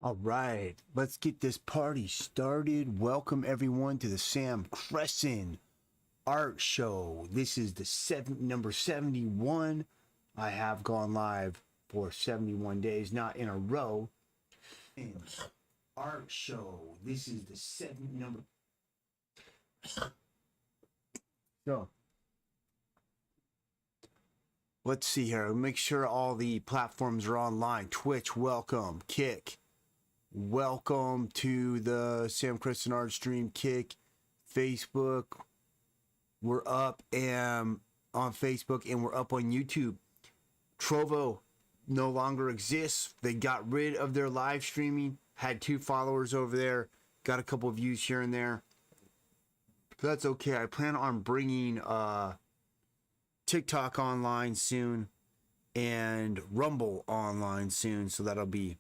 All right, let's get this party started. Welcome everyone to the Sam Crescent Art Show. This is the number 71. I have gone live for 71 days, not in a row. Art Show. This is the number. So, let's see here. Make sure all the platforms are online. Twitch, welcome. Kick. Welcome to the Sam Crescent Art Stream. Kick, Facebook. We're up and on Facebook, and we're up on YouTube. Trovo no longer exists. They got rid of their live streaming. Had 2 followers over there. Got a couple of views here and there. That's okay. I plan on bringing TikTok online soon and Rumble online soon, so that'll be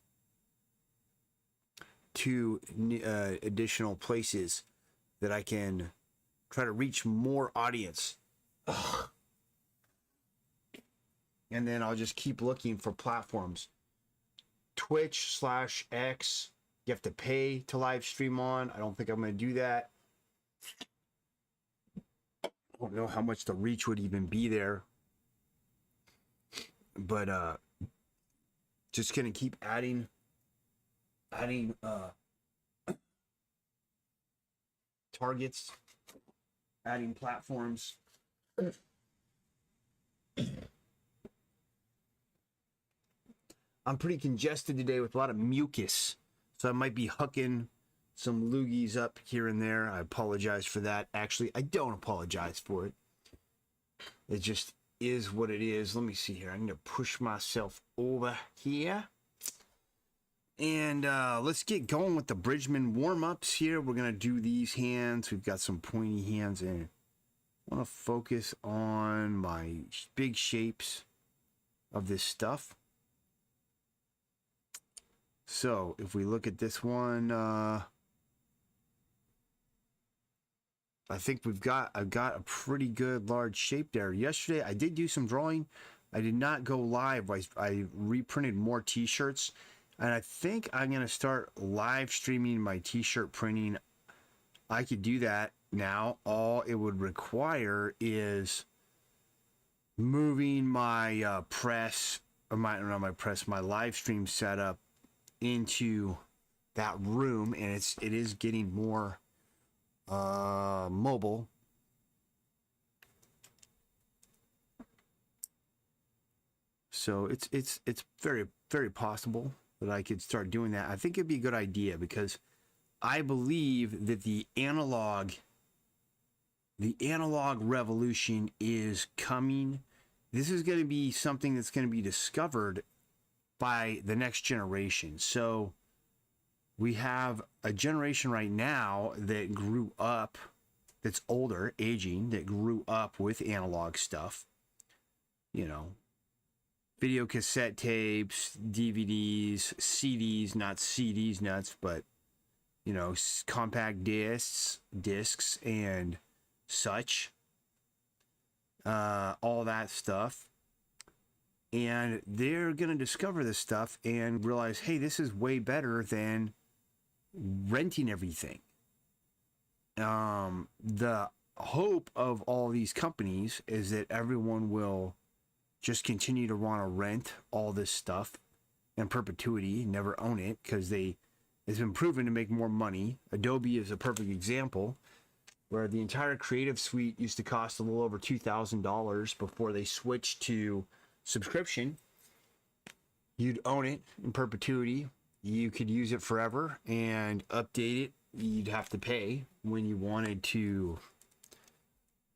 2 additional places that I can try to reach more audience. Ugh. And then I'll just keep looking for platforms. Twitch/X, you have to pay to live stream on. I don't think I'm going to do that. I don't know how much the reach would even be there. But just going to keep adding targets, adding platforms. I'm pretty congested today with a lot of mucus, so I might be hucking some loogies up here and there. I apologize for that. Actually, I don't apologize for it. It just is what it is. Let me see here. I need to push myself over here. And let's get going with the Bridgman warm-ups here. We're going to do these hands. We've got some pointy hands in. I want to focus on my big shapes of this stuff. So if we look at this one, I think I've got a pretty good large shape there. Yesterday I did do some drawing. I did not go live. I reprinted more t-shirts. And I think I'm going to start live streaming my t-shirt printing. I could do that now. All it would require is moving my my live stream setup into that room. And it is getting more mobile. So it's very, very possible that I could start doing that. I think it'd be a good idea because I believe that the analog revolution is coming. This is going to be something that's going to be discovered by the next generation. So we have a generation right now that grew up, that's older, aging, that grew up with analog stuff, you know, video cassette tapes, DVDs, CDs, not CDs nuts, but, you know, compact discs and such, all that stuff. And they're going to discover this stuff and realize, hey, this is way better than renting everything. The hope of all these companies is that everyone will just continue to want to rent all this stuff in perpetuity, never own it, because it's been proven to make more money. Adobe is a perfect example, where the entire Creative Suite used to cost a little over $2,000 before they switched to subscription. You'd own it in perpetuity. You could use it forever and update it. You'd have to pay when you wanted to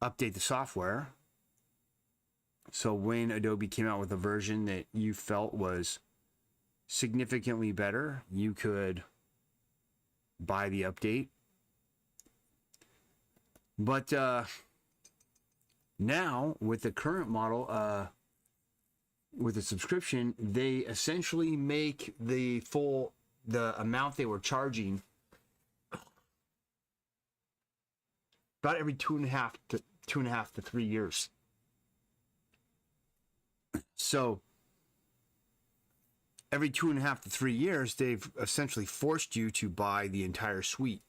update the software. So when Adobe came out with a version that you felt was significantly better, you could buy the update. But now with the current model, with the subscription, they essentially make the amount they were charging about every 2.5 to 3 years. So every 2.5 to 3 years, they've essentially forced you to buy the entire suite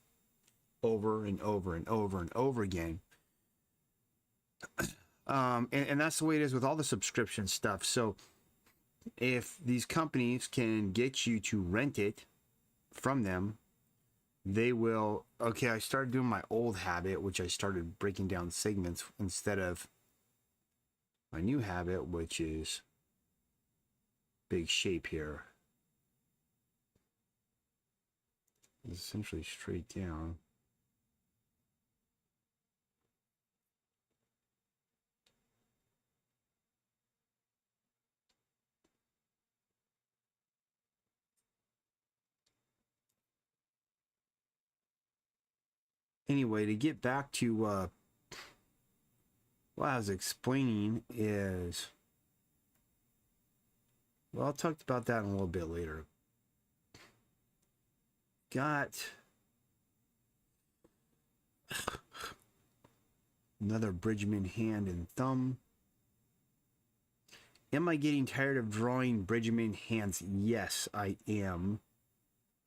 over and over and over and over again. And that's the way it is with all the subscription stuff. So if these companies can get you to rent it from them, they will. Okay, I started doing my old habit, which I started breaking down segments instead of my new habit, which is big shape here. It's essentially straight down. Anyway, to get back to what I was explaining is, well, I'll talk about that in a little bit later. Got another Bridgman hand and thumb. Am I getting tired of drawing Bridgman hands? Yes, I am.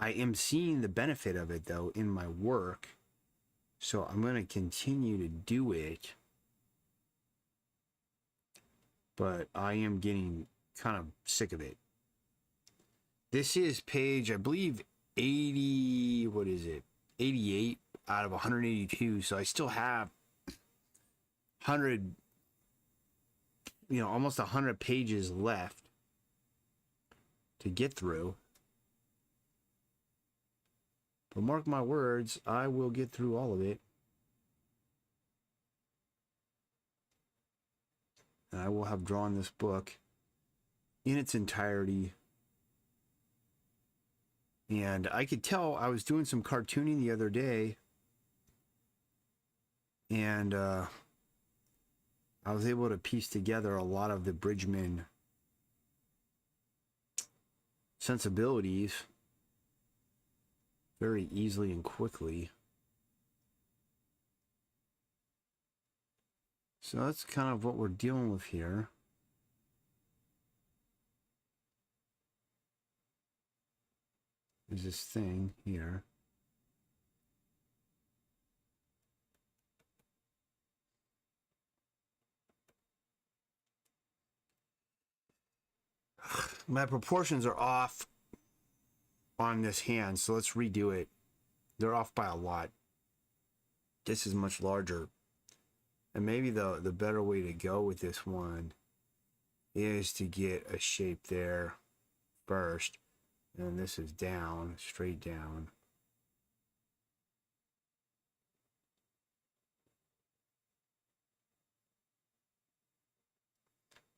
I am seeing the benefit of it, though, in my work. So I'm going to continue to do it. But I am getting kind of sick of it. This is page, I believe, 80, what is it? 88 out of 182. So I still have 100, almost 100 pages left to get through. But mark my words, I will get through all of it. And I will have drawn this book in its entirety. And I could tell I was doing some cartooning the other day. And I was able to piece together a lot of the Bridgman sensibilities very easily and quickly. So that's kind of what we're dealing with here. There's this thing here. My proportions are off on this hand, so let's redo it. They're off by a lot. This is much larger. And maybe the better way to go with this one is to get a shape there first. And this is down, straight down.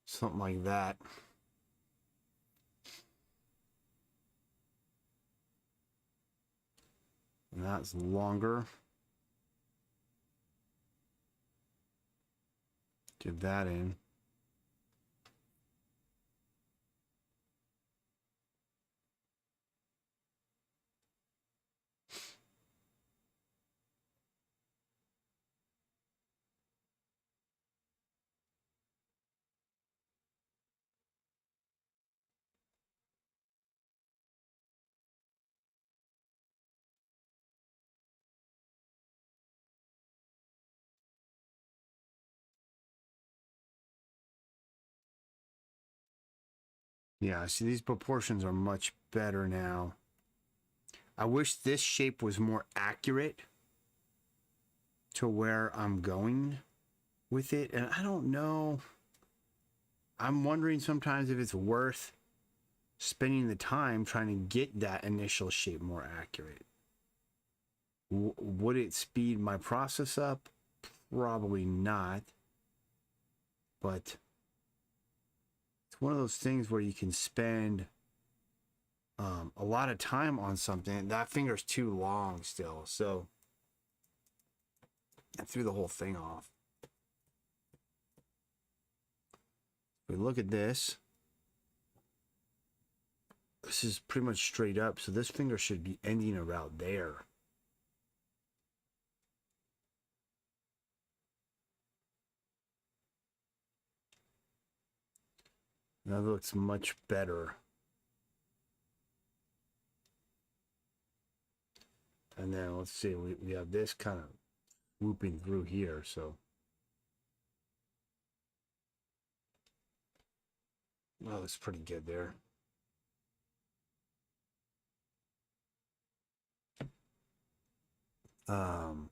Something like that. And that's longer. Get that in. Yeah, see, these proportions are much better now. I wish this shape was more accurate to where I'm going with it. And I don't know. I'm wondering sometimes if it's worth spending the time trying to get that initial shape more accurate. Would it speed my process up? Probably not. But it's one of those things where you can spend a lot of time on something. That finger's too long still, so I threw the whole thing off. If we look at this, this is pretty much straight up, so this finger should be ending around there. That looks much better. And then let's see, we have this kind of swooping through here, so. Well, that's pretty good there. Um,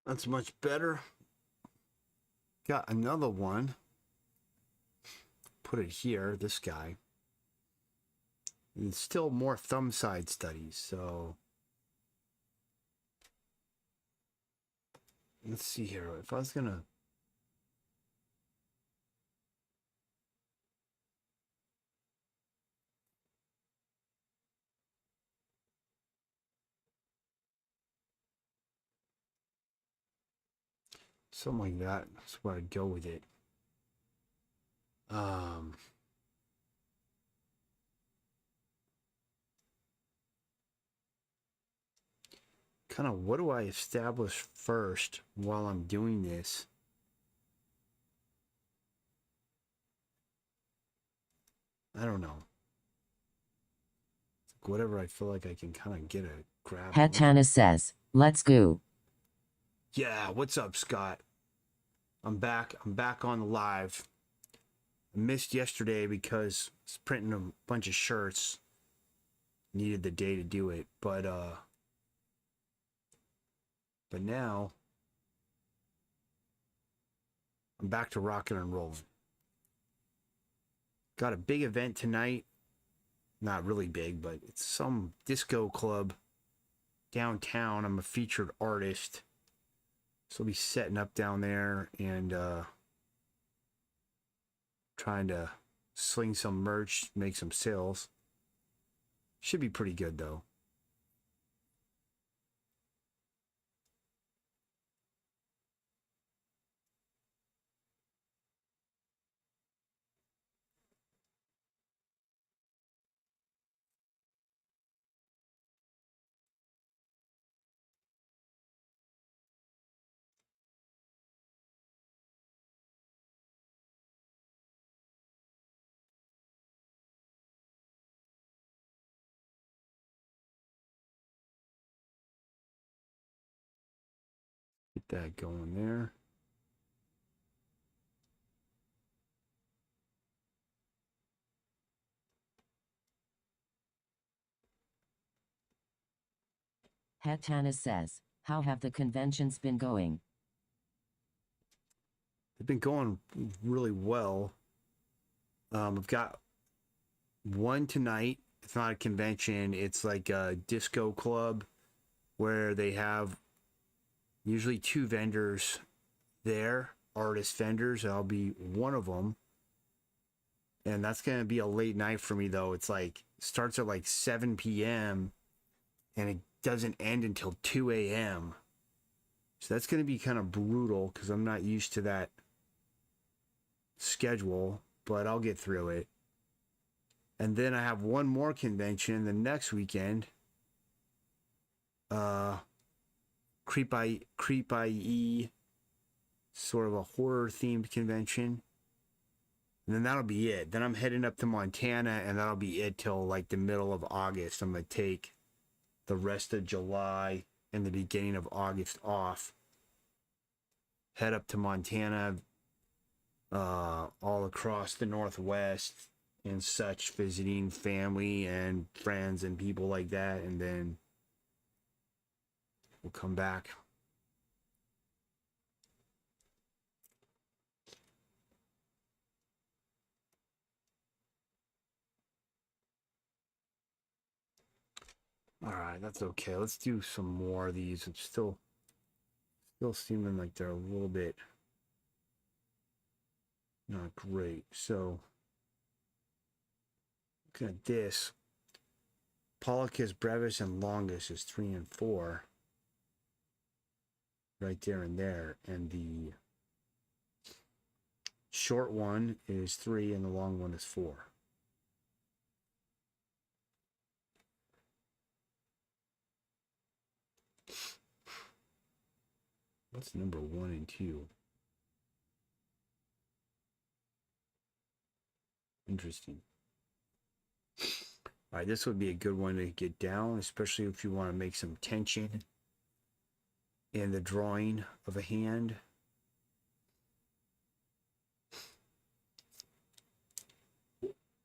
that's much better. Got another one. Put it here, this guy. And still more thumb side studies, so let's see here. If I was gonna something like that, that's where I'd go with it. Kind of what do I establish first while I'm doing this? I don't know. Whatever I feel like I can kind of get a grab. Hatana says, let's go. Yeah, what's up, Scott? I'm back. I'm back on the live. I missed yesterday because I was printing a bunch of shirts. Needed the day to do it, but now I'm back to rocking and rolling. Got a big event tonight. Not really big, but it's some disco club downtown. I'm a featured artist. So I'll be setting up down there and trying to sling some merch, make some sales. Should be pretty good though. Get that going there. Hatana says, how have the conventions been going? They've been going really well. I've got one tonight. It's not a convention. It's like a disco club where they have usually two vendors there, artist vendors. I'll be one of them. And that's going to be a late night for me, though. It's like, starts at like 7 p.m. and it doesn't end until 2 a.m. So that's going to be kind of brutal because I'm not used to that schedule, but I'll get through it. And then I have one more convention the next weekend. Creep IE, sort of a horror themed convention. And then that'll be it. Then I'm heading up to Montana, and that'll be it till like the middle of August. I'm going to take the rest of July and the beginning of August off. Head up to Montana, all across the Northwest and such, visiting family and friends and people like that. And then we'll come back. All right, that's okay. Let's do some more of these. It's still seeming like they're a little bit not great. So looking at this, Pollicus brevis and longus is 3 and 4. right there and there. And the short one is 3 and the long one is 4. What's number 1 and 2? Interesting. All right, this would be a good one to get down, especially if you want to make some tension in the drawing of a hand.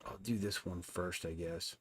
I'll do this one first, I guess.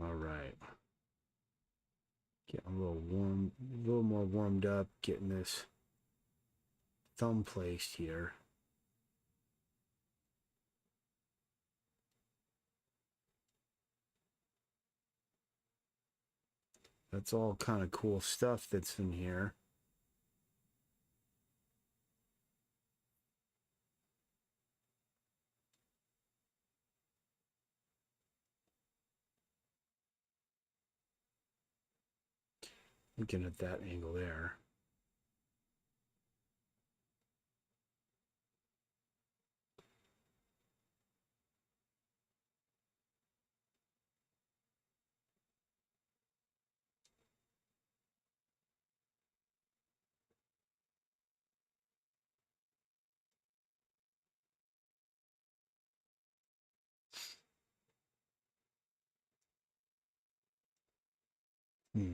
All right. Getting a little more warmed up, getting this thumb placed here. That's all kind of cool stuff that's in here. Looking at that angle there. Hmm.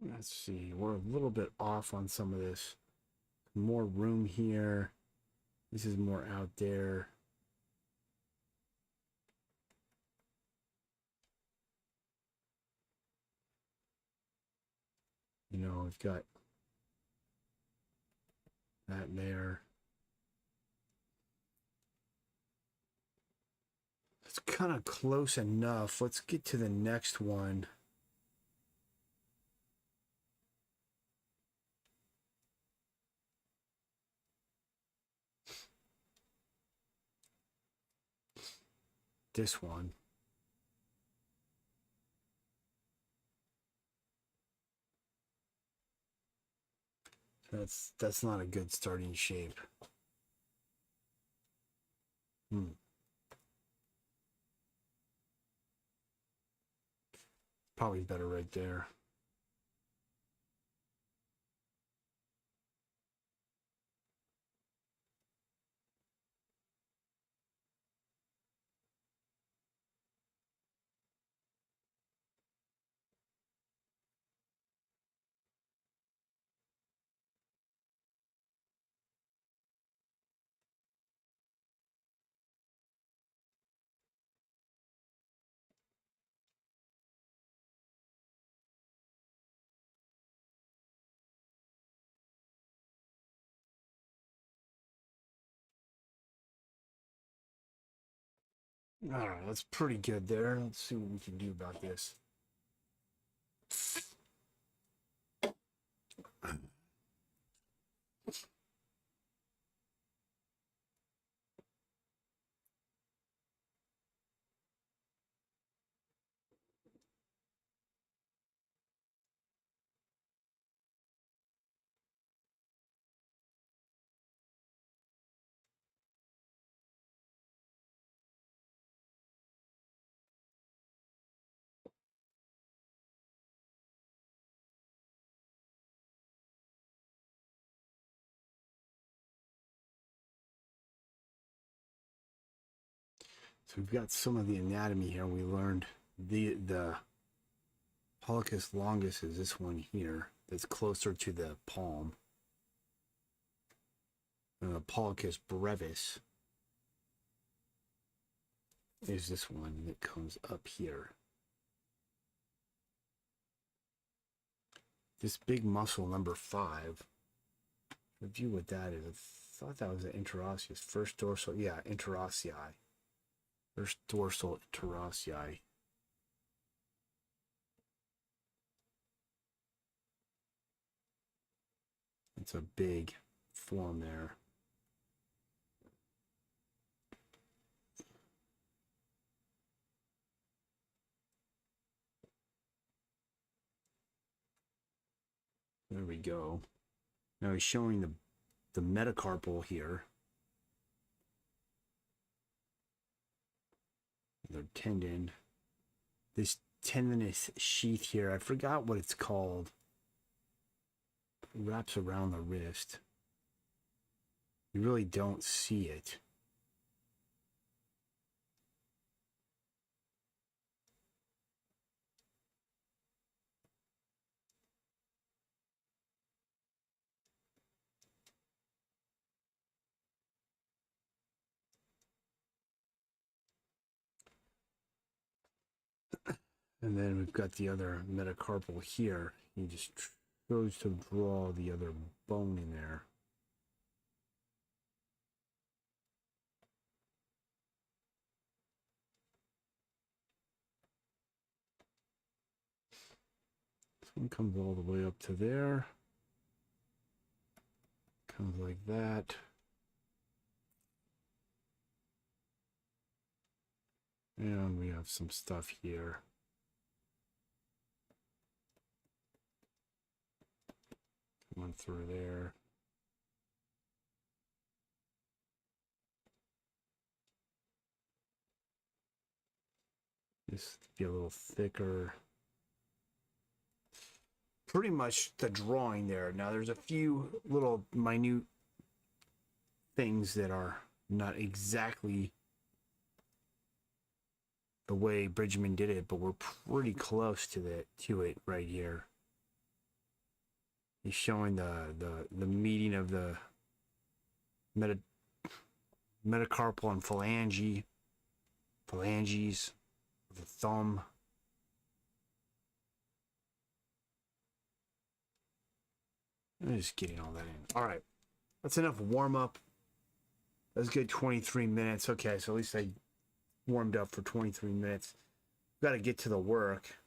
Let's see. We're a little bit off on some of this. More room here. This is more out there. You know, we've got that there. It's kind of close enough. Let's get to the next one. This one. That's not a good starting shape. Probably better right there. All right, that's pretty good there. Let's see what we can do about this. So we've got some of the anatomy here. We learned the pollicis longus is this one here that's closer to the palm. And the pollicis brevis is this one that comes up here. This big muscle, number 5. Review what that is. I thought that was an interosseous. First dorsal, yeah, interossei. First dorsal interossei. It's a big form there. There we go. Now he's showing the metacarpal here. Their tendon. This tendinous sheath here, I forgot what it's called. It wraps around the wrist. You really don't see it. And then we've got the other metacarpal here. He just chose to draw the other bone in there. This one comes all the way up to there. Comes like that. And we have some stuff here. Come on through there. Just be a little thicker. Pretty much the drawing there. Now there's a few little minute things that are not exactly the way Bridgman did it, but we're pretty close to it right here. He's showing the meeting of the metacarpal and phalanges, the thumb. I'm just getting all that in. All right, that's enough warm up. That's good. 23 minutes. Okay, so at least I warmed up for 23 minutes. Got to get to the work.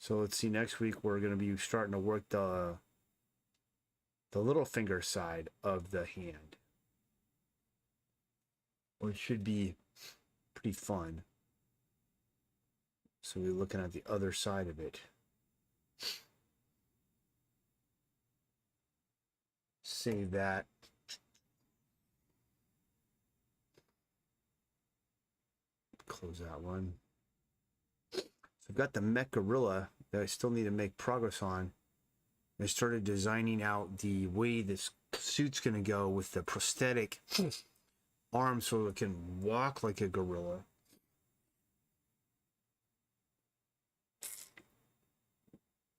So let's see. Next week we're going to be starting to work the little finger side of the hand, which should be pretty fun. So we're looking at the other side of it. Save that. Close that one. So I've got the mech gorilla that I still need to make progress on. I started designing out the way this suit's going to go with the prosthetic arm so it can walk like a gorilla.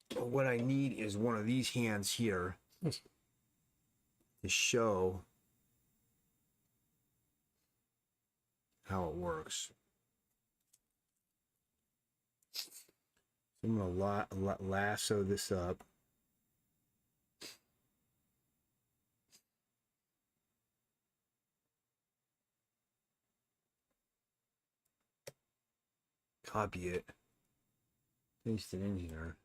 But what I need is one of these hands here to show how it works. So I'm going to lasso this up. Copy it. Paste it in here.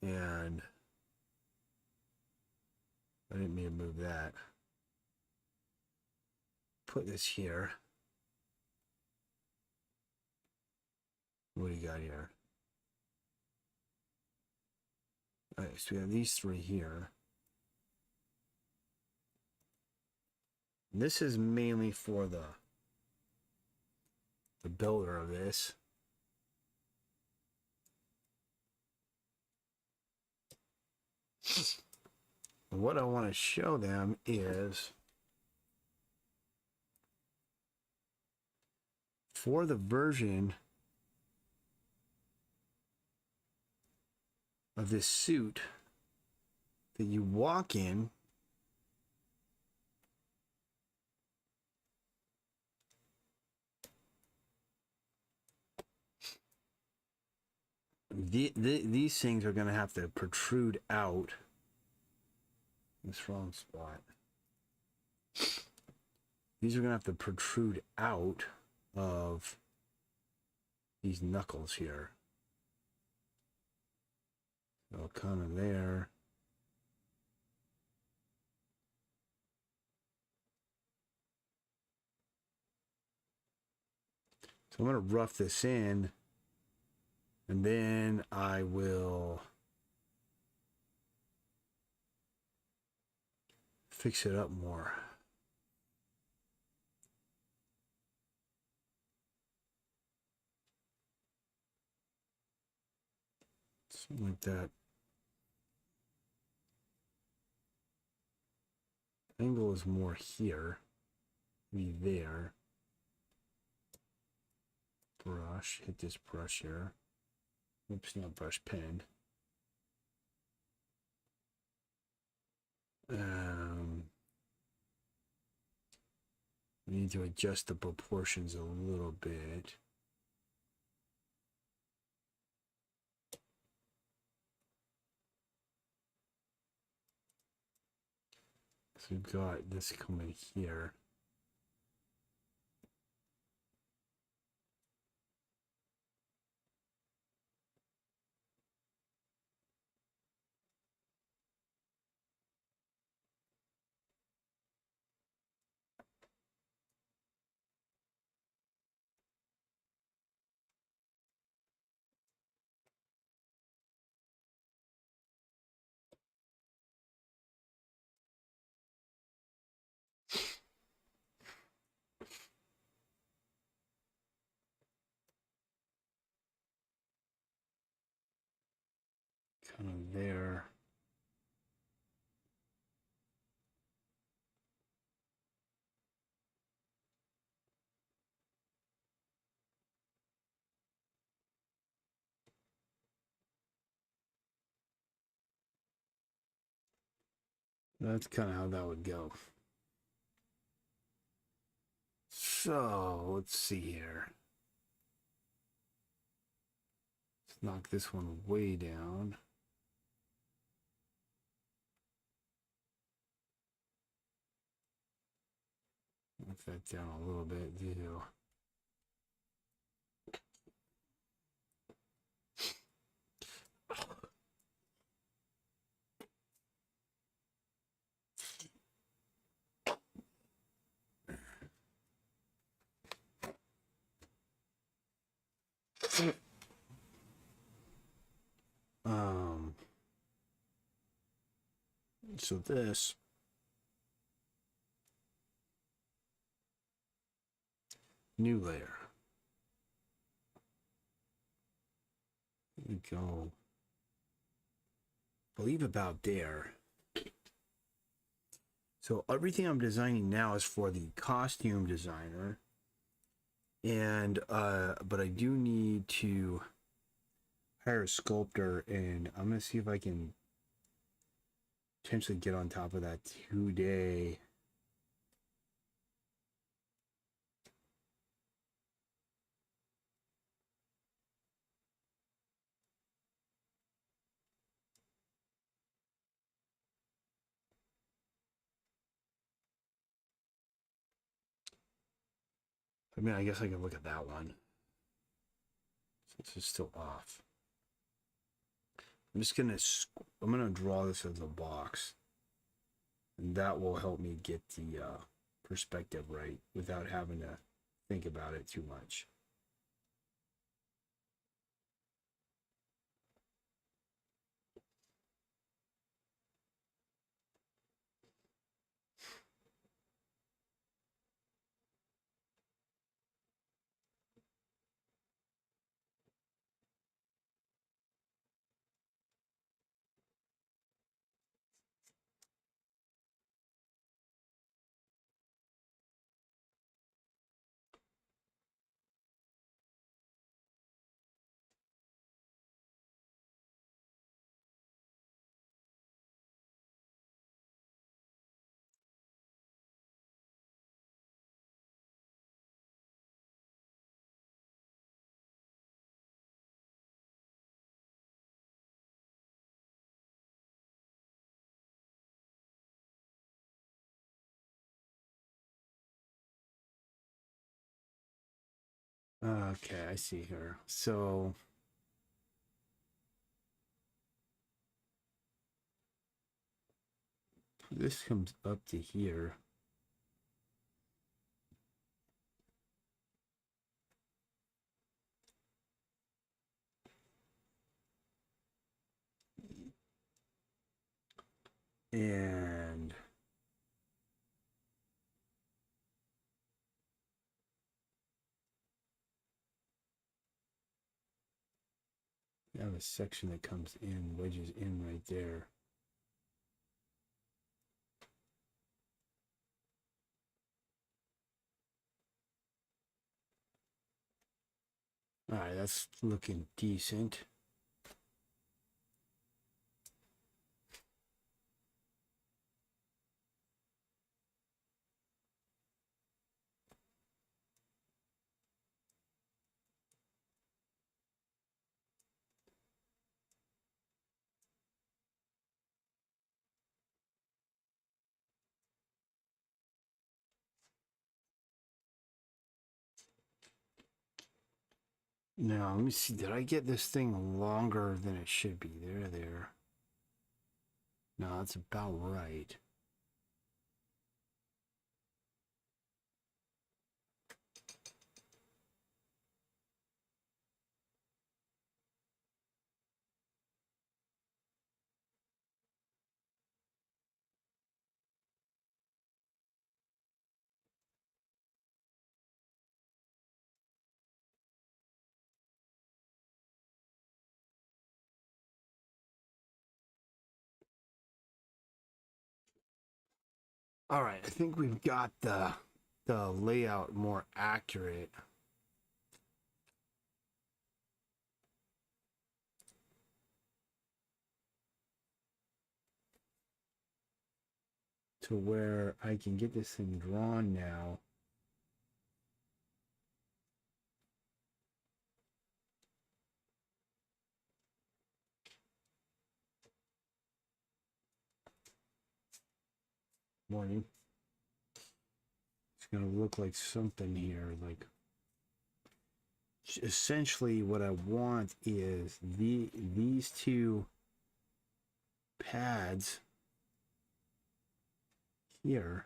And I didn't mean to move that. Put this here. What do you got here? All right, so we have these three here. This is mainly for the builder of this. What I want to show them is for the version of this suit that you walk in, these things are going to have to protrude out. This wrong spot. These are going to have to protrude out of these knuckles here. So kind of there. So I'm going to rough this in, and then I will fix it up more. Something like that. Angle is more here. Be there. Brush. Hit this brush here. Oops, not brush, pen. We need to adjust the proportions a little bit. So we've got this coming here. Kind of there. That's kind of how that would go. So let's see here. Let's knock this one way down. Knock that down a little bit too. So this new layer. There we go. I believe about there. So everything I'm designing now is for the costume designer. And but I do need to hire a sculptor, and I'm gonna see if I can potentially get on top of that today. I mean, I guess I can look at that one since it's still off. I'm gonna draw this as a box, and that will help me get the perspective right without having to think about it too much. Okay, I see here. So this comes up to here. And you have a section that comes in, wedges in right there. All right, that's looking decent. Now, let me see. Did I get this thing longer than it should be? There. No, that's about right. All right, I think we've got the layout more accurate. To where I can get this thing drawn now. Morning. It's gonna look like something here, like essentially what I want is these two pads here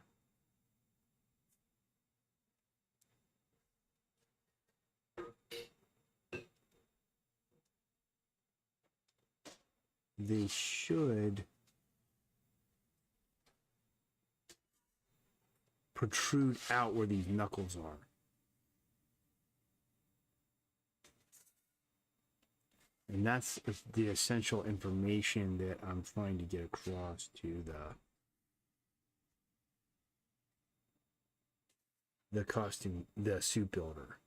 they should protrude out where these knuckles are. And that's the essential information that I'm trying to get across to the costume, the suit builder.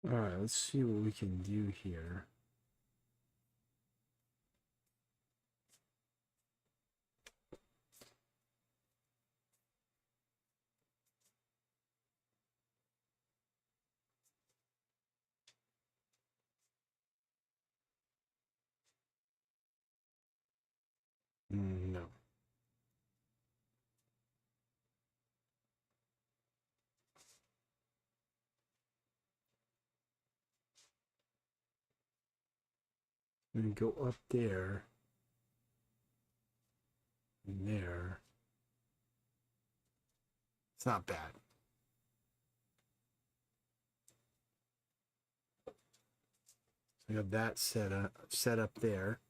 All right, let's see what we can do here. No. And go up there. And there. It's not bad. So I have that set up there.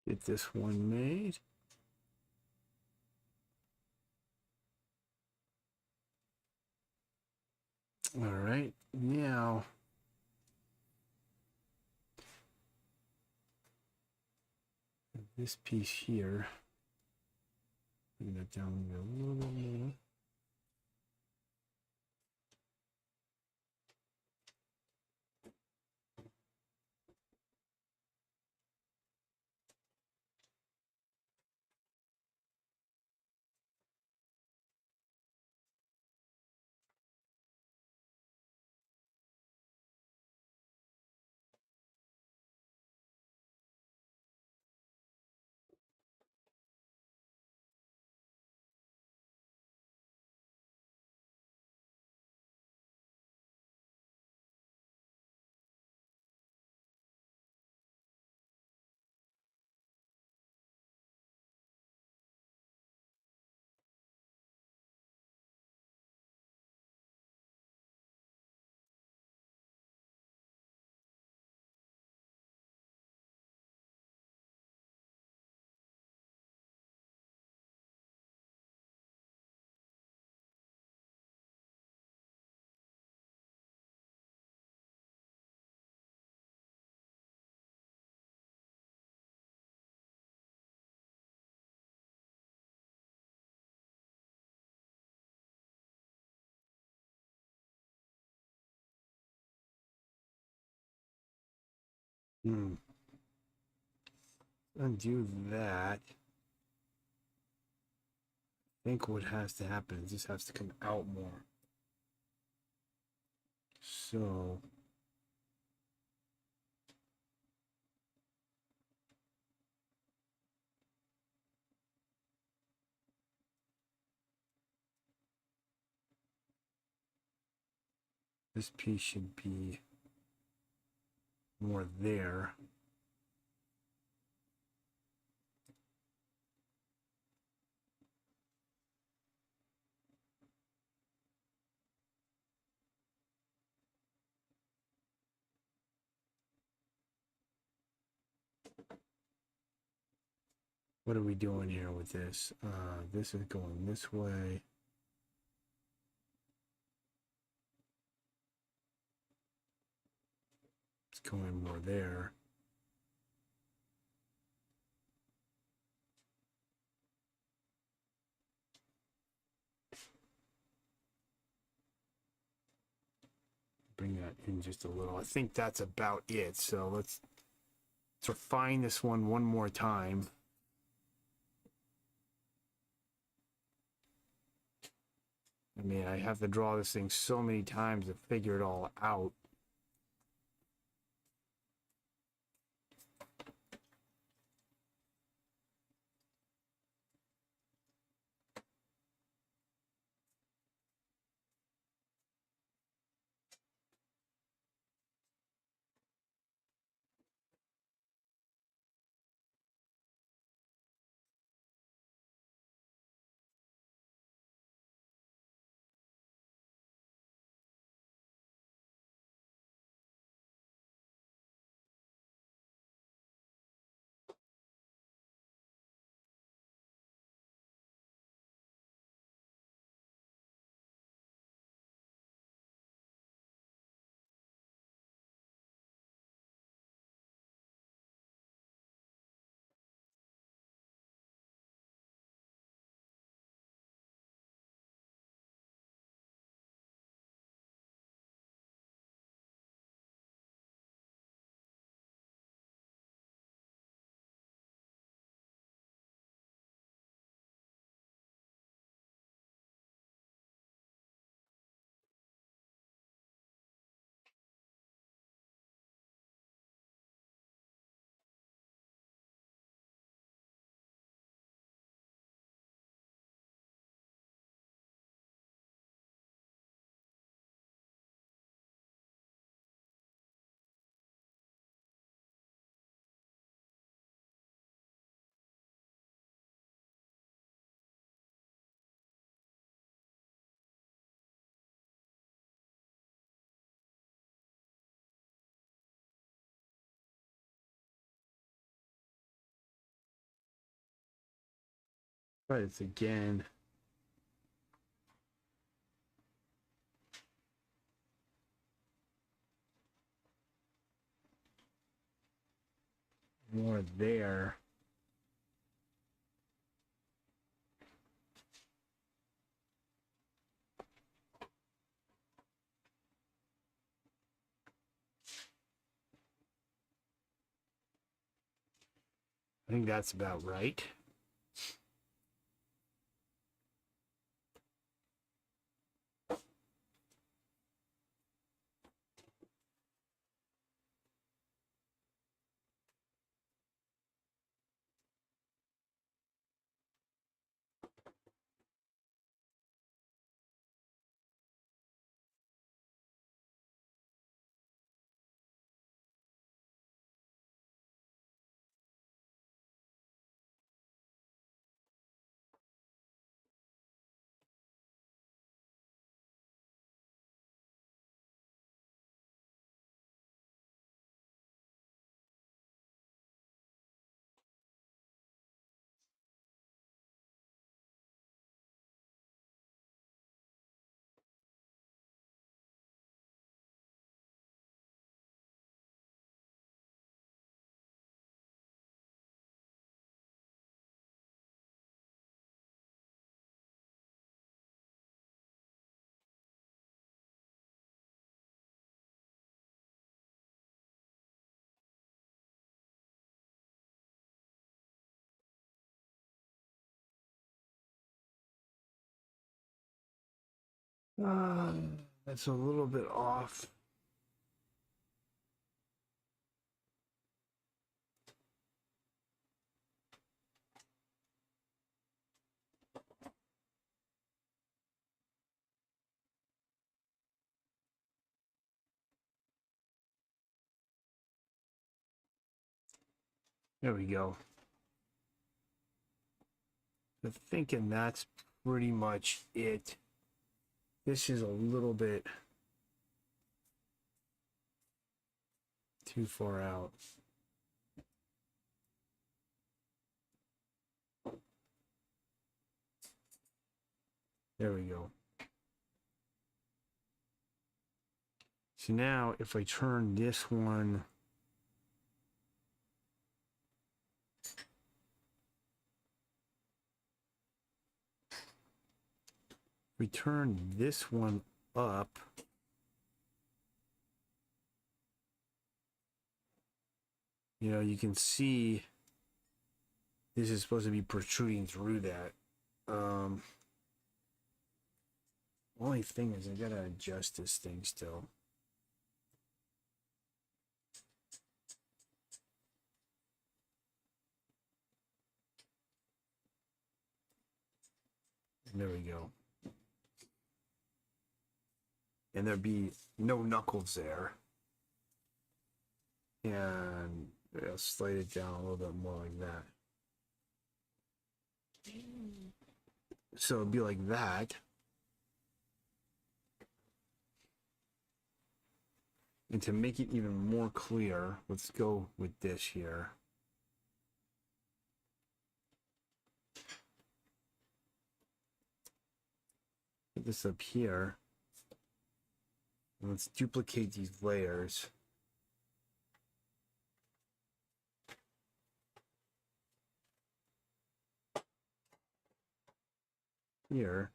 Get this one made. All right, now this piece here. Bring that down a little bit more. Undo that. I think what has to happen is this has to come out more. So this piece should be more there. What are we doing here with this? This is going this way. It's going more there. Bring that in just a little. I think that's about it. So let's refine this one more time. I mean, I have to draw this thing so many times to figure it all out. Try this again. More there. I think that's about right. That's a little bit off. There we go. I'm thinking that's pretty much it. This is a little bit too far out. There we go. So now if I turn this one, we turn this one up, you know, you can see this is supposed to be protruding through that. Only thing is I gotta adjust this thing still. There we go. And there'd be no knuckles there. And I'll slide it down a little bit more like that. So it'd be like that. And to make it even more clear, let's go with this here. Put this up here. And let's duplicate these layers. Here.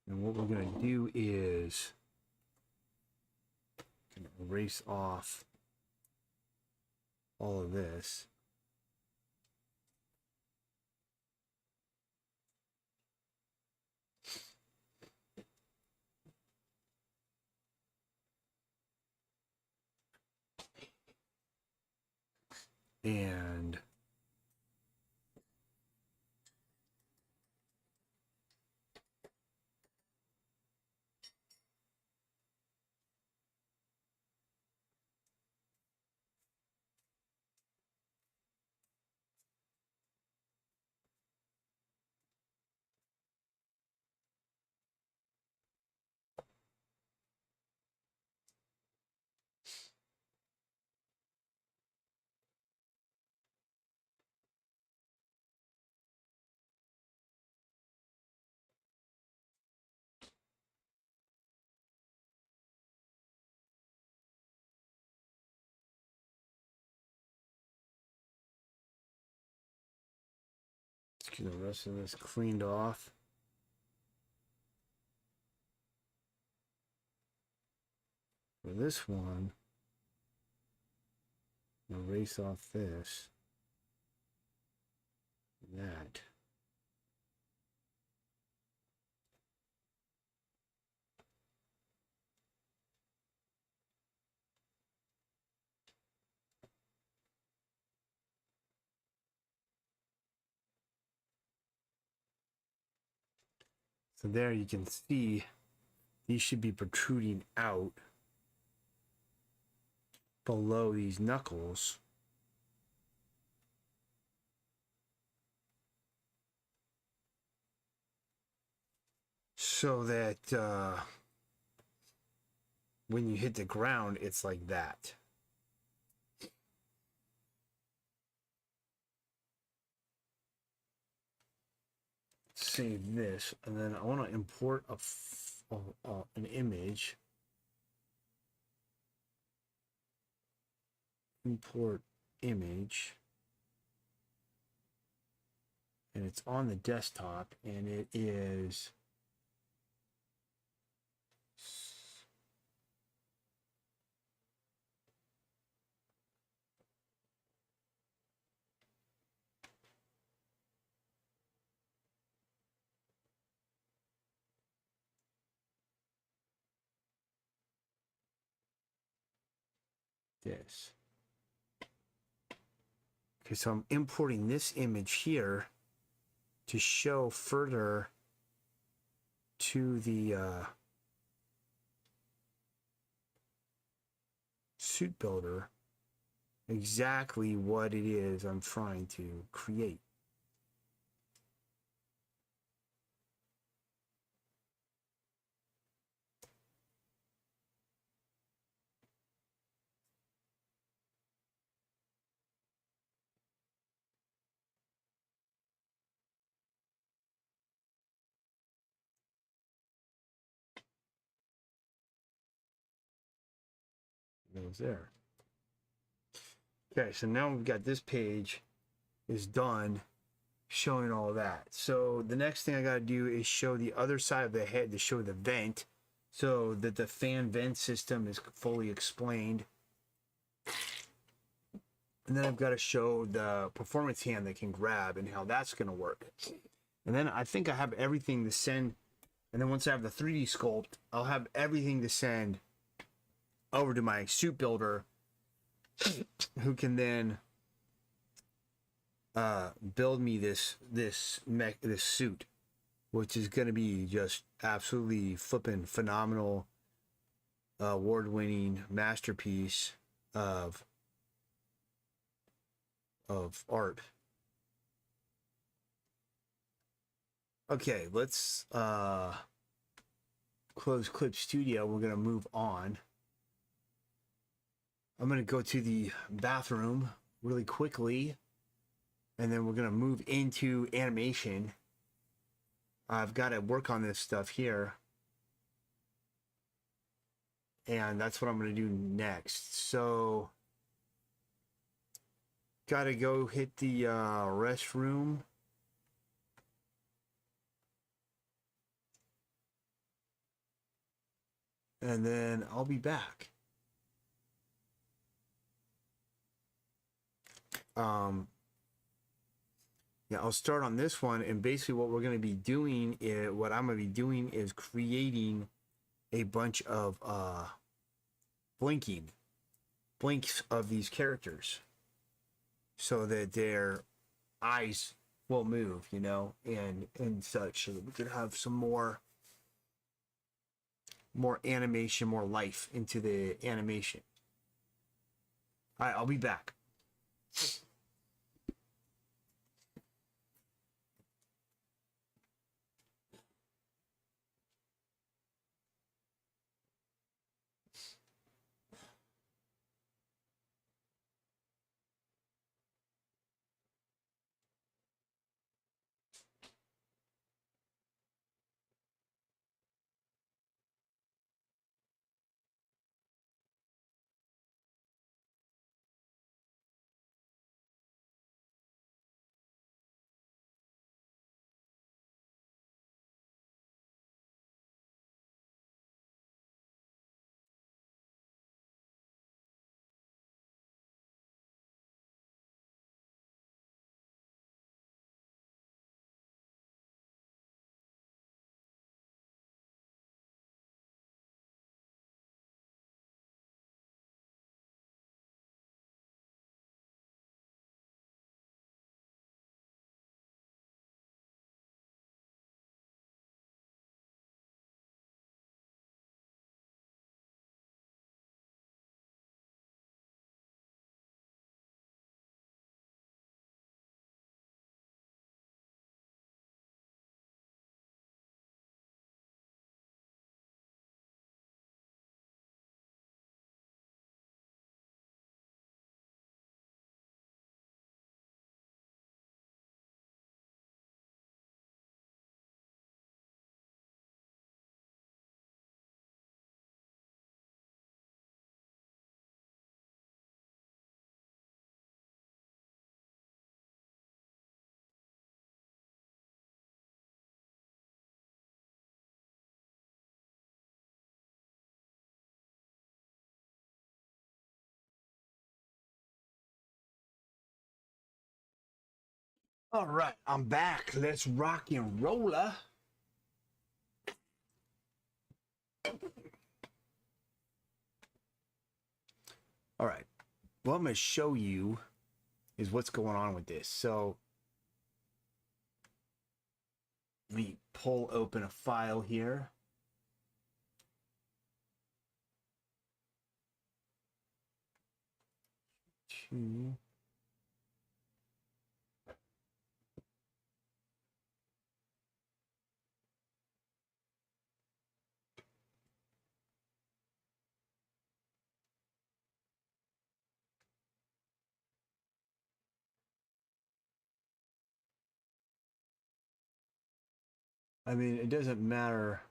And what we're going to do is erase off all of this. And get the rest of this cleaned off. For this one, erase off this, that. So there you can see these should be protruding out below these knuckles. So that when you hit the ground, it's like that. Save this, and then I want to import an image. Import image, and it's on the desktop, and it is this. Okay, so I'm importing this image here to show further to the suit builder exactly what it is I'm trying to create. Goes there. Okay, so now we've got this page is done showing all that. So the next thing I got to do is show the other side of the head to show the vent so that the fan vent system is fully explained. And then I've got to show the performance hand that can grab and how that's going to work. And then I think I have everything to send. And then once I have the 3D sculpt, I'll have everything to send over to my suit builder who can then build me this suit, which is going to be just absolutely flipping phenomenal, award-winning masterpiece of art. Okay, let's close Clip Studio. We're going to move on. I'm going to go to the bathroom really quickly, and then we're going to move into animation. I've got to work on this stuff here, and that's what I'm going to do next. So, got to go hit the restroom. And then I'll be back. Yeah, I'll start on this one, and basically what we're going to be doing is, what I'm going to be doing is creating a bunch of blinks of these characters so that their eyes will move, you know, and such, so that we could have some more animation, more life into the animation. All right, I'll be back. All right, I'm back. Let's rock and rolla. All right, what I'm going to show you is what's going on with this. So let me pull open a file here. Two. I mean, it doesn't matter.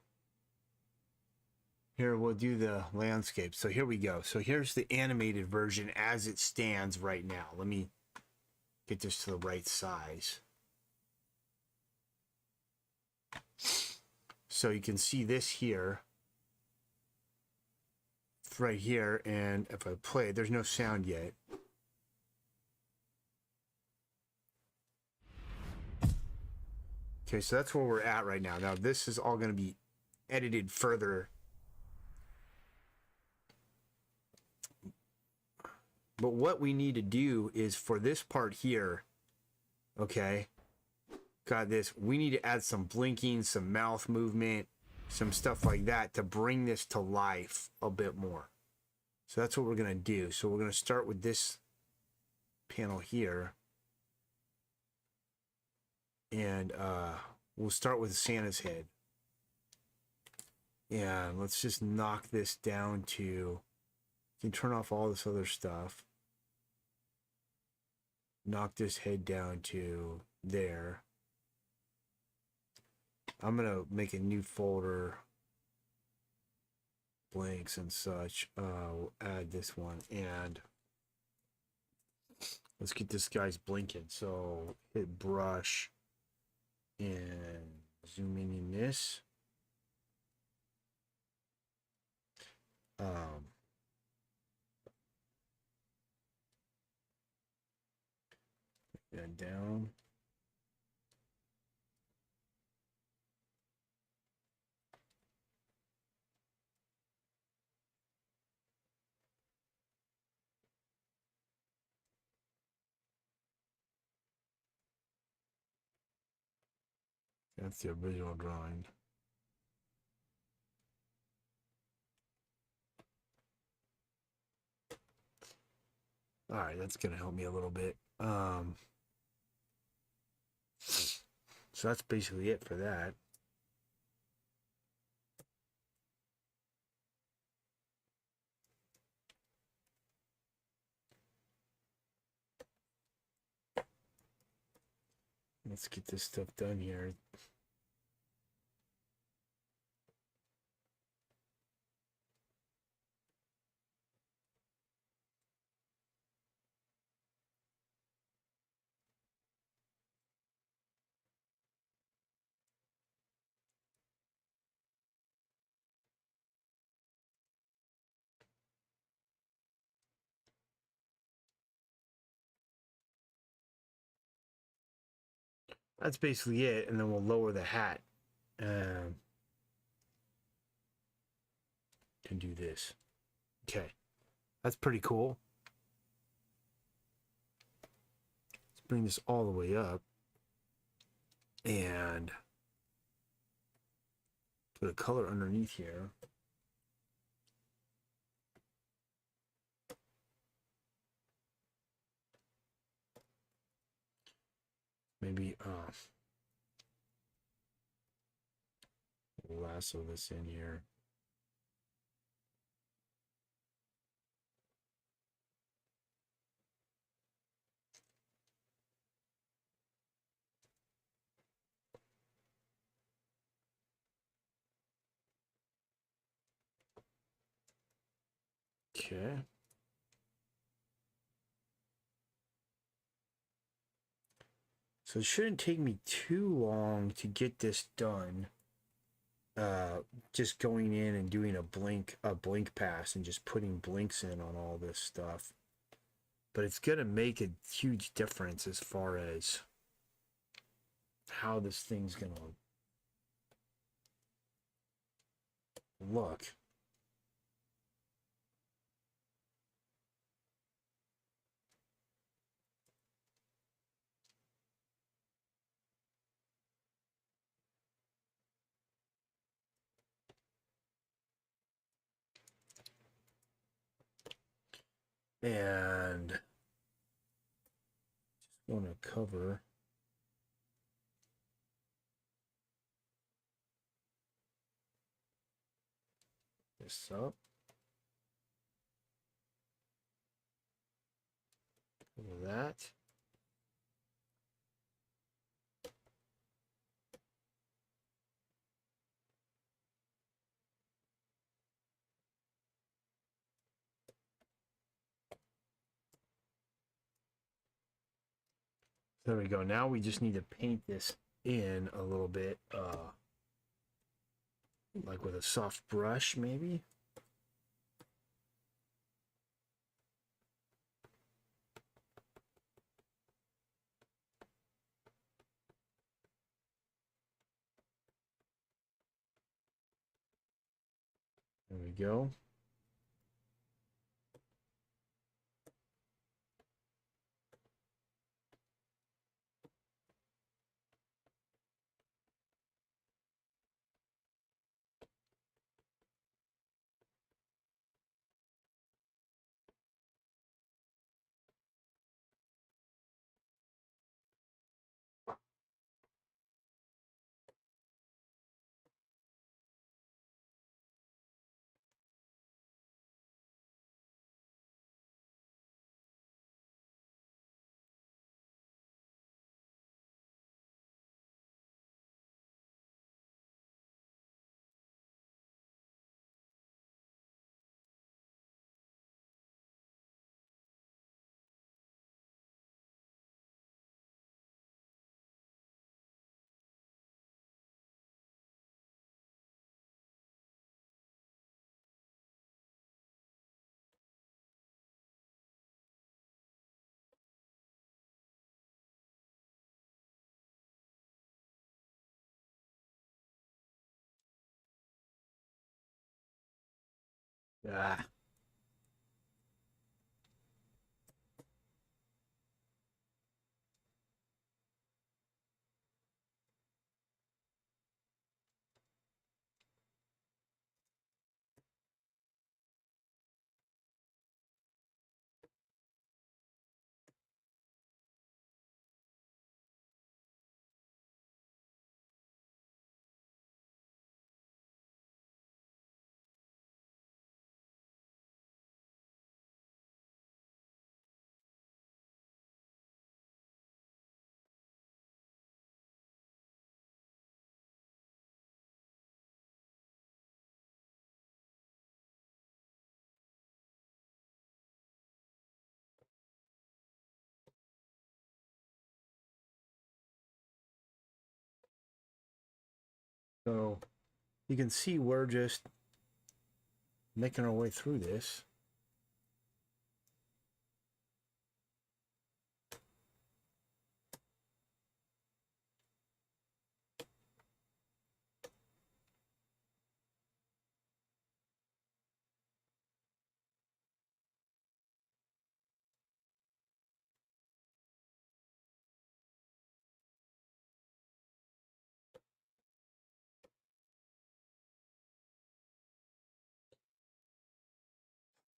Here, we'll do the landscape. So here we go. So here's the animated version as it stands right now. Let me get this to the right size. So you can see this here. It's right here. And if I play, there's no sound yet. Okay, so that's where we're at right now. Now, this is all going to be edited further. But what we need to do is for this part here, okay, got this, we need to add some blinking, some mouth movement, some stuff like that to bring this to life a bit more. So that's what we're going to do. So we're going to start with this panel here. And we'll start with Santa's head. And let's just knock this down to, you can turn off all this other stuff. Knock this head down to there. I'm going to make a new folder, blanks and such. We'll add this one and let's get this guy's blinking. So hit brush and zoom in this. And down. That's the original drawing. All right, that's going to help me a little bit. So that's basically it for that. Let's get this stuff done here. That's basically it, and then we'll lower the hat. Can do this. Okay, that's pretty cool. Let's bring this all the way up and put a color underneath here. Maybe lasso this in here. Okay. So it shouldn't take me too long to get this done. Just going in and doing a blink pass and just putting blinks in on all this stuff. But it's gonna make a huge difference as far as how this thing's gonna look. And just want to cover this up. Cover that. There we go. Now we just need to paint this in a little bit, like with a soft brush, maybe. There we go. Ah. So you can see we're just making our way through this.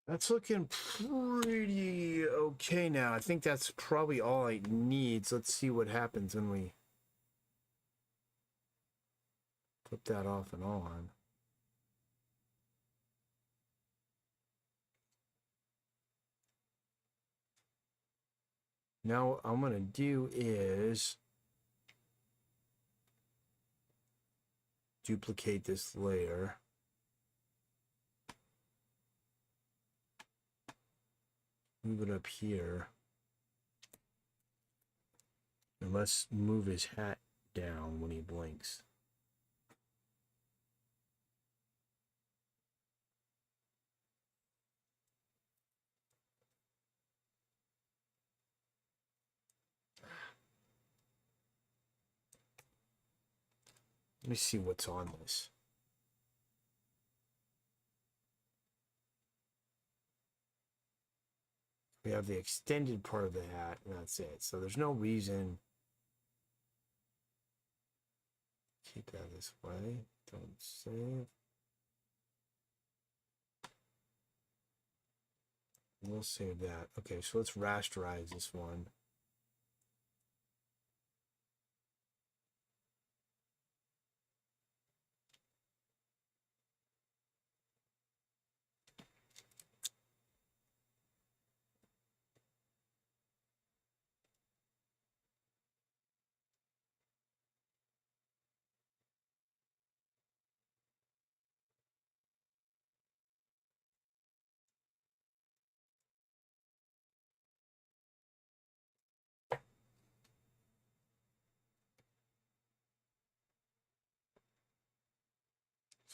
That's looking pretty okay now. I think that's probably all I need. So let's see what happens when we flip that off and on. Now what I'm going to do is duplicate this layer. Move it up here. And let's move his hat down when he blinks. Let me see what's on this. We have the extended part of the hat, and that's it. So there's no reason. Keep that this way. Don't save. We'll save that. Okay, so let's rasterize this one.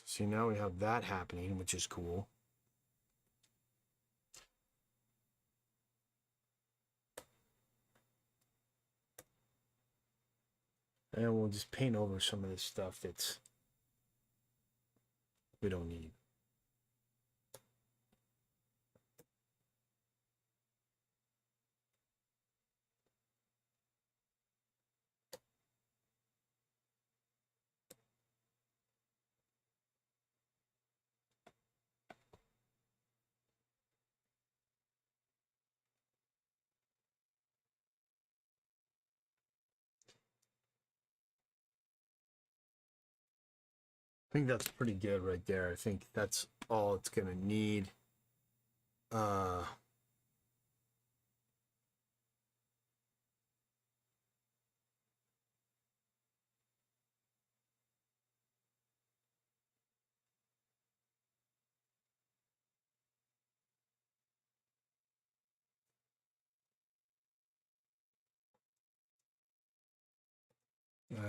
See, now we have that happening, which is cool. And we'll just paint over some of this stuff that's we don't need. I think that's pretty good right there. I think that's all it's gonna need.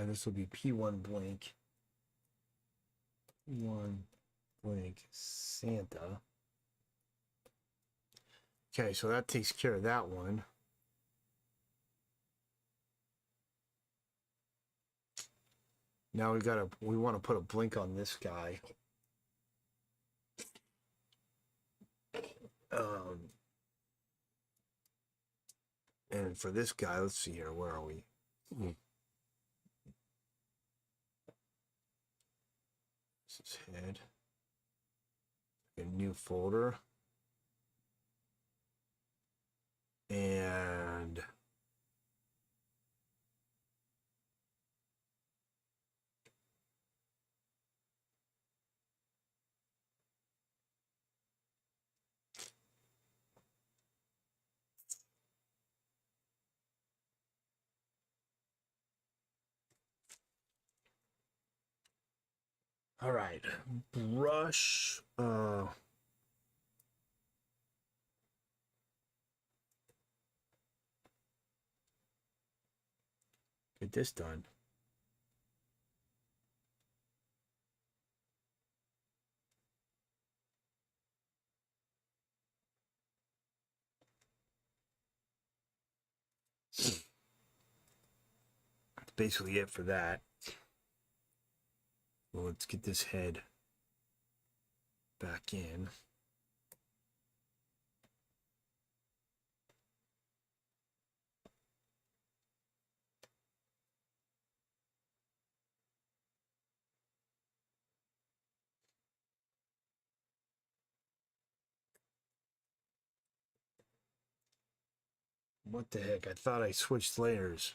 This will be P1 blank. P1 blank Santa. Okay, so that takes care of that one. Now we want to put a blink on this guy. And for this guy, let's see here, where are we? This is head. A new folder. And all right, brush. Get this done. That's basically it for that. Well, let's get this head back in. What the heck? I thought I switched layers.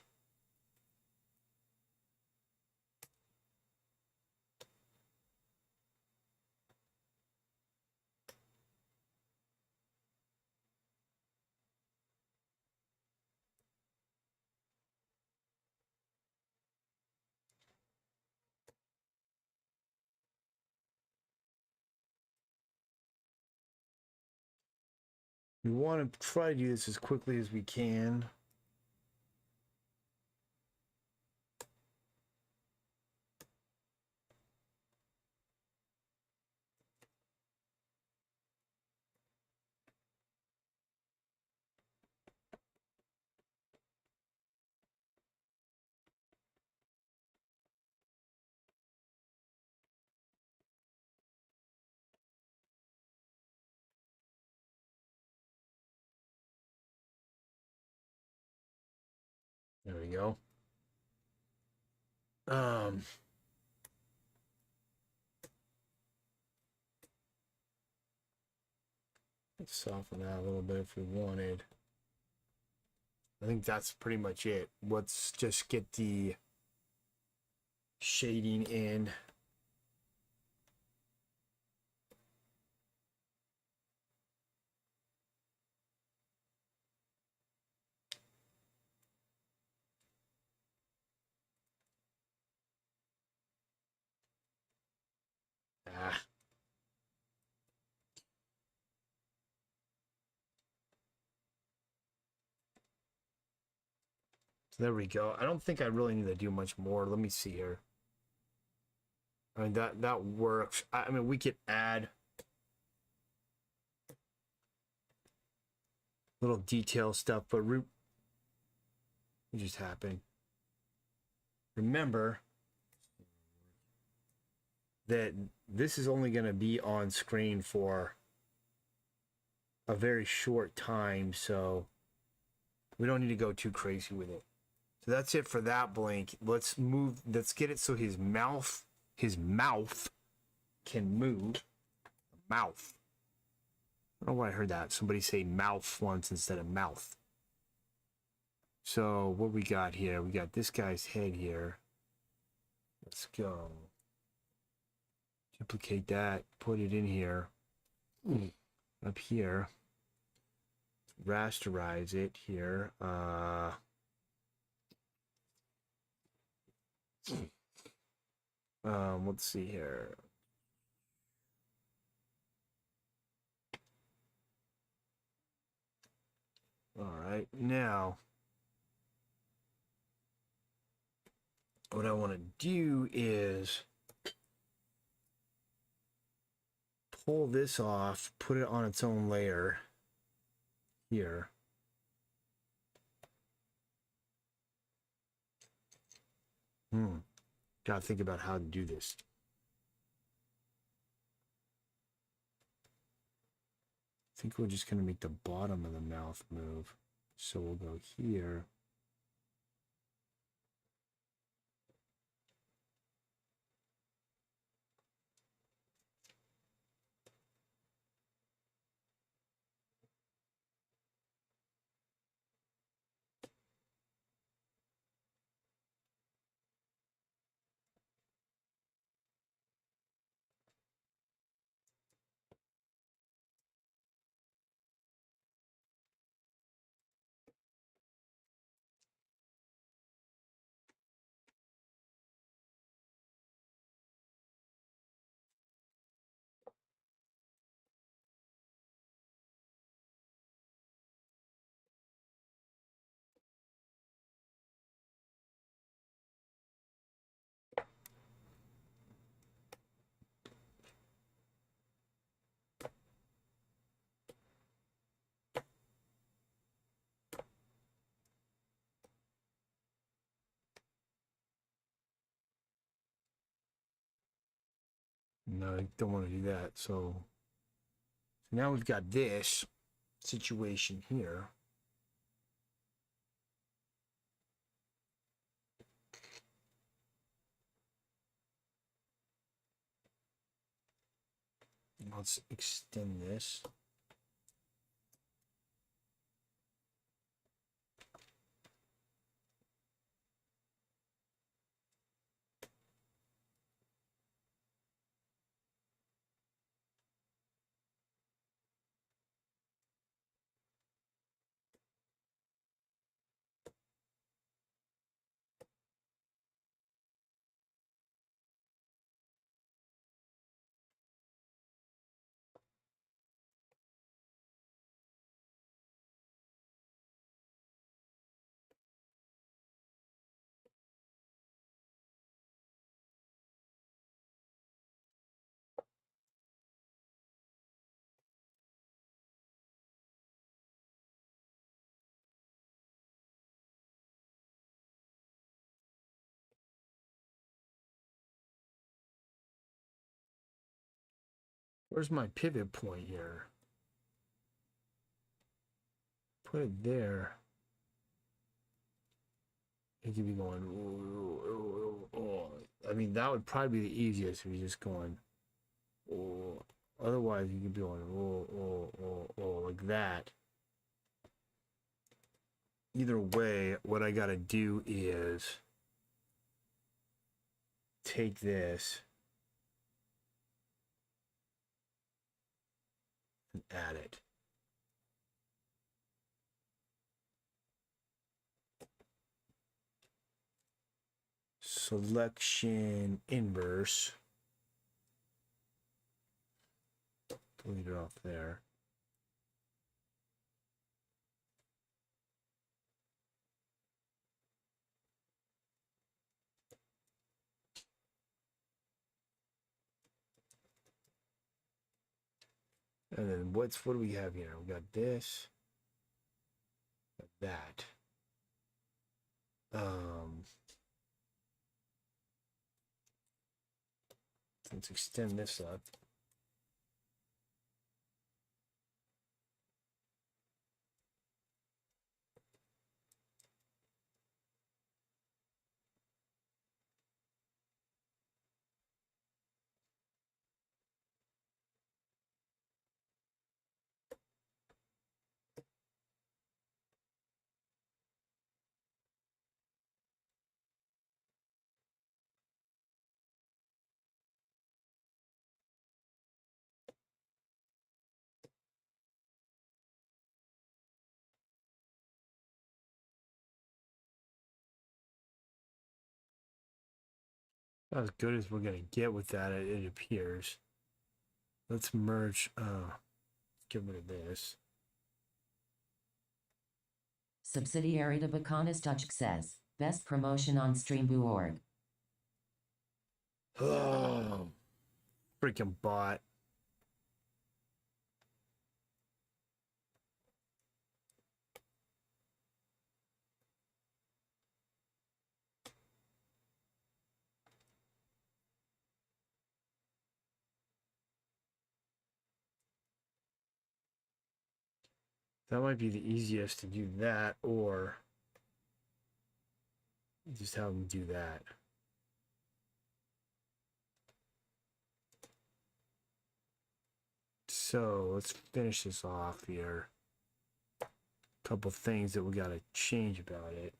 We want to try to do this as quickly as we can. There we go. Um, let's soften that a little bit if we wanted. I think that's pretty much it. Let's just get the shading in. Ah. So there we go. I don't think I really need to do much more. Let me see here. I mean, that works. I mean, we could add little detail stuff, but it just happened. Remember that this is only going to be on screen for a very short time, so we don't need to go too crazy with it. So that's it for that blink. Let's get it so his mouth can move. Mouth. I don't know why I heard that. Somebody say mouth once instead of mouth. So what we got here? We got this guy's head here. Let's go. Duplicate that. Put it in here. Up here. Rasterize it here. Let's see here. All right, now what I want to do is pull this off, put it on its own layer here. Gotta think about how to do this. I think we're just gonna make the bottom of the mouth move. So we'll go here. No, I don't want to do that. So now we've got this situation here. Let's extend this. Where's my pivot point here? Put it there. He could be going. "Oh, oh, oh, oh." I mean, that would probably be the easiest if he's just going. Oh. Otherwise, you could be going. Oh, oh, oh, oh, like that. Either way, what I gotta do is take this and add it. Selection inverse. Delete it off there. And then what do we have here? We got this, got that. Let's extend this up. Not as good as we're gonna get with that, it appears. Let's merge. Get rid of this. Subsidiary to Bacanis Dutch says, best promotion on Streambo.org. Oh, freaking bot. That might be the easiest to do that, or just have them do that. So let's finish this off here. Couple things that we gotta change about it.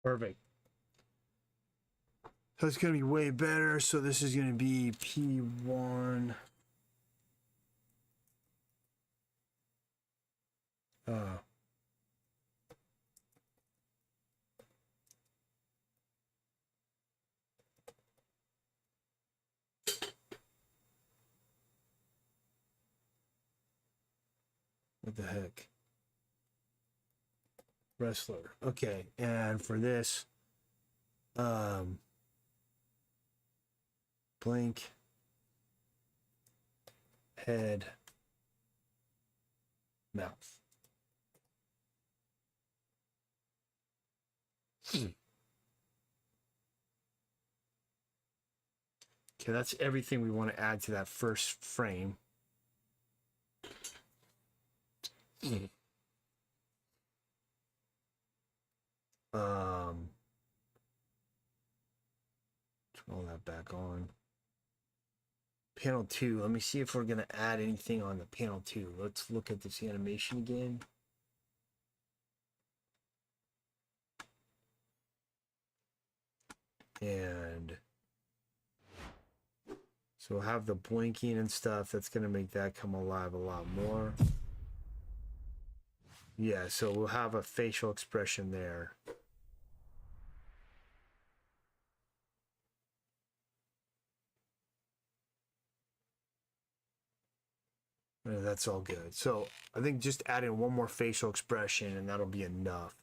Perfect. So it's gonna be way better. So this is gonna be P1. What the heck? Wrestler. Okay, and for this, blank head mouth. Okay, that's everything we want to add to that first frame. Turn all that back on. Panel 2. Let me see if we're going to add anything on the panel 2. Let's look at this animation again. And so we'll have the blinking and stuff. That's going to make that come alive a lot more. Yeah, so we'll have a facial expression there. That's all good. So I think just adding one more facial expression and that'll be enough.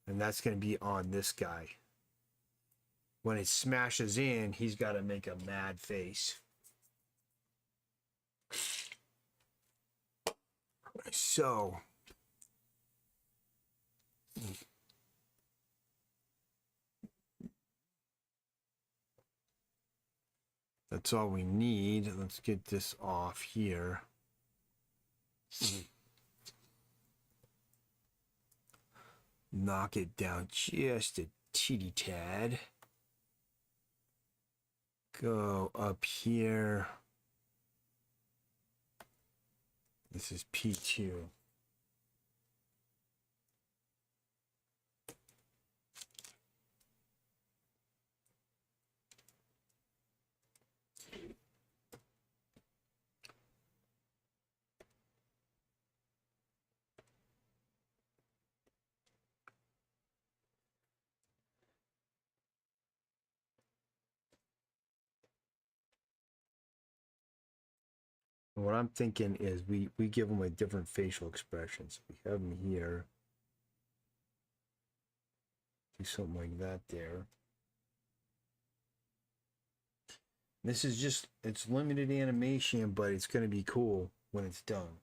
And that's going to be on this guy. When it smashes in, he's got to make a mad face. So that's all we need. Let's get this off here. Knock it down just a teeny tad. Go up here. This is P2. What I'm thinking is we give them a different facial expression. So we have them here. Do something like that there. This is just, it's limited animation, but it's going to be cool when it's done.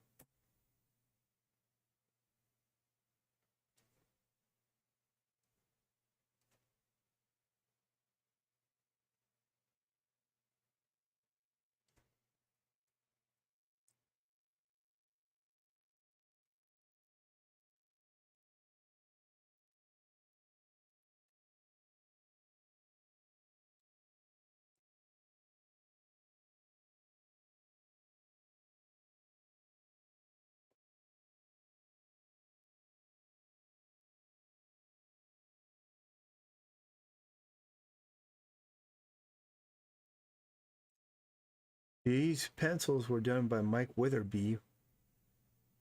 These pencils were done by Mike Witherby.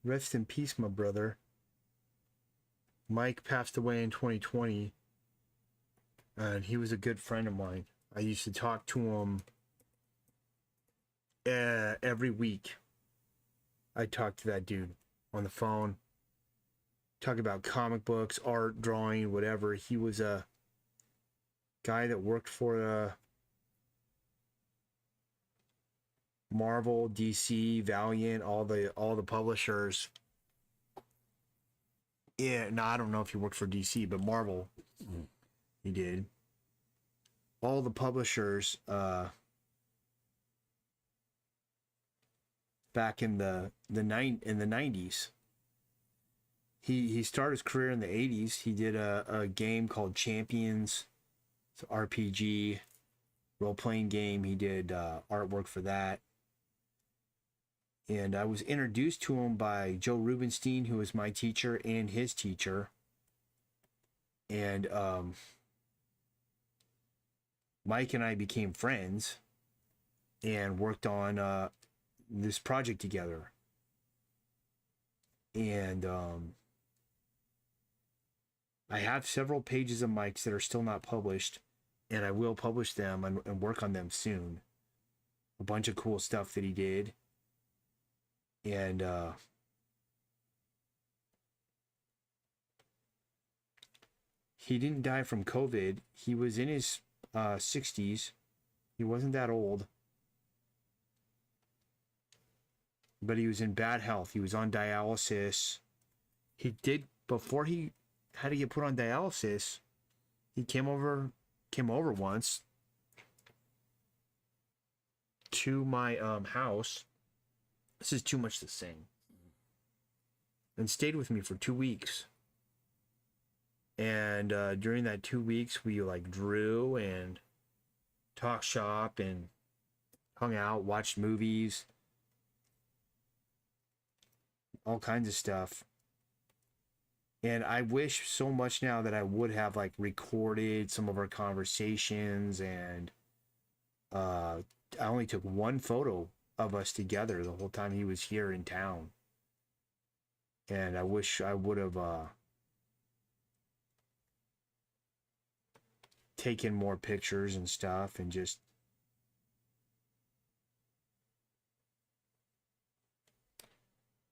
Rest in peace, my brother. Mike passed away in 2020, and he was a good friend of mine. I used to talk to him every week. I talked to that dude on the phone, talk about comic books, art, drawing, whatever. He was a guy that worked for Marvel, DC, Valiant, all the publishers. Yeah, no, I don't know if he worked for DC, but Marvel, he did. All the publishers back in the 90s. He started his career in the 80s. He did a game called Champions. It's an RPG role-playing game. He did artwork for that. And I was introduced to him by Joe Rubenstein, who was my teacher and his teacher. And Mike and I became friends and worked on this project together. And I have several pages of Mike's that are still not published, and I will publish them and work on them soon. A bunch of cool stuff that he did. And he didn't die from COVID. He was in his 60s. He wasn't that old. But he was in bad health. He was on dialysis. He did, before he had to get put on dialysis, he came over once to my house. This is too much to sing. And stayed with me for 2 weeks. And during that 2 weeks, we like drew and talked shop and hung out, watched movies, all kinds of stuff. And I wish so much now that I would have like recorded some of our conversations. And I only took one photo of us together the whole time he was here in town. And I wish I would have taken more pictures and stuff and just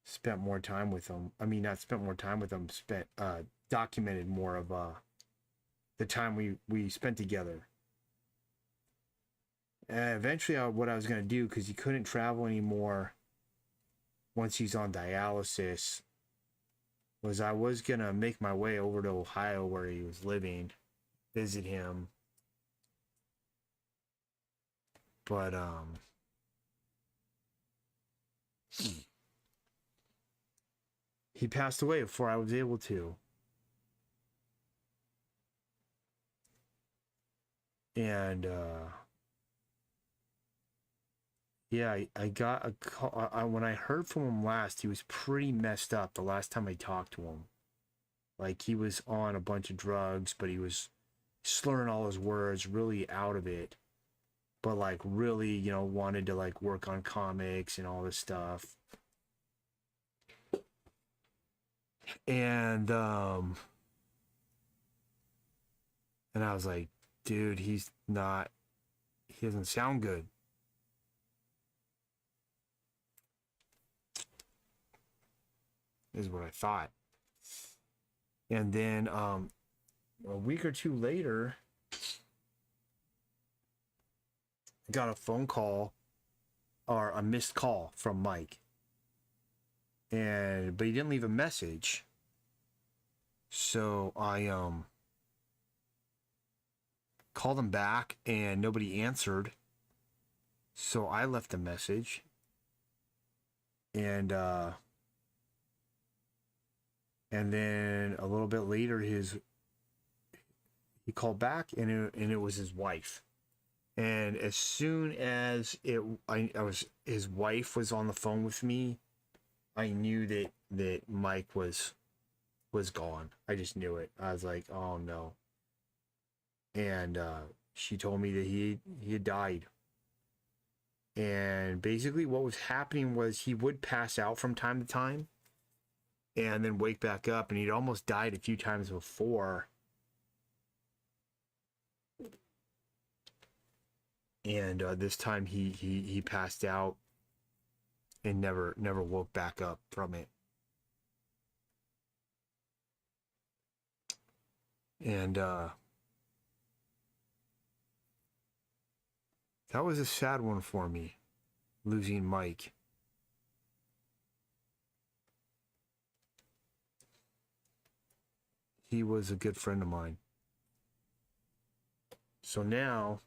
spent more time with them. I mean, not spent more time with them, spent documented more of the time we spent together. And eventually what I was going to do, because he couldn't travel anymore once he's on dialysis, was I was going to make my way over to Ohio where he was living, visit him. But he passed away before I was able to. And yeah, I got a call. When I heard from him last, he was pretty messed up the last time I talked to him. Like, he was on a bunch of drugs, but he was slurring all his words, really out of it. But like really, you know, wanted to like work on comics and all this stuff. And I was like, dude, he doesn't sound good. Is what I thought. And then a week or two later, I got a phone call or a missed call from Mike. But he didn't leave a message. So I called him back and nobody answered. So I left a message. And then a little bit later he called back and it was his wife. And as soon as his wife was on the phone with me, I knew that Mike was gone. I just knew it. I was like, oh no. And she told me that he had died. And basically what was happening was he would pass out from time to time and then wake back up, and he'd almost died a few times before. And this time he passed out and never woke back up from it. And that was a sad one for me, losing Mike. He was a good friend of mine. So now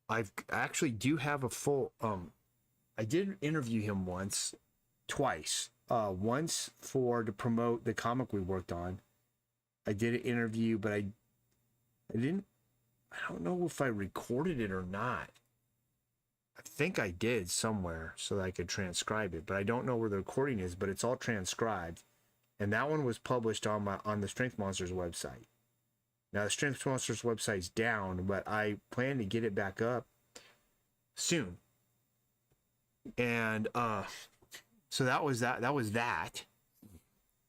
I actually do have a full I did interview him twice. Once to promote the comic we worked on. I did an interview, but I don't know if I recorded it or not. I think I did somewhere so that I could transcribe it, but I don't know where the recording is, but it's all transcribed. And that one was published on the Strength Monsters website. Now the Strength Monsters website's down, but I plan to get it back up soon. And so that was that. That was that.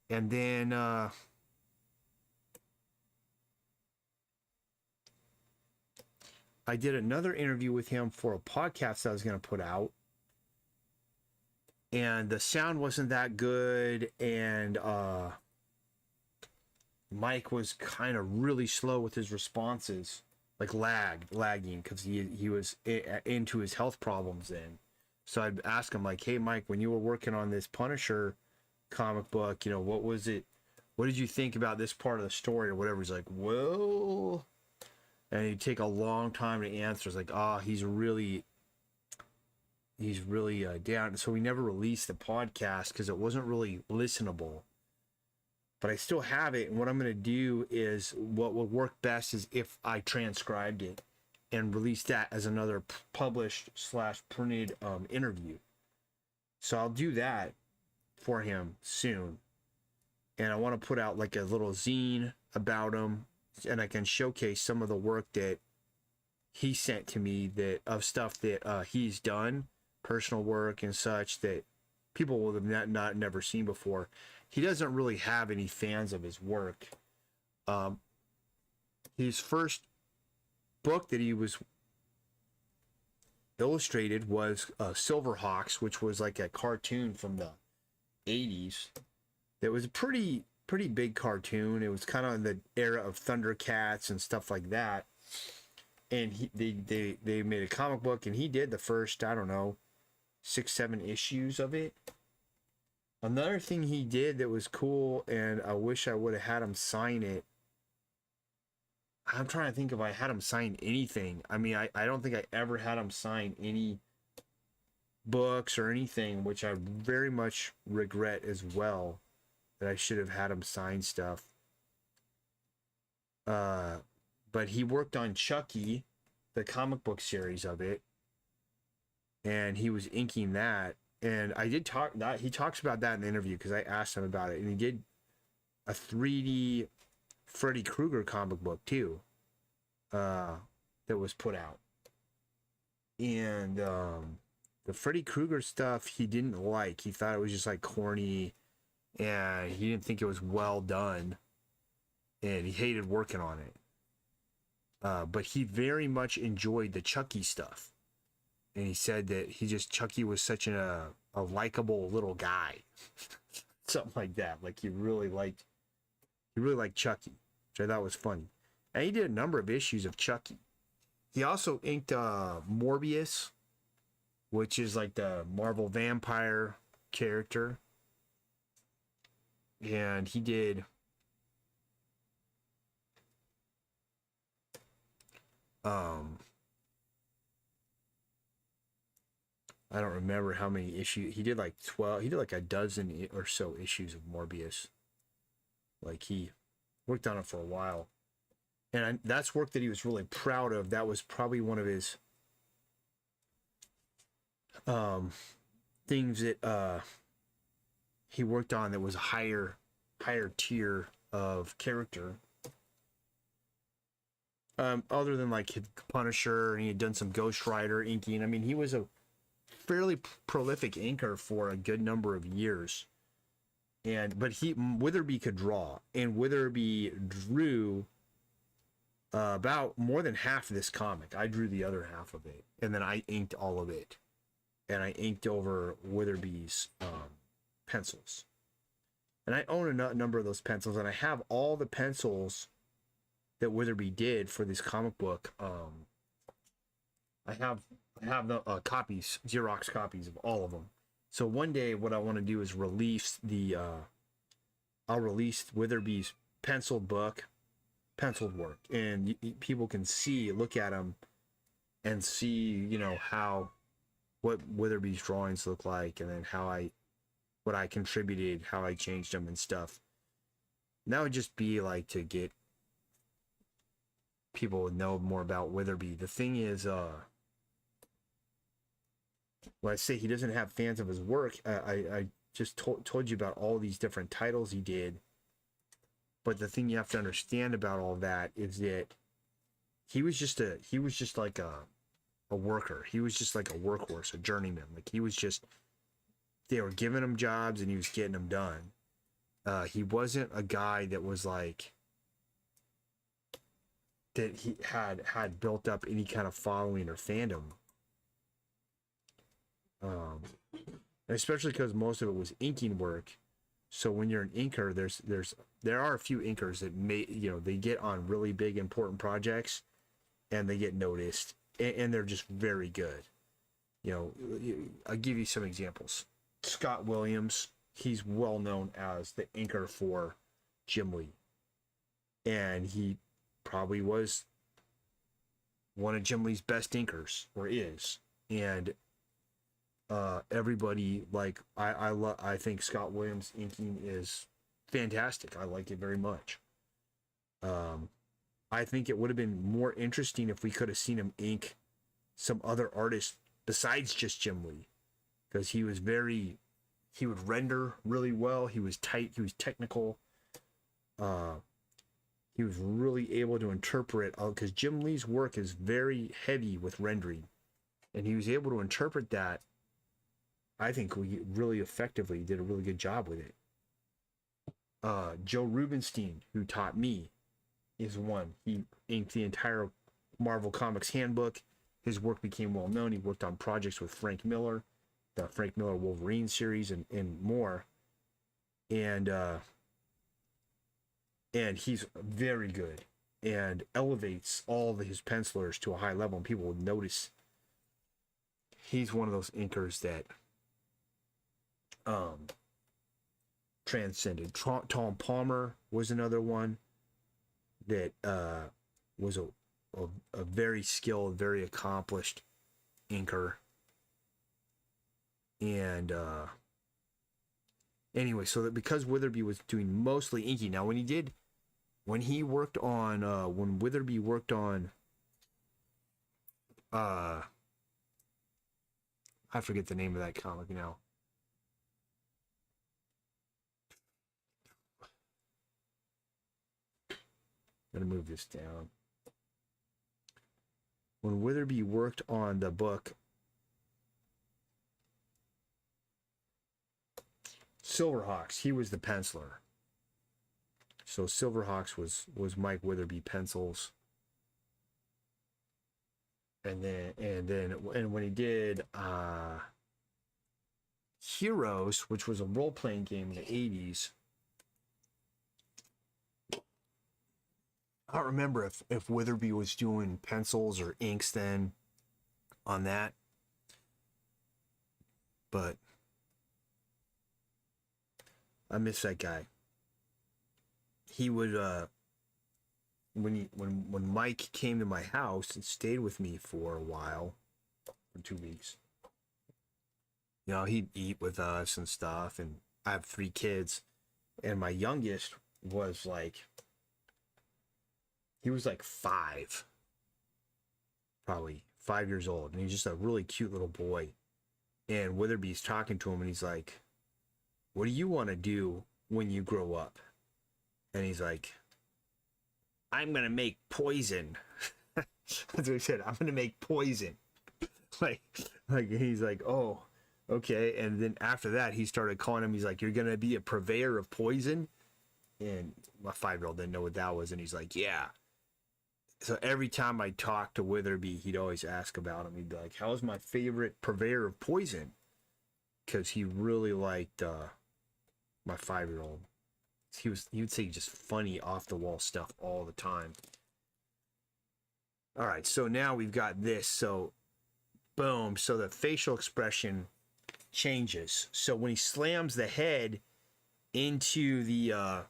And then I did another interview with him for a podcast I was going to put out. And the sound wasn't that good, and Mike was kind of really slow with his responses, like lagging, because he was into his health problems then. So I'd ask him like, hey Mike, when you were working on this Punisher comic book, you know, what was it? What did you think about this part of the story or whatever? He's like, well, and he'd take a long time to answer. It's like, he's really he's really down. So we never released the podcast because it wasn't really listenable. But I still have it, and what I'm going to do is what would work best is if I transcribed it and released that as another published / printed interview. So I'll do that for him soon, and I want to put out like a little zine about him, and I can showcase some of the work that he sent to me, that of stuff that he's done, personal work and such, that people will have not never seen before. He doesn't really have any fans of his work. His first book that he was illustrated was Silverhawks, which was like a cartoon from the 80s. It was a pretty big cartoon. It was kind of in the era of Thundercats and stuff like that. And they made a comic book, and he did the first, I don't know, 6-7 issues of it. Another thing he did that was cool, and I wish I would have had him sign it. I'm trying to think if I had him sign anything. I mean, I don't think I ever had him sign any books or anything, which I very much regret as well, that I should have had him sign stuff. But he worked on Chucky, the comic book series of it, and he was inking that. And I did talk that he talks about that in the interview because I asked him about it, and he did a 3D Freddy Krueger comic book too, that was put out. And the Freddy Krueger stuff he didn't like. He thought it was just like corny, and he didn't think it was well done, and he hated working on it. But he very much enjoyed the Chucky stuff. And he said that Chucky was such a likable little guy. Something like that. Like he really liked Chucky, which I thought was funny. And he did a number of issues of Chucky. He also inked Morbius, which is like the Marvel vampire character. And he did I don't remember how many issues. He did like 12. He did like a dozen or so issues of Morbius. Like he worked on it for a while. And that's work that he was really proud of. That was probably one of his things that he worked on that was a higher tier of character. Other than like Punisher, and he had done some Ghost Rider inking. I mean, he was a fairly prolific inker for a good number of years. But Witherby could draw, and Witherby drew about more than half of this comic. I drew the other half of it, and then I inked all of it, and I inked over Witherby's pencils. And I own a number of those pencils, and I have all the pencils that Witherby did for this comic book. I have the copies, Xerox copies of all of them. So one day, what I want to do is release I'll release Witherby's penciled work, and people can look at them, and see, what Witherby's drawings look like, and then what I contributed, how I changed them and stuff. And that would just be like to get people to know more about Witherby. The thing is, when I say he doesn't have fans of his work, I just told you about all these different titles he did. But the thing you have to understand about all that is that he was just like a worker. He was just like a workhorse, a journeyman. Like they were giving him jobs and he was getting them done. He wasn't a guy that was like, that he had built up any kind of following or fandom. Especially because most of it was inking work. So when you're an inker, there are a few inkers that they get on really big important projects, and they get noticed, and they're just very good. I'll give you some examples. Scott Williams, he's well known as the inker for Jim Lee, and he probably was one of Jim Lee's best inkers, or is. And everybody, like, I think Scott Williams inking is fantastic. I like it very much. I think it would have been more interesting if we could have seen him ink some other artists besides just Jim Lee, because he would render really well. He was tight. He was technical. He was really able to interpret, because Jim Lee's work is very heavy with rendering, and he was able to interpret that. I think we really effectively did a really good job with it. Joe Rubenstein, who taught me, is one. He inked the entire Marvel Comics handbook. His work became well known. He worked on projects with Frank Miller, the Frank Miller Wolverine series, and more. And he's very good and elevates all of his pencilers to a high level, and people will notice. He's one of those inkers that transcended. Tom Palmer was another one that was a very skilled, very accomplished inker. And anyway, so that because Witherby was doing mostly inking, now when Witherby worked on I forget the name of that comic now. I'm gonna move this down. When Witherby worked on the book Silverhawks, he was the penciler. So Silverhawks was Mike Witherby pencils. And when he did Heroes, which was a role-playing game in the 80s, I don't remember if Witherby was doing pencils or inks then on that, but I miss that guy. He would when Mike came to my house and stayed with me for a while, for 2 weeks. You know, he'd eat with us and stuff, and I have 3 kids, and my youngest was like, he was like 5, probably 5 years old, and he's just a really cute little boy. And Witherby's talking to him, and he's like, "What do you want to do when you grow up?" And he's like, "I'm gonna make poison." That's what he said. "I'm gonna make poison." like he's like, "Oh, okay." And then after that, he started calling him. He's like, "You're gonna be a purveyor of poison." And my 5-year-old didn't know what that was, and he's like, "Yeah." So every time I talked to Witherby, he'd always ask about him. He'd be like, "How's my favorite purveyor of poison?" Because he really liked my 5-year-old. He would say just funny off the wall stuff all the time. All right, so now we've got this. So boom, so the facial expression changes. So when he slams the head into the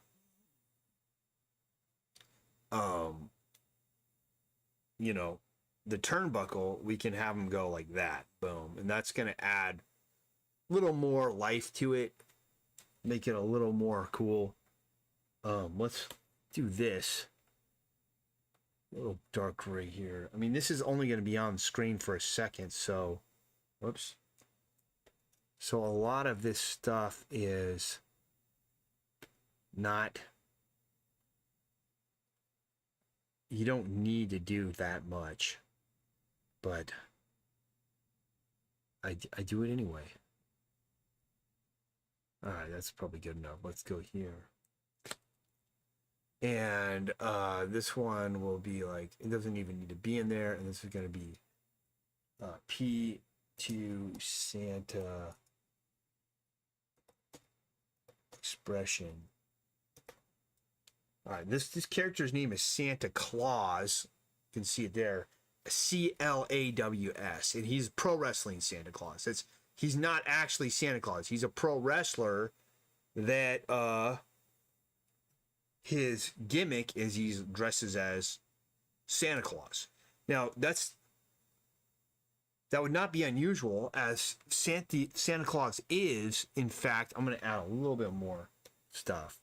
you know, the turnbuckle, we can have him go like that. Boom. And that's going to add a little more life to it, make it a little more cool. Let's do this. A little dark gray here. I mean, this is only going to be on screen for a second, so whoops. So a lot of this stuff is not, you don't need to do that much, but I do it anyway. All right, that's probably good enough. Let's go here. And this one will be like, it doesn't even need to be in there. And this is going to be P2 Santa expression. All right, this character's name is Santa Claus. You can see it there. CLAWS. And he's pro wrestling Santa Claus. He's not actually Santa Claus. He's a pro wrestler that his gimmick is he dresses as Santa Claus. Now, that's that would not be unusual, as Santa Claus is, in fact, I'm going to add a little bit more stuff.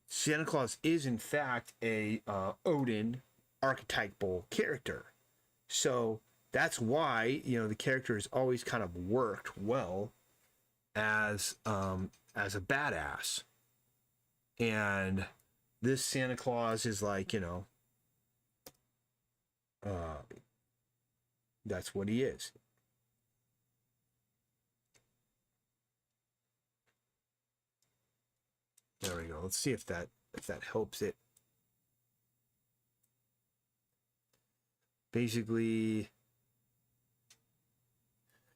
Santa Claus is, in fact, a Odin archetypal character. So that's why, you know, the character has always kind of worked well as a badass. And this Santa Claus is like, you know, that's what he is. There we go. Let's see if that helps it. Basically,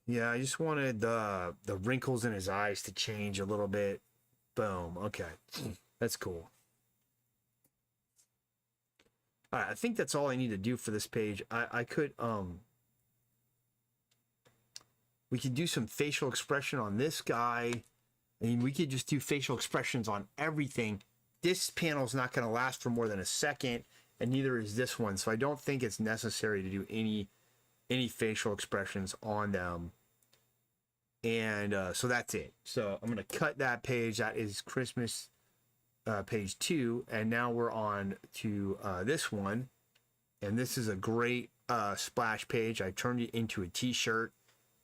yeah, I just wanted the wrinkles in his eyes to change a little bit. Boom. Okay. That's cool. All right, I think that's all I need to do for this page. I could we could do some facial expression on this guy. I mean, we could just do facial expressions on everything. This panel is not going to last for more than a second, and neither is this one. So I don't think it's necessary to do any facial expressions on them. And so that's it. So I'm going to cut that page. That is Christmas page 2. And now we're on to this one. And this is a great splash page. I turned it into a t-shirt,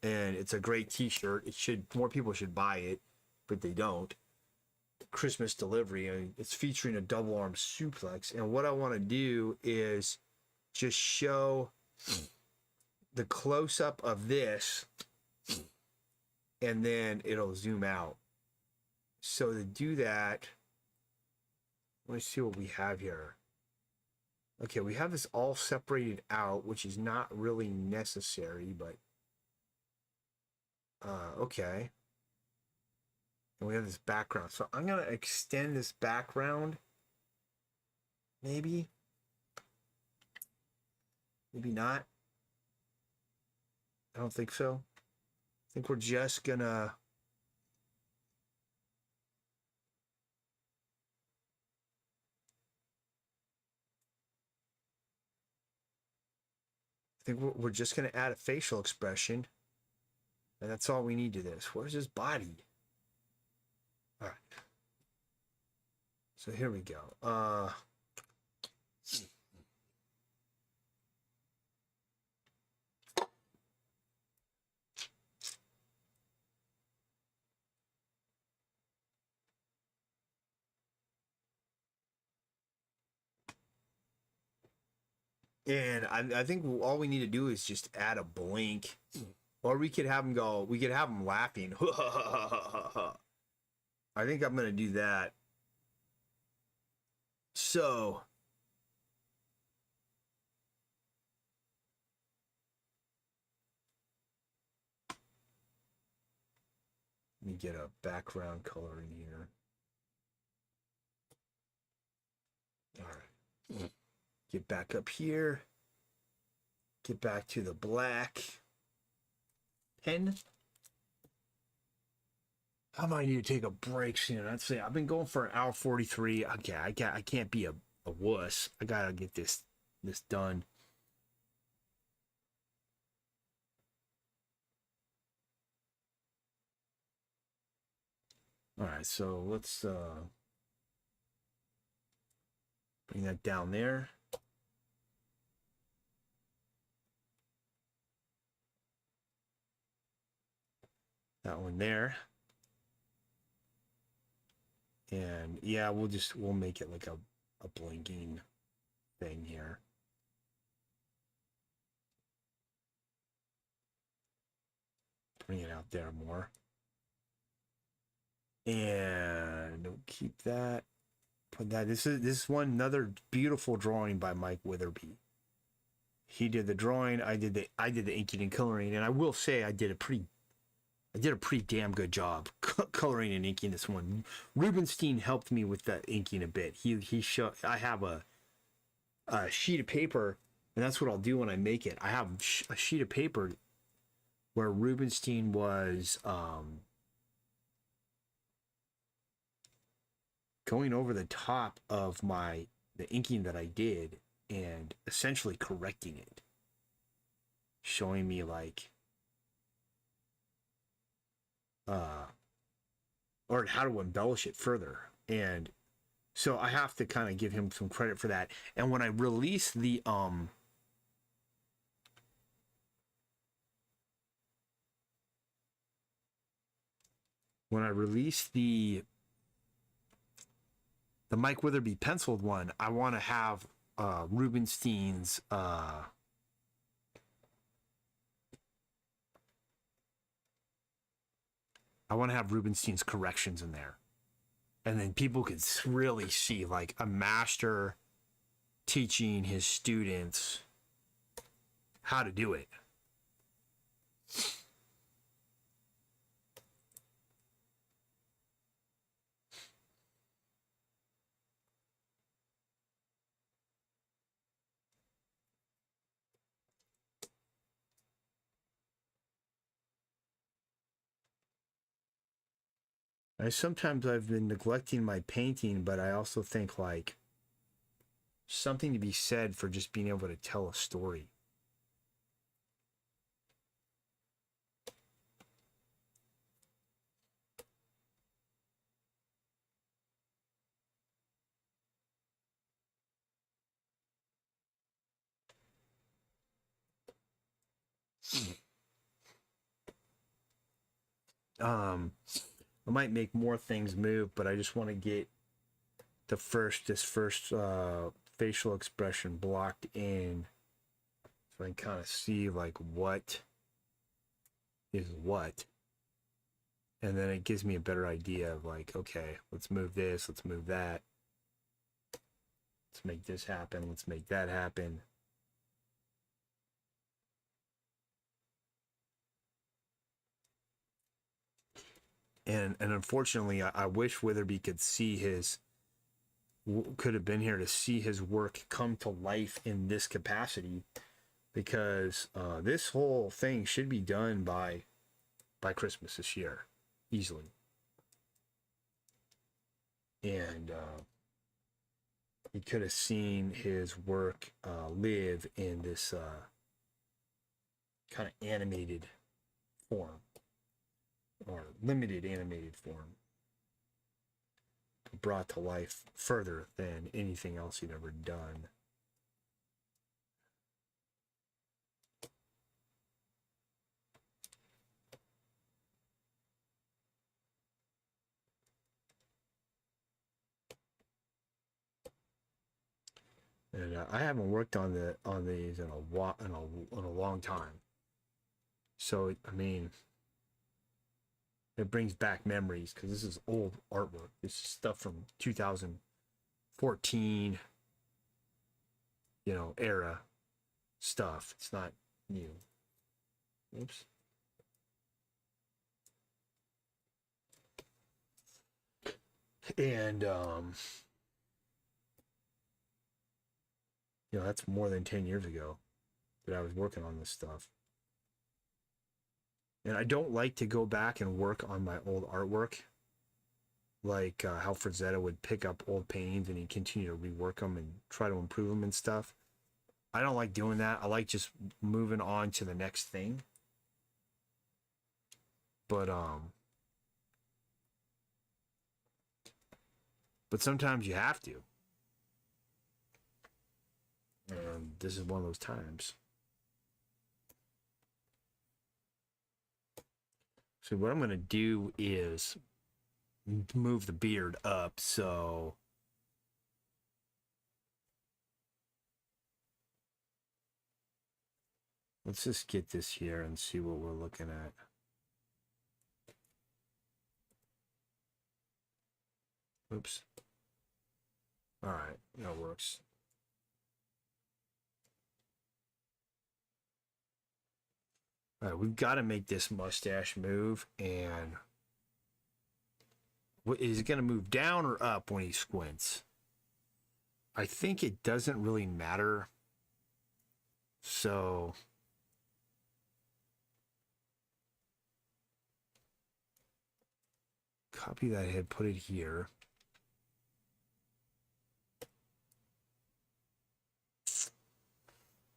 and it's a great t-shirt. More people should buy it, but they don't. Christmas delivery. I mean, it's featuring a double arm suplex. And what I want to do is just show the close up of this, and then it'll zoom out. So to do that, let me see what we have here. Okay, we have this all separated out, which is not really necessary, but okay. And we have this background. So I'm going to extend this background. Maybe. Maybe not. I don't think so. I think we're just going to... I think we're just going to add a facial expression. And that's all we need to this. Where's his body? All right. So here we go. And I think all we need to do is just add a blink. Or we could have him go, we could have him laughing. I think I'm going to do that. So, let me get a background color in here. All right. Get back up here. Get back to the black pen. I might need to take a break soon. I'd say I've been going for an hour 43. Okay, I can't be a wuss. I gotta get this done. All right, so let's bring that down there. That one there. And yeah, we'll make it like a blinking thing here. Bring it out there more. And we'll keep that. Put that. This is another beautiful drawing by Mike Witherby. He did the drawing. I did the inking and coloring, and I will say I did a pretty damn good job coloring and inking this one. Rubenstein helped me with the inking a bit. He showed. I have a sheet of paper, and that's what I'll do when I make it. I have a sheet of paper where Rubenstein was going over the top of the inking that I did and essentially correcting it. showing me like or how to embellish it further. And so I have to kind of give him some credit for that. And when I release the Mike Witherby penciled one, I want to have Rubenstein's corrections in there. And then people could really see like a master teaching his students how to do it. Sometimes I've been neglecting my painting, but I also think like something to be said for just being able to tell a story. I might make more things move, but I just want to get this first facial expression blocked in so I can kind of see like what is what. And then it gives me a better idea of like, okay, let's move this, let's move that. Let's make this happen, let's make that happen. And unfortunately, I wish Witherby could have been here to see his work come to life in this capacity, because this whole thing should be done by Christmas this year, easily. And he could have seen his work live in this kind of animated form, or limited animated form, brought to life further than anything else he'd ever done. And I haven't worked on these in a long time. So I mean, it brings back memories because this is old artwork. This is stuff from 2014, era stuff. It's not new. Oops. And that's more than 10 years ago that I was working on this stuff. And I don't like to go back and work on my old artwork, like how Frazetta would pick up old paintings and he'd continue to rework them and try to improve them and stuff. I don't like doing that. I like just moving on to the next thing. But sometimes you have to. And this is one of those times. So what I'm going to do is move the beard up. So let's just get this here and see what we're looking at. Oops. All right, that works. All right, we've got to make this mustache move. And is it going to move down or up when he squints? I think it doesn't really matter. So copy that head, put it here.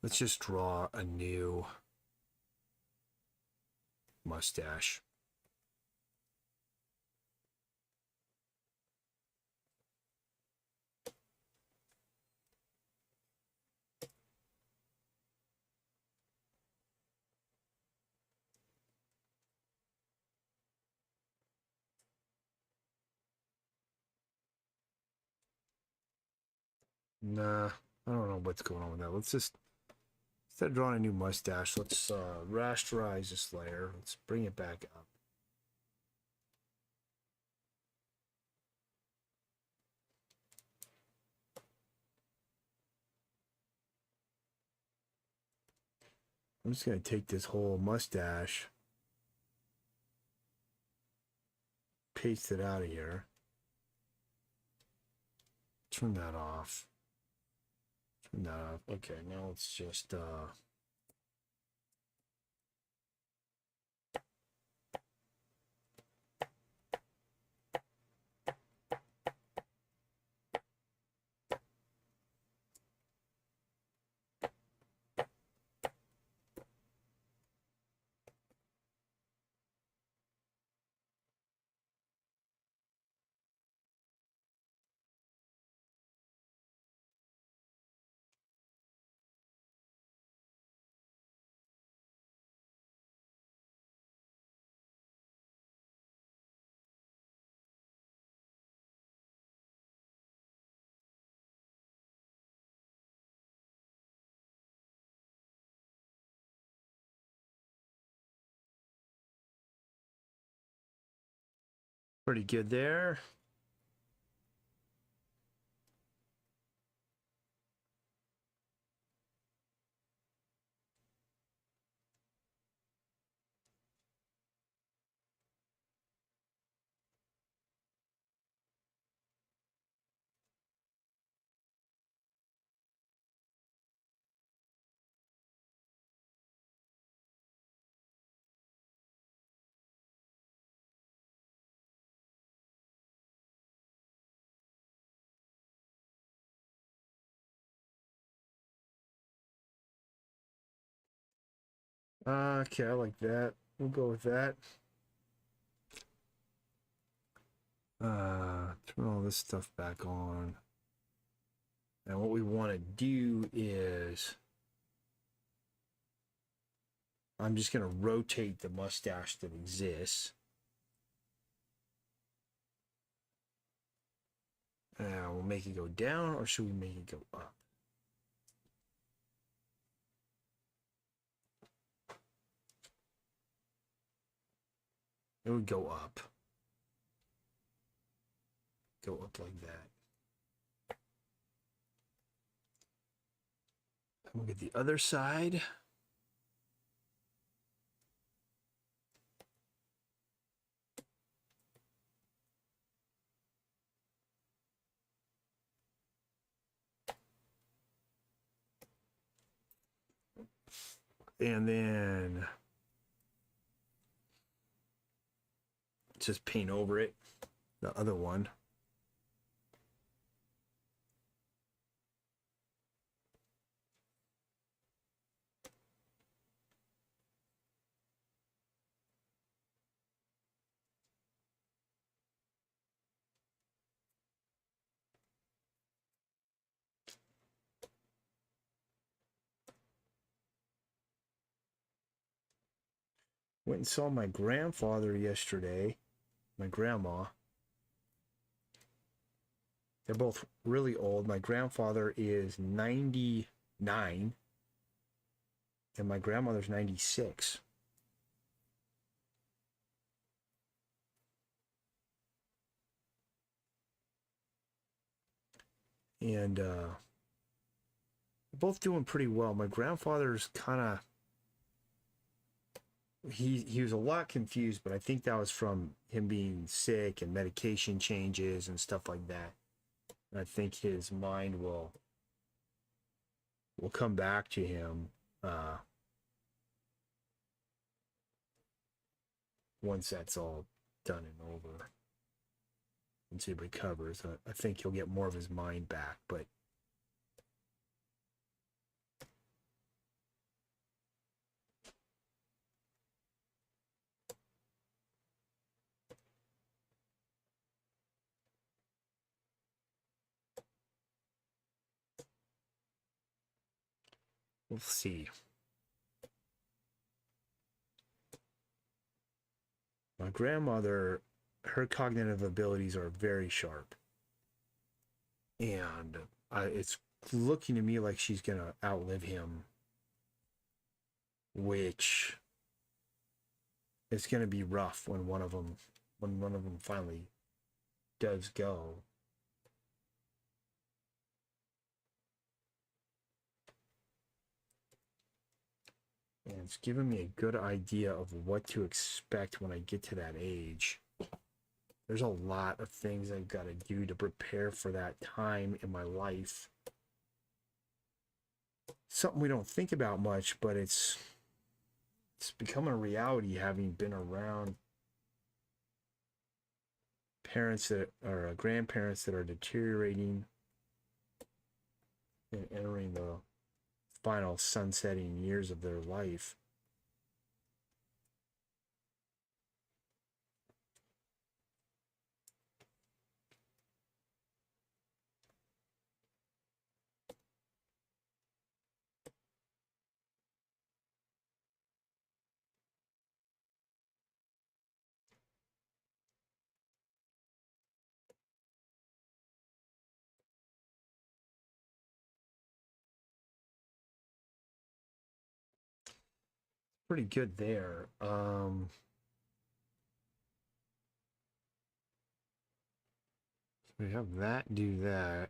Let's just draw a new mustache. Nah, I don't know what's going on with that. Let's just, instead of drawing a new mustache, let's rasterize this layer. Let's bring it back up. I'm just going to take this whole mustache, paste it out of here, turn that off. Turn that off. Okay, now let's just pretty good there. Okay, I like that. We'll go with that. Turn all this stuff back on. And what we want to do is, I'm just going to rotate the mustache that exists. We'll make it go down, or should we make it go up? It would go up. Go up like that. We'll get the other side. And then just paint over it, the other one. Went and saw my grandfather yesterday, my grandma. They're both really old. My grandfather is 99 and my grandmother's 96. And both doing pretty well. My grandfather's kind of, he was a lot confused, but I think that was from him being sick and medication changes and stuff like that. And I think his mind will come back to him once that's all done and over. Once he recovers, I think he'll get more of his mind back. But We'll see. My grandmother, her cognitive abilities are very sharp. And it's looking to me like she's going to outlive him, which is going to be rough when one of them finally does go. And it's given me a good idea of what to expect when I get to that age. There's a lot of things I've got to do to prepare for that time in my life. Something we don't think about much, but it's becoming a reality, having been around parents that are grandparents that are deteriorating and entering the final sunsetting years of their life. Pretty good there. We have that, do that.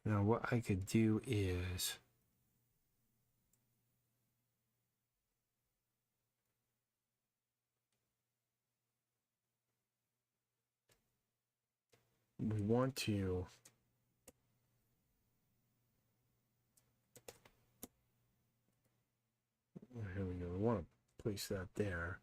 Now what I could do is we want to here we go. We want to place that there.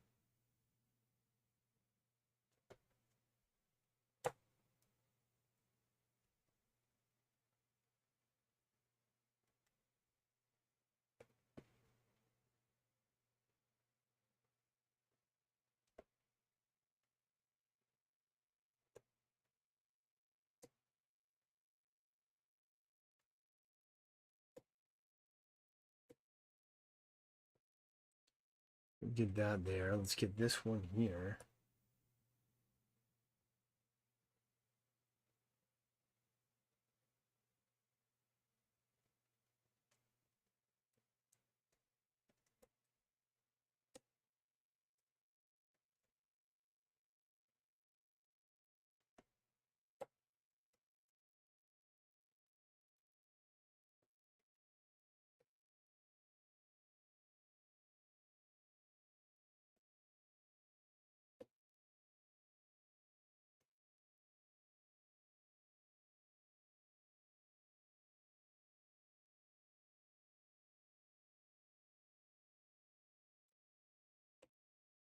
Get that there. Let's get this one here.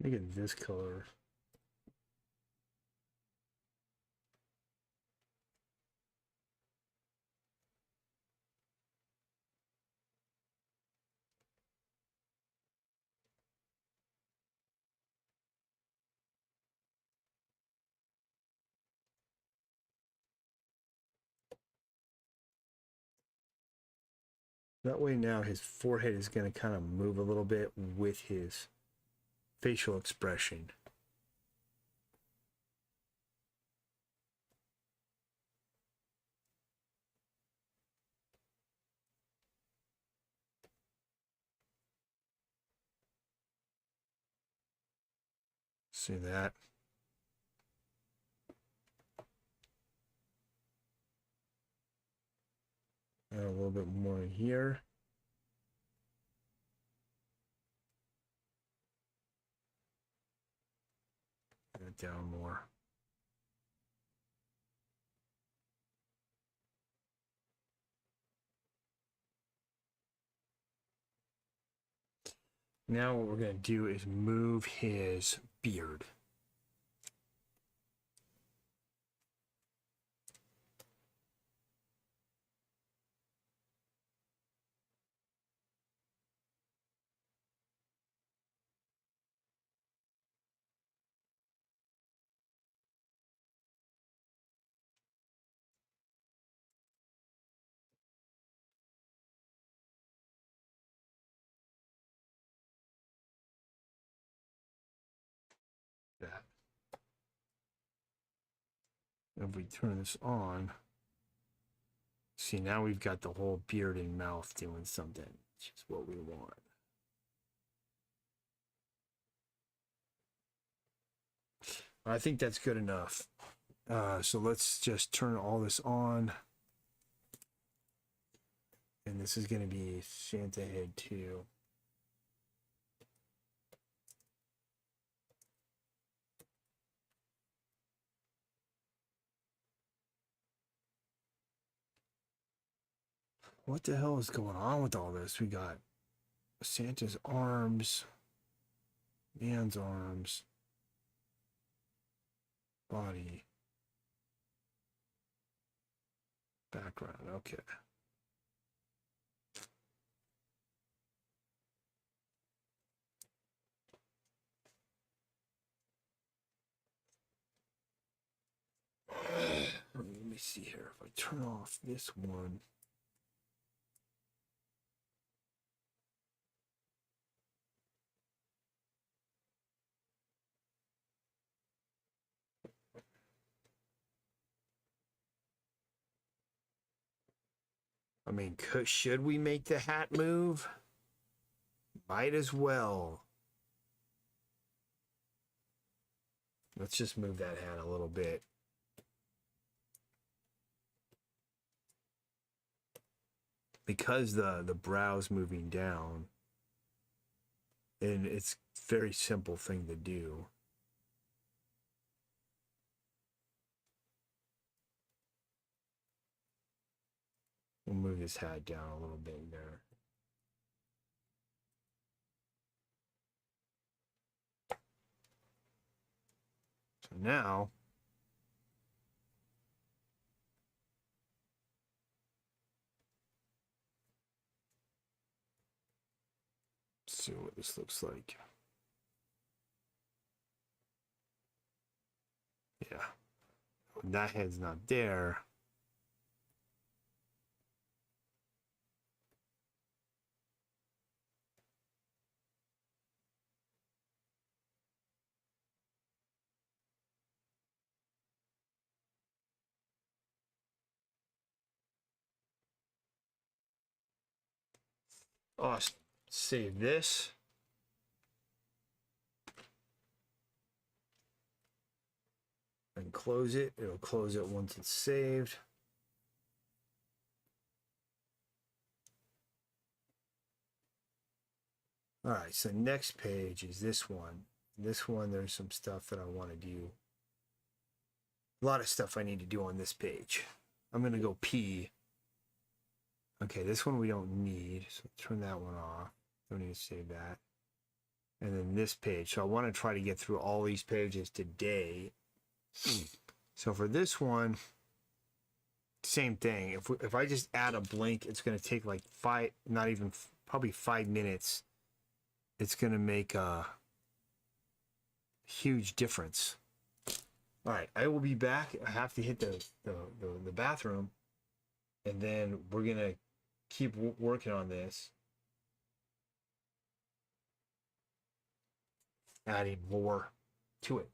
Let me get this color. That way now his forehead is going to kind of move a little bit with his facial expression. See that? Add a little bit more in here. Add it down more. Now what we're going to do is move his beard. if we turn this on, see, now we've got the whole beard and mouth doing something, which is what we want. I think that's good enough. So let's just turn all this on. And this is going to be Santa Head 2. What the hell is going on with all this? We got Santa's arms, man's arms, body, background. Okay. Let me see here. If I turn off this one. I mean, should we make the hat move? Might as well. Let's just move that hat a little bit. Because the brow's moving down, and it's a very simple thing to do. We'll move this hat down a little bit there. So now, let's see what this looks like. Yeah, when that head's not there. Awesome. Save this. And close it. It'll close it once it's saved. All right, so next page is this one. This one, there's some stuff that I want to do. A lot of stuff I need to do on this page. I'm going to go P. Okay, this one we don't need, so turn that one off. Don't need to save that. And then this page. So I want to try to get through all these pages today. So for this one, same thing. If I just add a blank, it's going to take like probably 5 minutes. It's going to make a huge difference. All right, I will be back. I have to hit the bathroom, and then we're going to keep working on this. Adding more to it.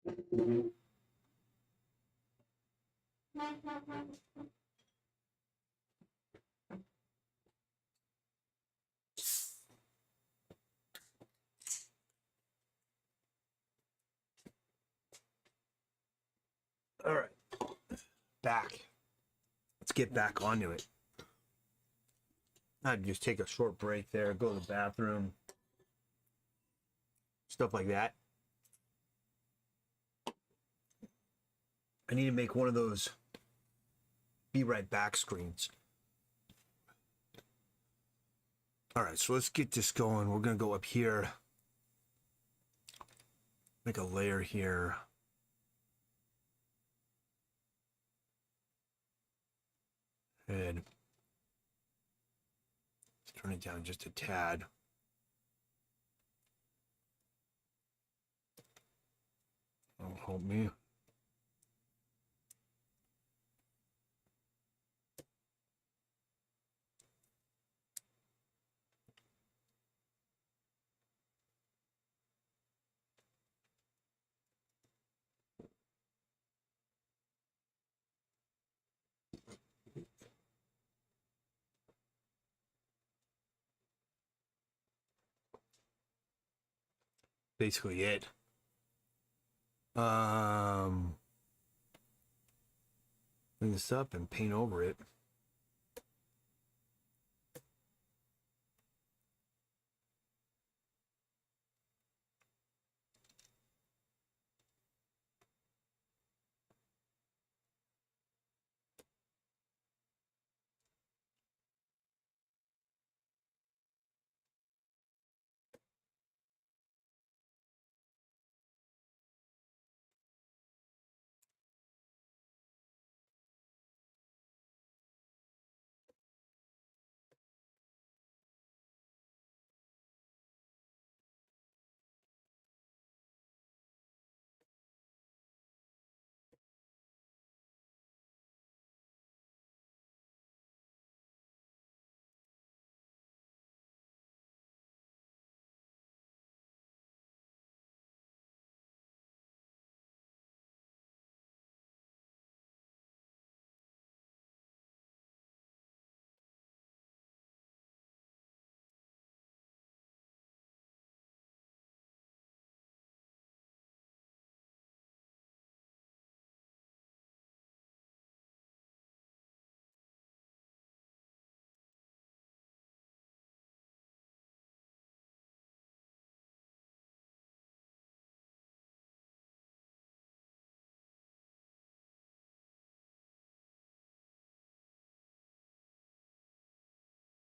All right, back. Let's get back onto it. I'd just take a short break there, go to the bathroom, stuff like that. I need to make one of those be right back screens. All right, so let's get this going. We're going to go up here, make a layer here. And let's turn it down just a tad. That'll help me. Basically it. Bring this up and paint over it.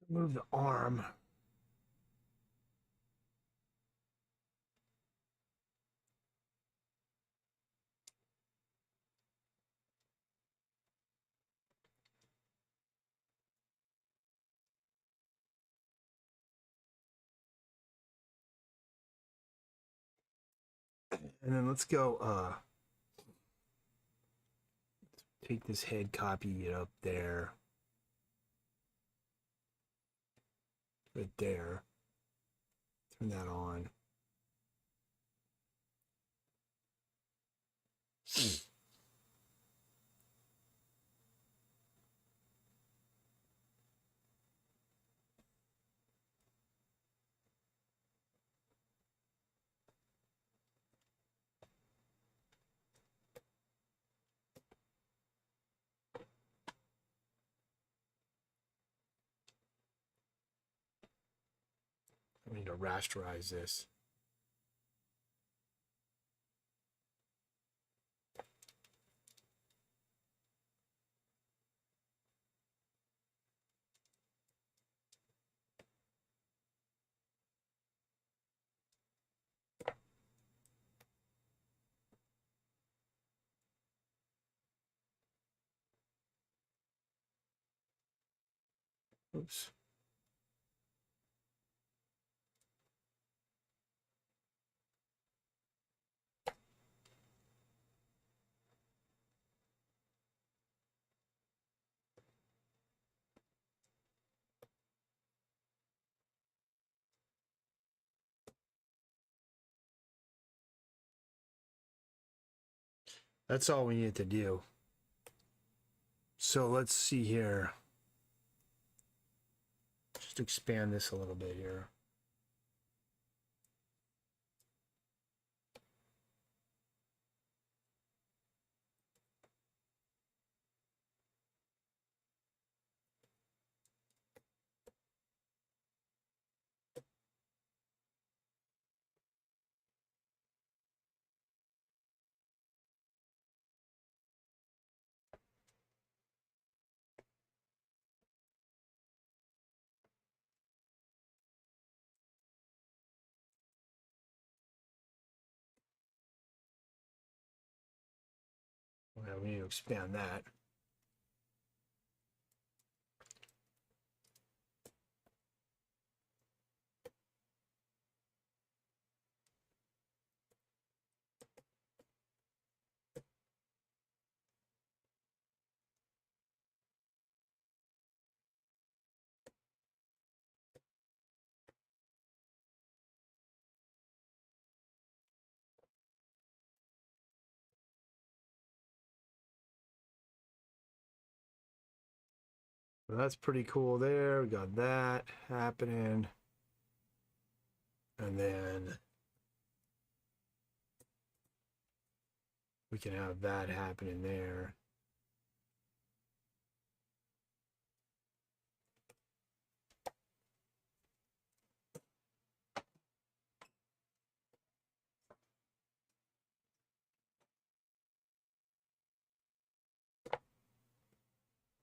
Move the arm. And then let's go take this head, copy it up there. Right there. Turn that on. I need to rasterize this. Oops. That's all we needed to do. So let's see here. Just expand this a little bit here. Well, we need to expand that. Well, that's pretty cool there. We got that happening. And then we can have that happening there.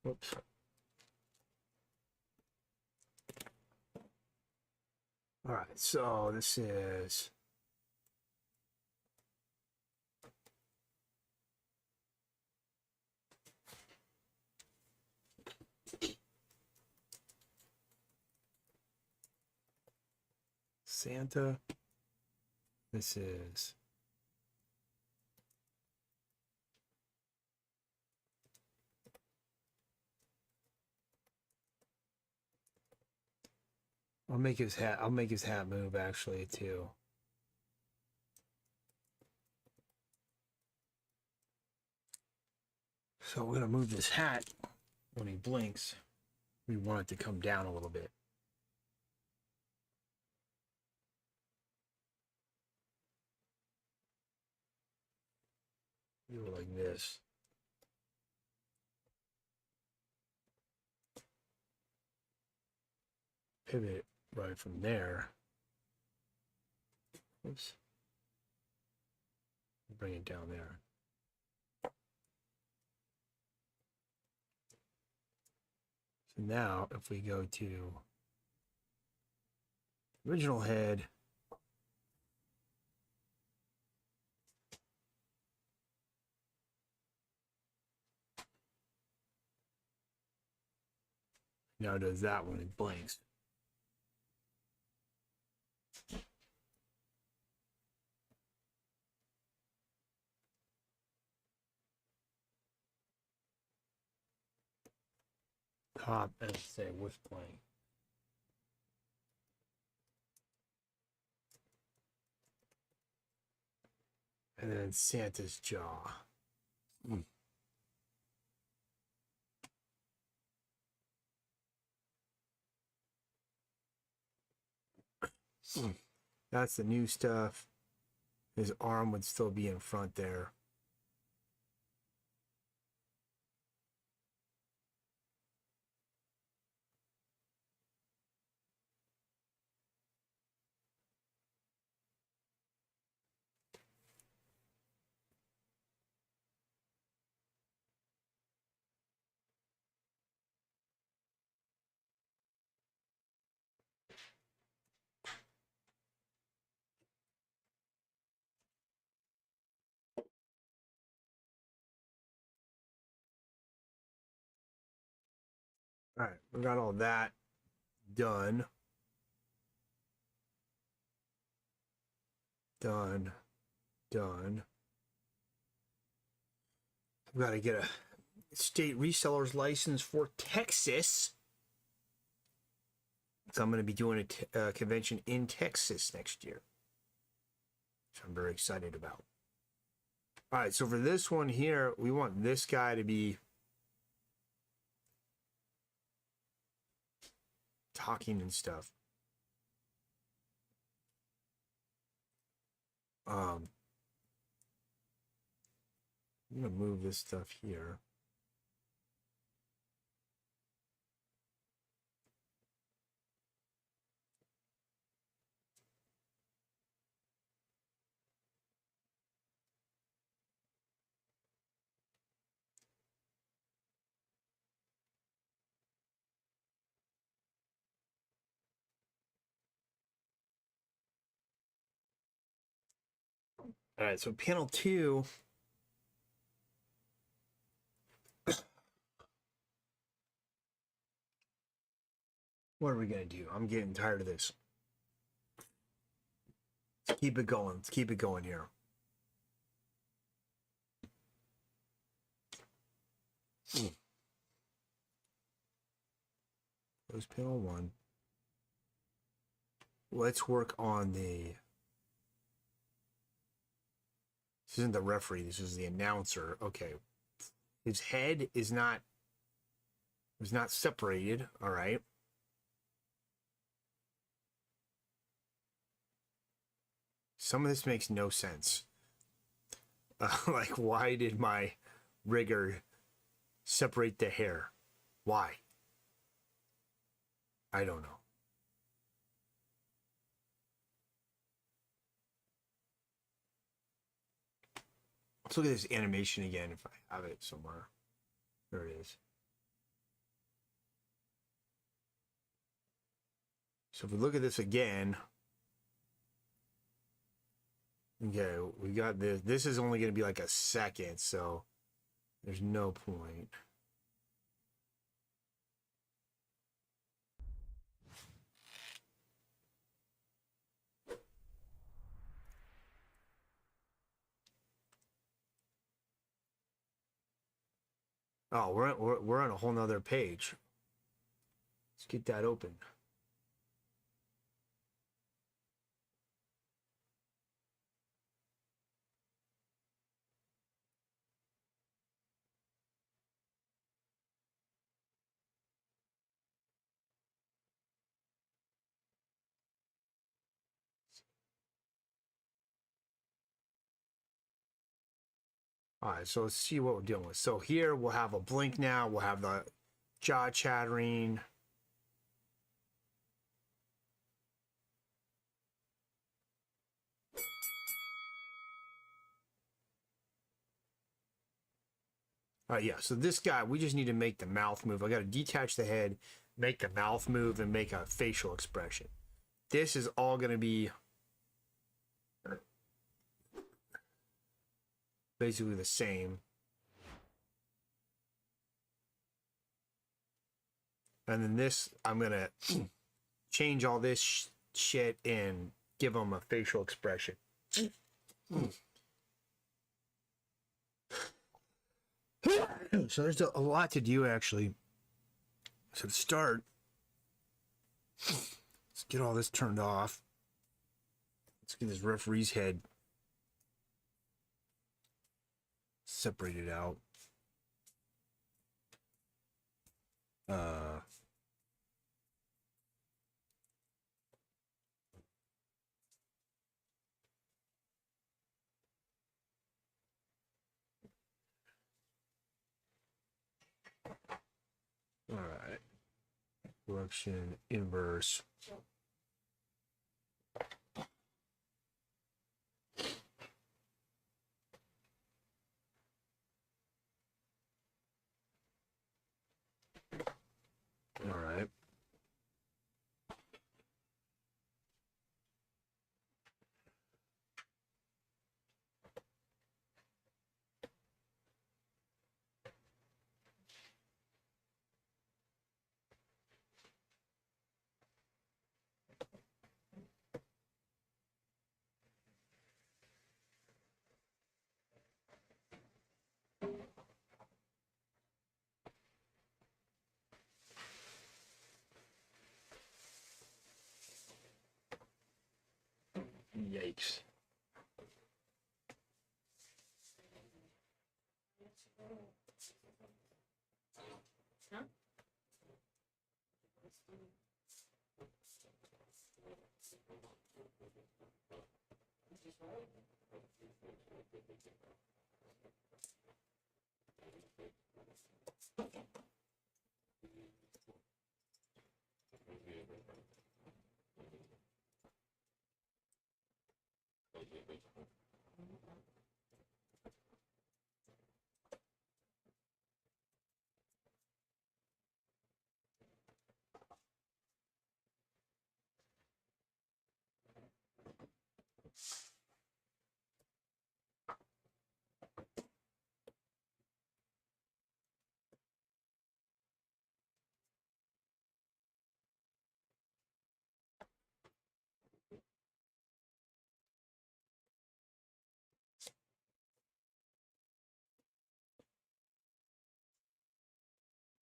Whoops. All right, so this is Santa. This is I'll make his hat move actually too. So we're gonna move this hat when he blinks. We want it to come down a little bit. Do it like this. Pivot right from there. Oops. Bring it down there. So now if we go to original head, now it does that when it blinks. Top and say with playing. And then Santa's jaw. That's the new stuff. His arm would still be in front there. All right, we got all that done. Done. We got to get a state reseller's license for Texas. So I'm going to be doing a convention in Texas next year, which I'm very excited about. All right, so for this one here, we want this guy to be talking and stuff. I'm gonna move this stuff here. All right, so panel 2. What are we gonna do? I'm getting tired of this. Let's keep it going. Let's keep it going here. Close panel 1. Let's work on the. This isn't the referee. This is the announcer. Okay, his head is not separated. All right. Some of this makes no sense. Like, why did my rigger separate the hair? Why? I don't know. Let's look at this animation again if I have it somewhere. There it is. So if we look at this again, okay, we got this. This is only going to be like a second, so there's no point. Oh, we're on a whole nother page. Let's get that open. All right, so let's see what we're dealing with. So here we'll have a blink now. We'll have the jaw chattering. All right, yeah, so this guy, we just need to make the mouth move. I got to detach the head, make the mouth move, and make a facial expression. This is all going to be basically the same. And then this, I'm going to change all this shit and give them a facial expression. So there's a lot to do, actually. So to start, let's get all this turned off. Let's get this referee's head separated out. All right. Correction, inverse. All right. Yikes.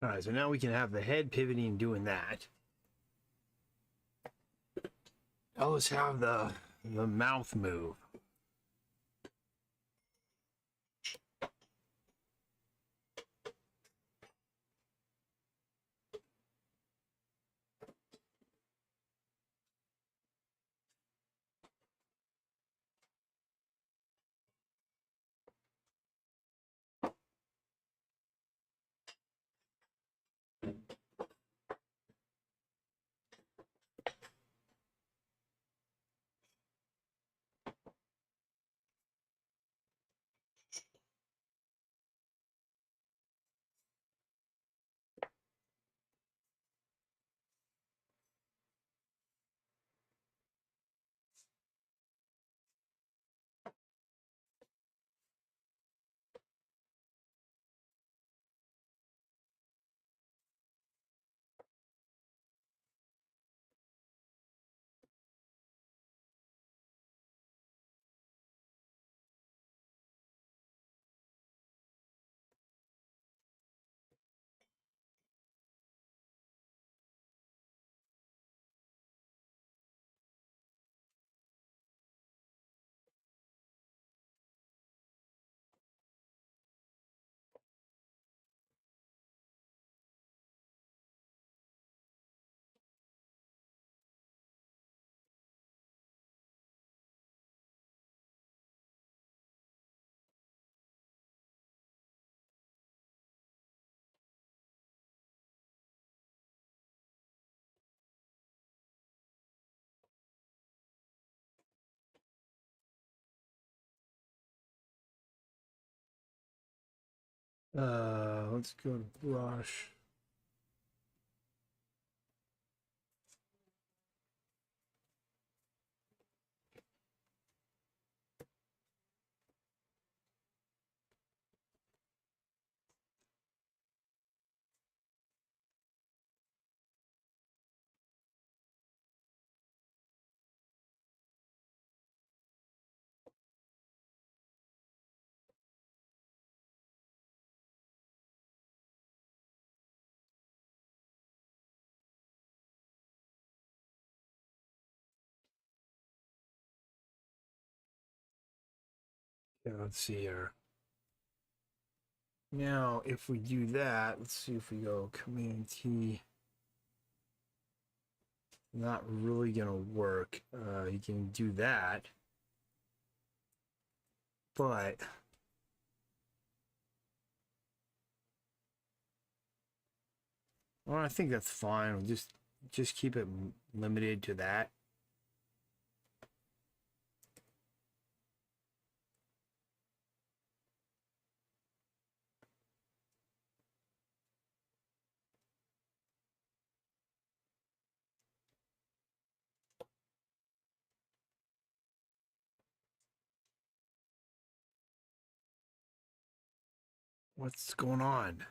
All right, so now we can have the head pivoting and doing that. Now let's have the mouth move. Let's go to brush. Yeah, let's see here. Now, if we do that, let's see if we go Command T. Not really gonna work. You can do that, but well, I think that's fine. We'll just keep it limited to that. What's going on?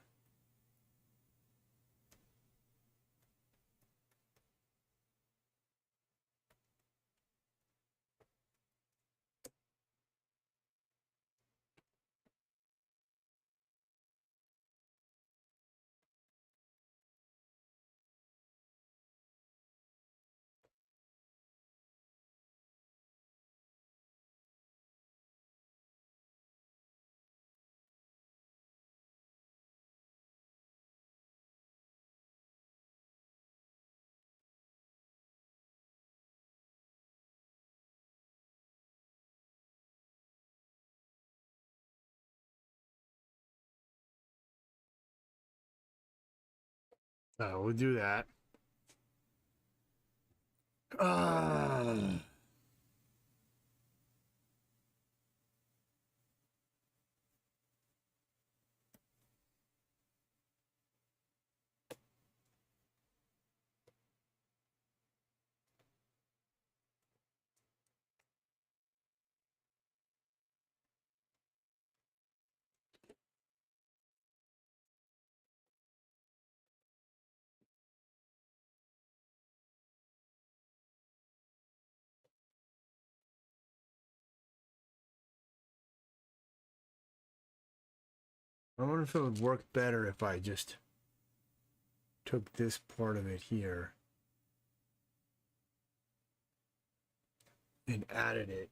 We'll do that. Uh, I wonder if it would work better if I just took this part of it here and added it.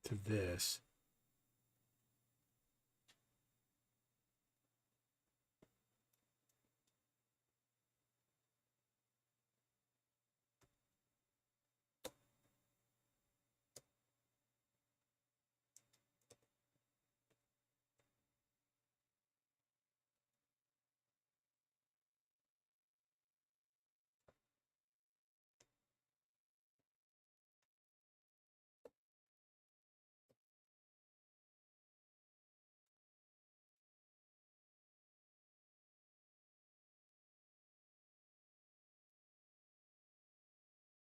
To this.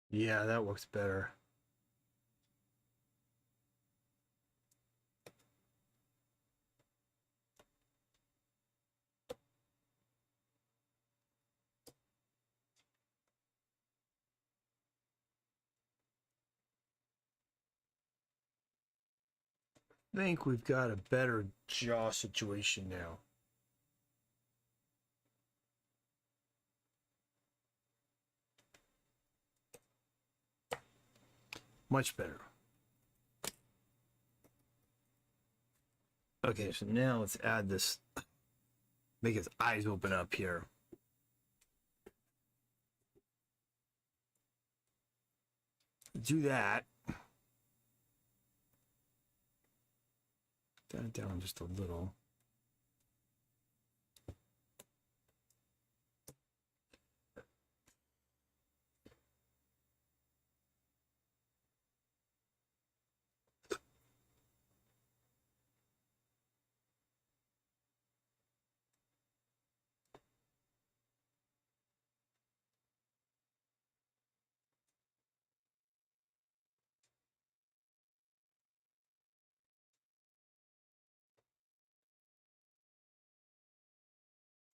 Yeah, that works better. I think we've got a better jaw situation now. Much better. Okay, so now let's add this. Make his eyes open up here. Do that. Turn it down just a little.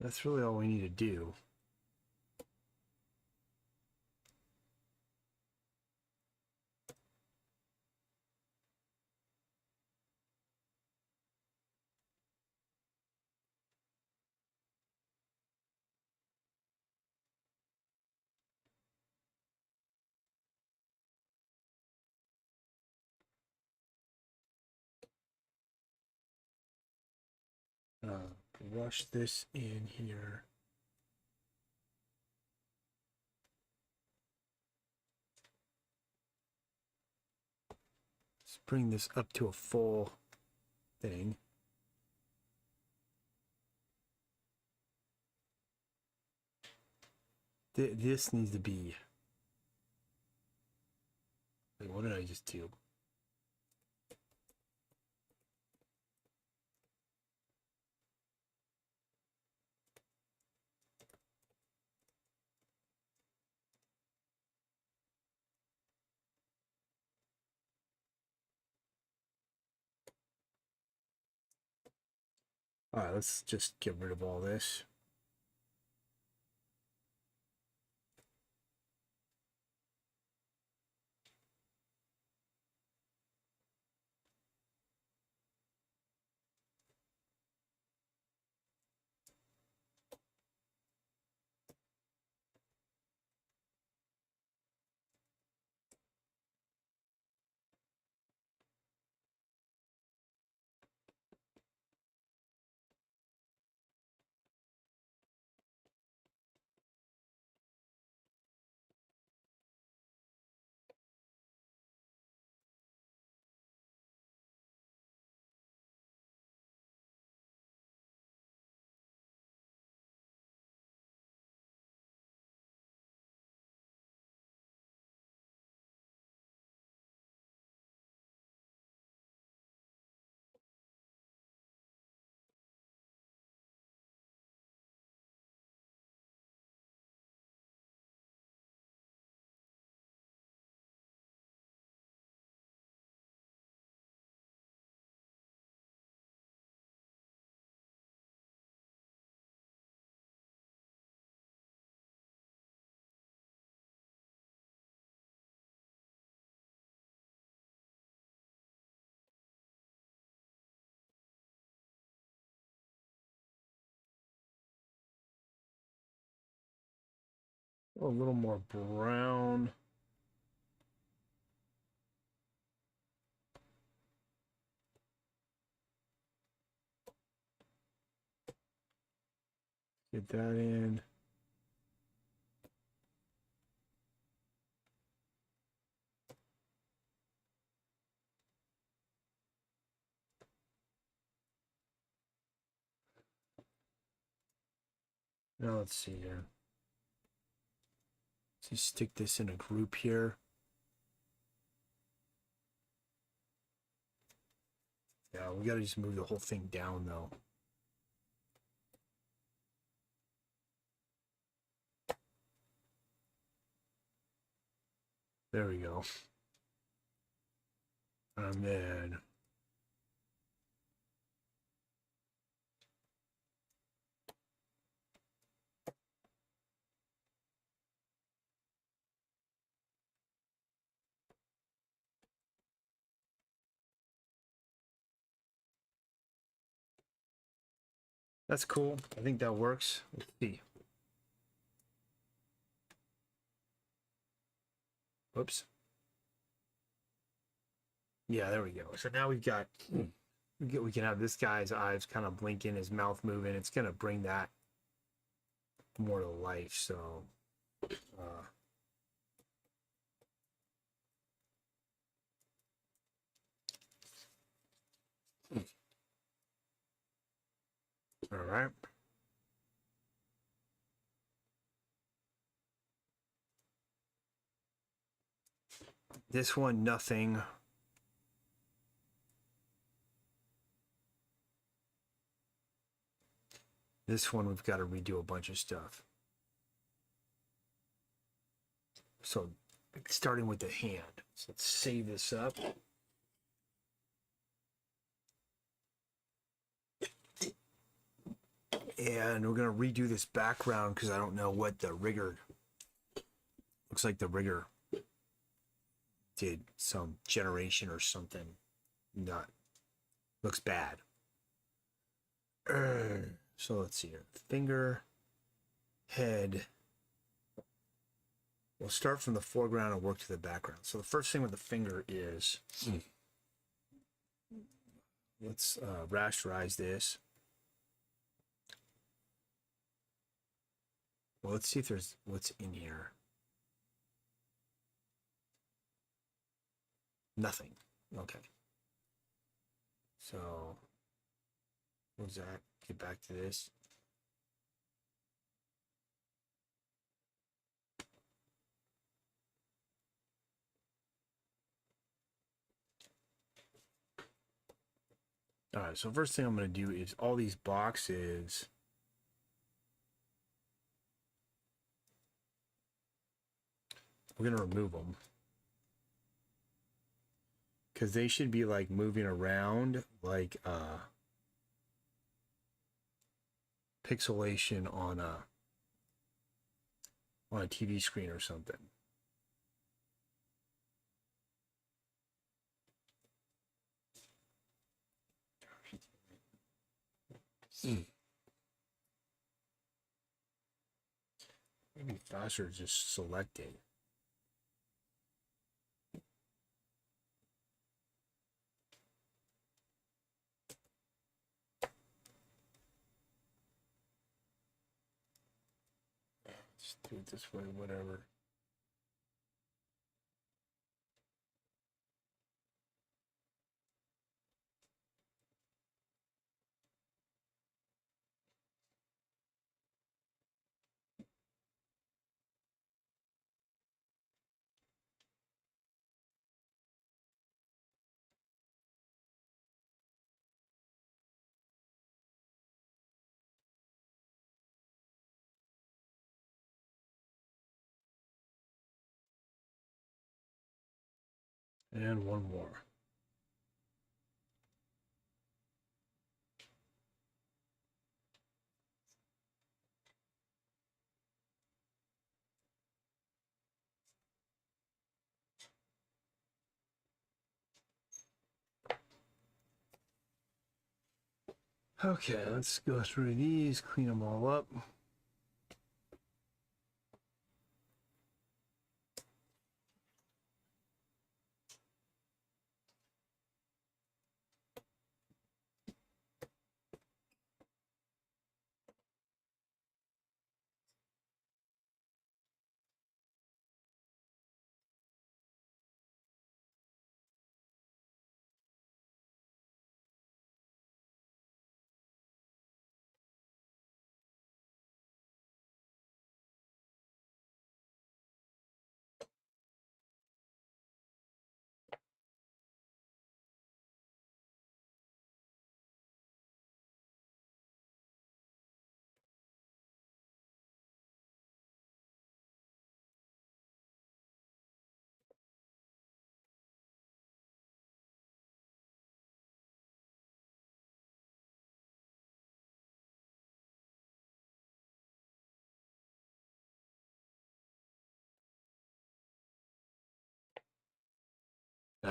That's really all we need to do. Brush this in here. Let's bring this up to a full thing. This needs to be. Wait, what did I just do? All right, let's just get rid of all this. A little more brown. Get that in. Now let's see here. Let's just stick this in a group here. Yeah, we gotta just move the whole thing down though. There we go. And then that's cool. I think that works. Let's see. Whoops. Yeah, there we go. So now we've got we can have this guy's eyes kind of blinking, his mouth moving. It's gonna bring that more to life. So all right. This one, nothing. This one, we've got to redo a bunch of stuff. So, starting with the hand. So let's save this up. And we're going to redo this background because I don't know what the rigger... Looks like the rigger did some generation or something. Not... Looks bad. So let's see here. Finger, head. We'll start from the foreground and work to the background. So the first thing with the finger is, let's rasterize this. Well, let's see if there's what's in here. Nothing. Okay. So, what was that? Get back to this. All right, so first thing I'm going to do is all these boxes. We're going to remove them. Because they should be like moving around like pixelation on a TV screen or something. Maybe faster just selecting. Just do it this way, whatever. And one more. Okay, let's go through these, clean them all up.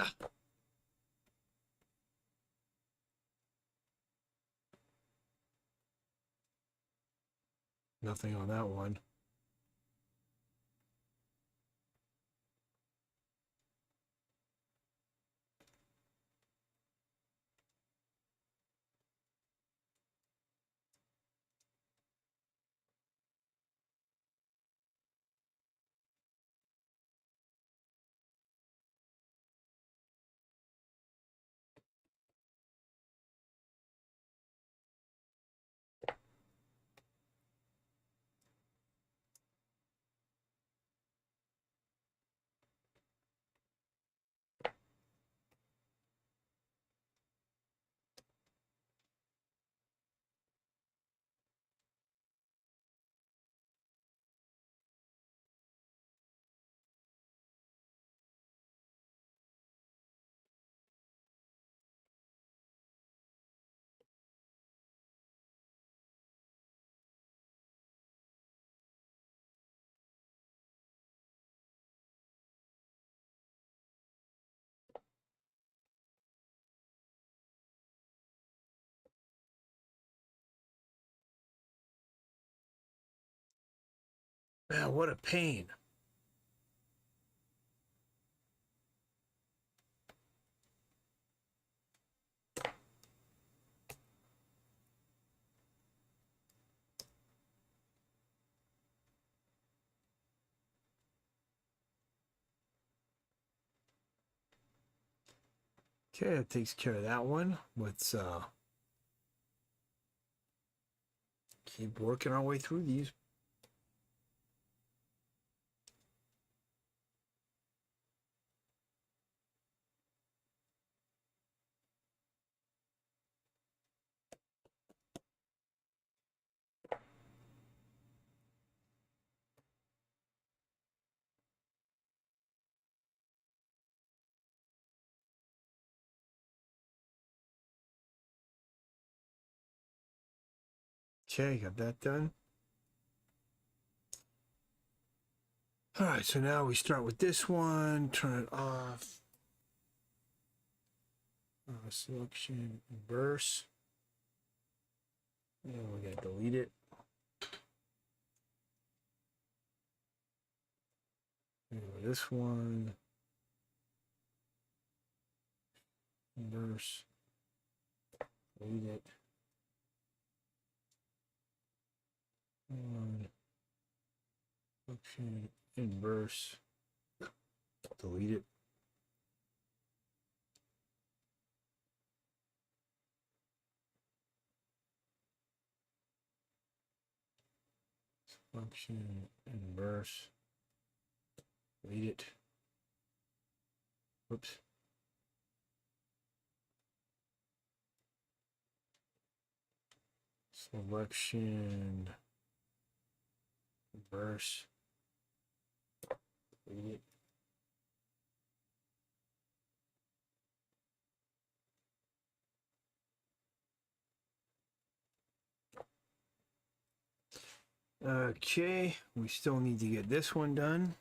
Ah. Nothing on that one. Man, what a pain. Okay, that takes care of that one. Let's keep working our way through these. Okay, got that done. All right, so now we start with this one, turn it off. Selection, reverse. And we gotta delete it. This one. Inverse. Delete it. Selection, inverse. Delete it. Function inverse. Delete it. Whoops. Selection inverse. Delete it. Okay, we still need to get this one done.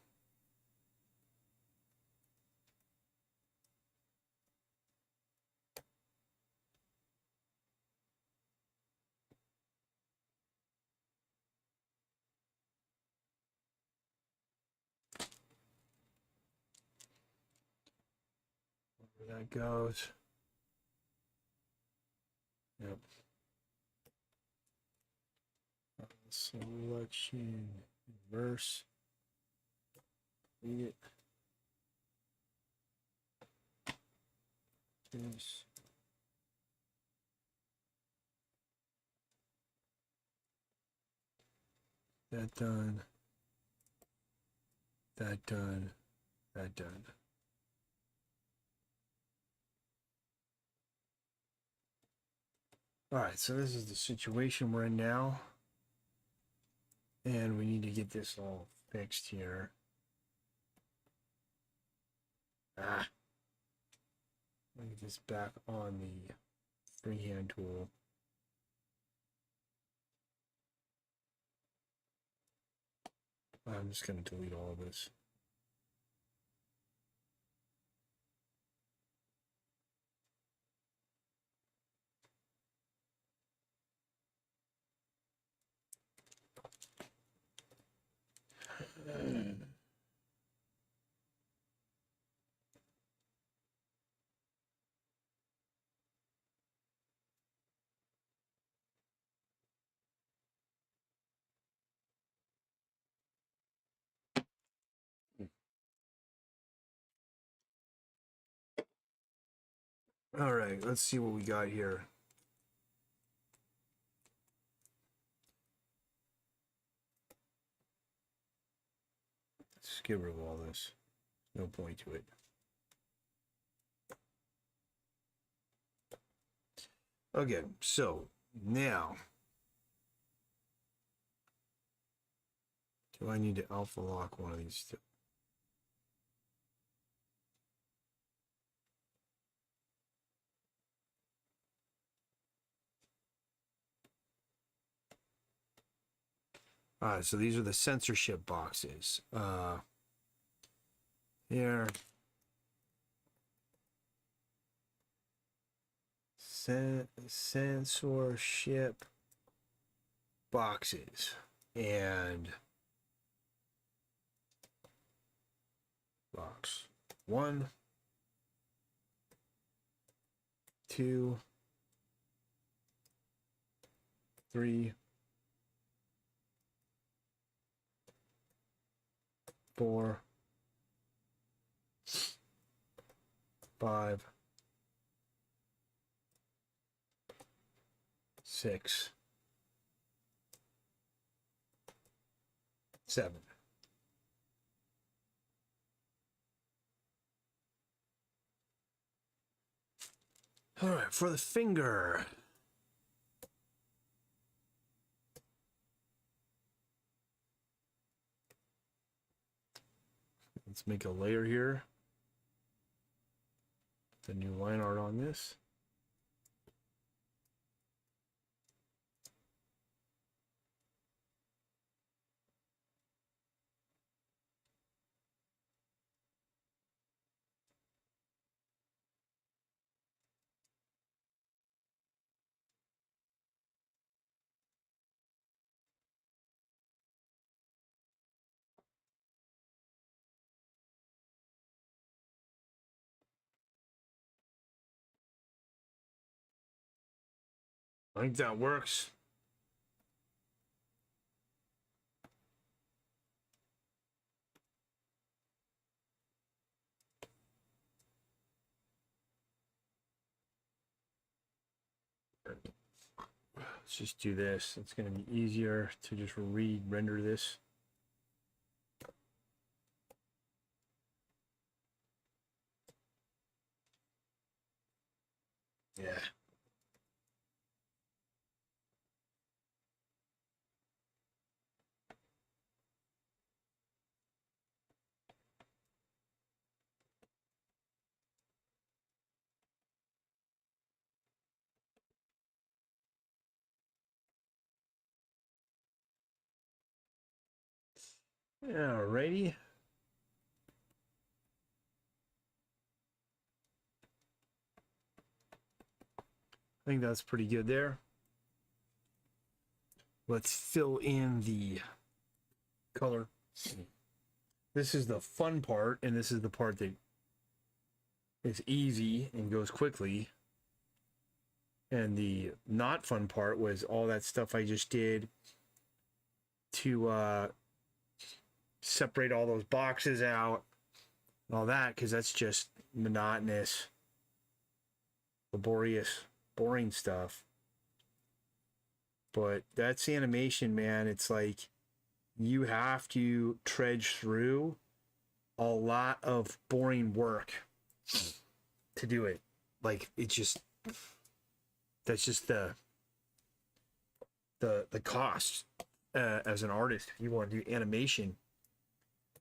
Where that goes. Yep. Selection inverse. Delete it. This. That done. That done. That done. All right, so this is the situation we're in now. And we need to get this all fixed here. Let me get this back on the freehand tool. I'm just going to delete all of this. All right, let's see what we got here. Let's get rid of all this. No point to it. Okay, so now, do I need to alpha lock one of these two? All right, so these are the censorship boxes. Here. Censorship boxes. And box 1, 2, 3, 4, 5, 6, 7. All right, for the finger. Let's make a layer here. The new line art on this. I think that works. Let's just do this. It's going to be easier to just render this. Yeah. Alrighty. I think that's pretty good there. Let's fill in the color. This is the fun part, and this is the part that is easy and goes quickly. And the not fun part was all that stuff I just did to separate all those boxes out and all that, because that's just monotonous, laborious, boring stuff. But that's animation, man. It's like you have to trudge through a lot of boring work to do it. Like, it's just, that's just the cost as an artist. If you want to do animation,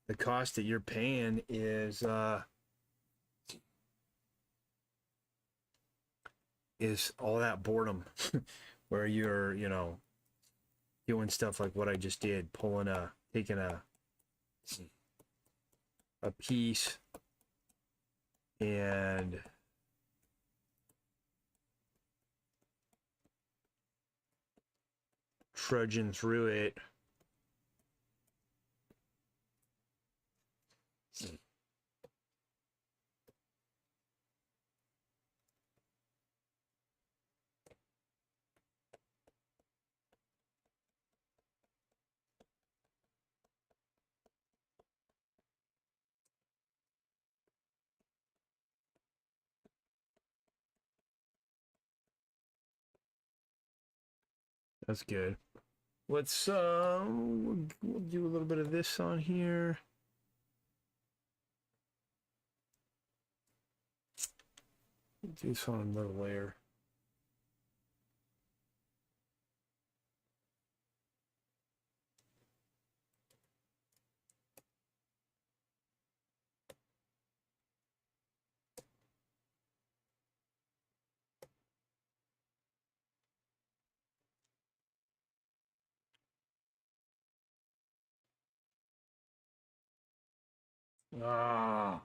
the cost that you're paying is all that boredom where you're, you know, doing stuff like what I just did, taking a piece and trudging through it. That's good. Let's we'll do a little bit of this on here. Do this on another layer. Ah.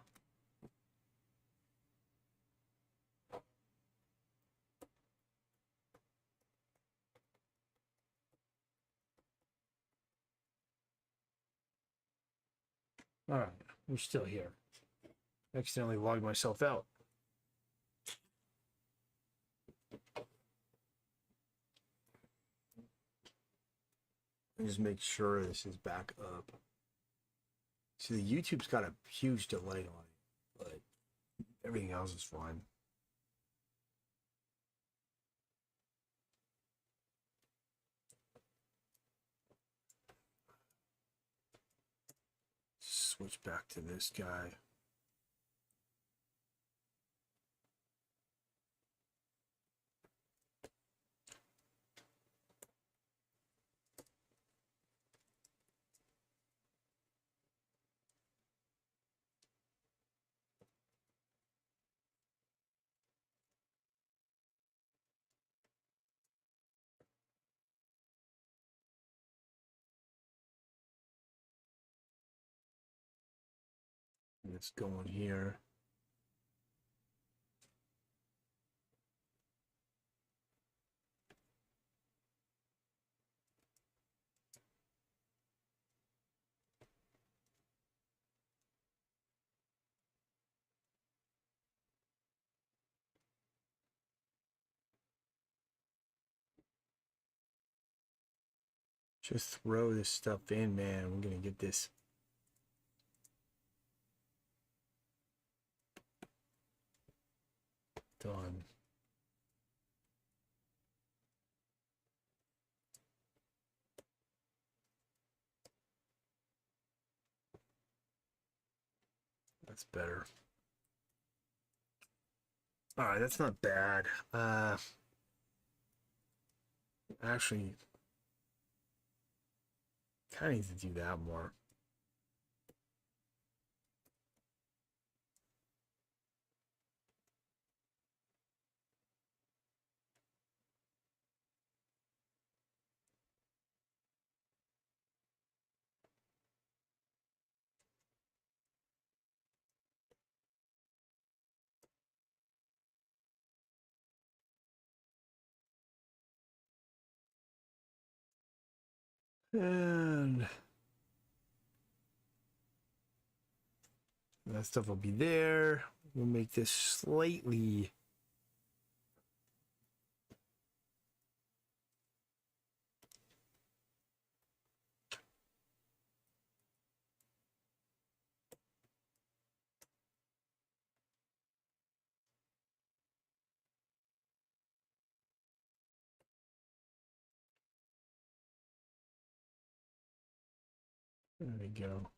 All right, we're still here. Accidentally logged myself out. Just make sure this is back up. See, the YouTube's got a huge delay on it, but everything else is fine. Switch back to this guy. Let's go in here. Just throw this stuff in, man. We're gonna get this. Done. That's better. All right, that's not bad. Actually, kind of need to do that more. And that stuff will be there. We'll make this slightly. There we go.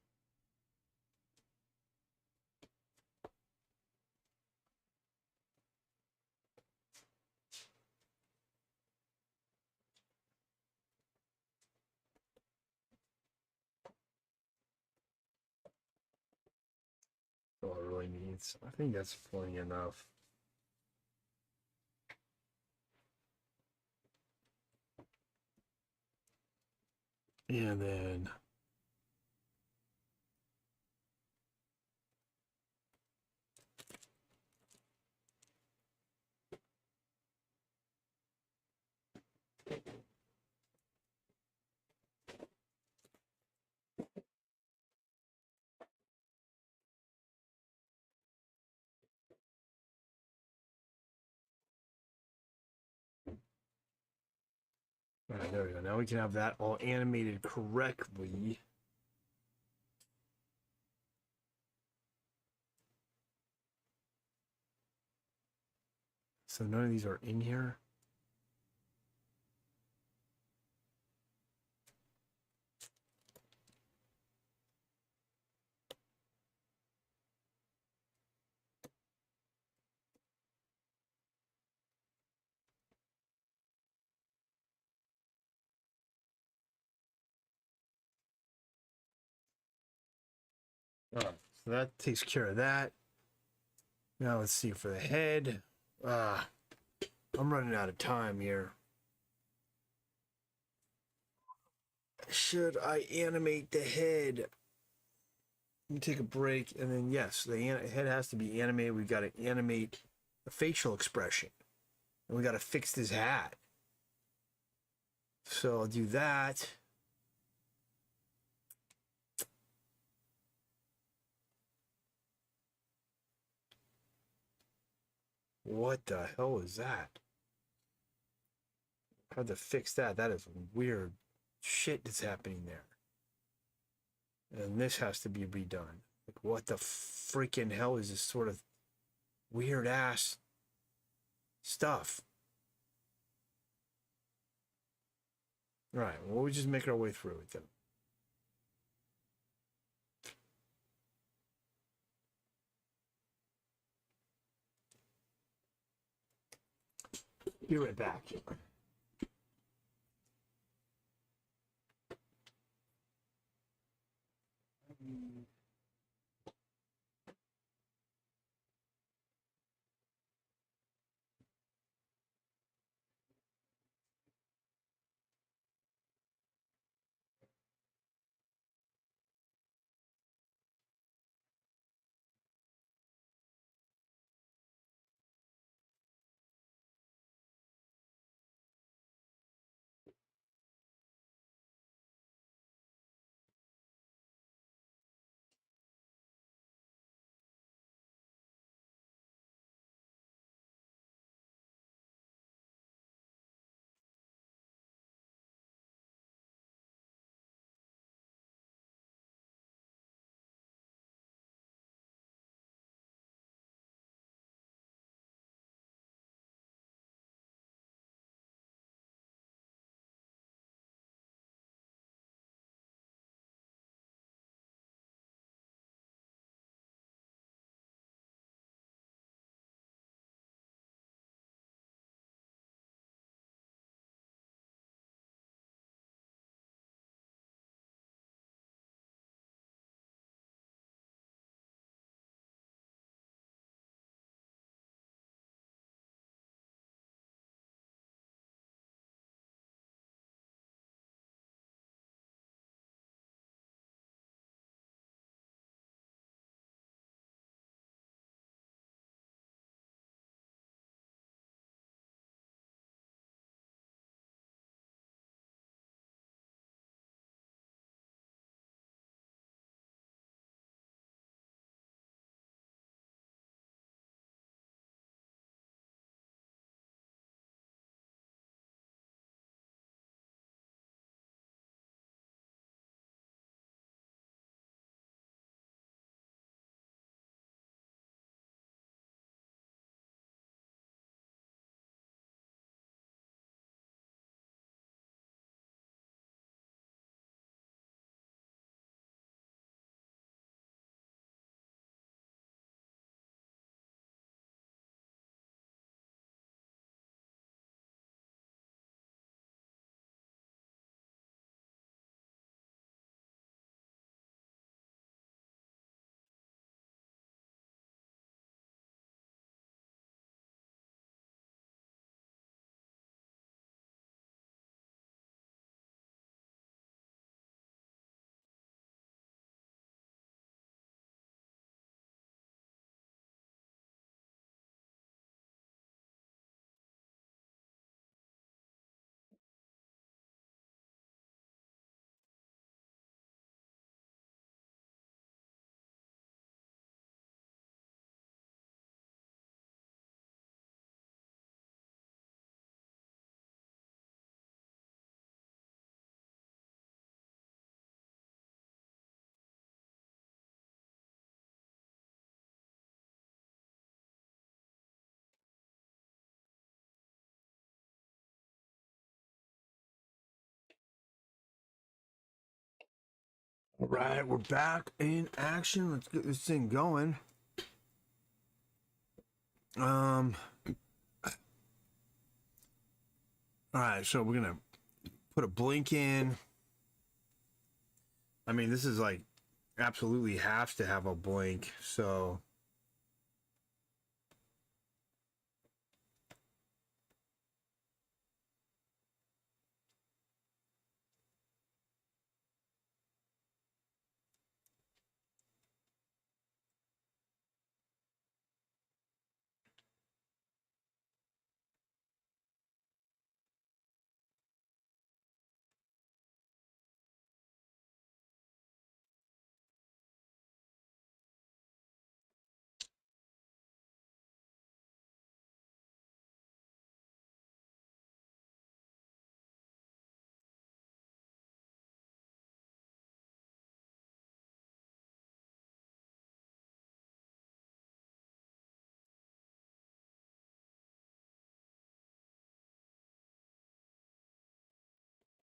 All it really needs. I think that's plenty enough. And then all right, there we go. Now we can have that all animated correctly. So none of these are in here. All right, so that takes care of that. Now let's see for the head. I'm running out of time here. Should I animate the head? Let me take a break, and then yes, the head has to be animated. We've got to animate the facial expression, and we got to fix this hat. So I'll do that. What the hell is that? How to fix that? That is weird shit that's happening there. And this has to be redone. Like, what the freaking hell is this sort of weird ass stuff? All right, well, we just make our way through it then. Be right back. All right, we're back in action. Let's get this thing going. All right, so we're gonna put a blink in. I mean, this is like absolutely has to have a blank. So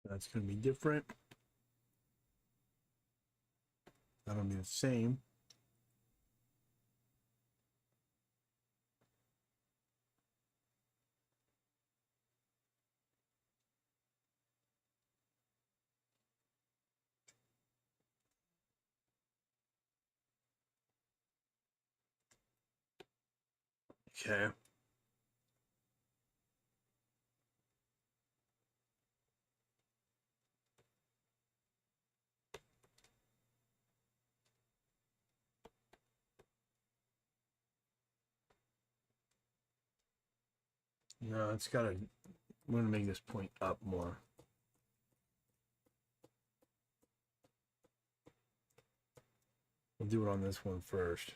that's going to be different. That'll be the same. Okay. No, it's got to, I'm going to make this point up more. We'll do it on this one first.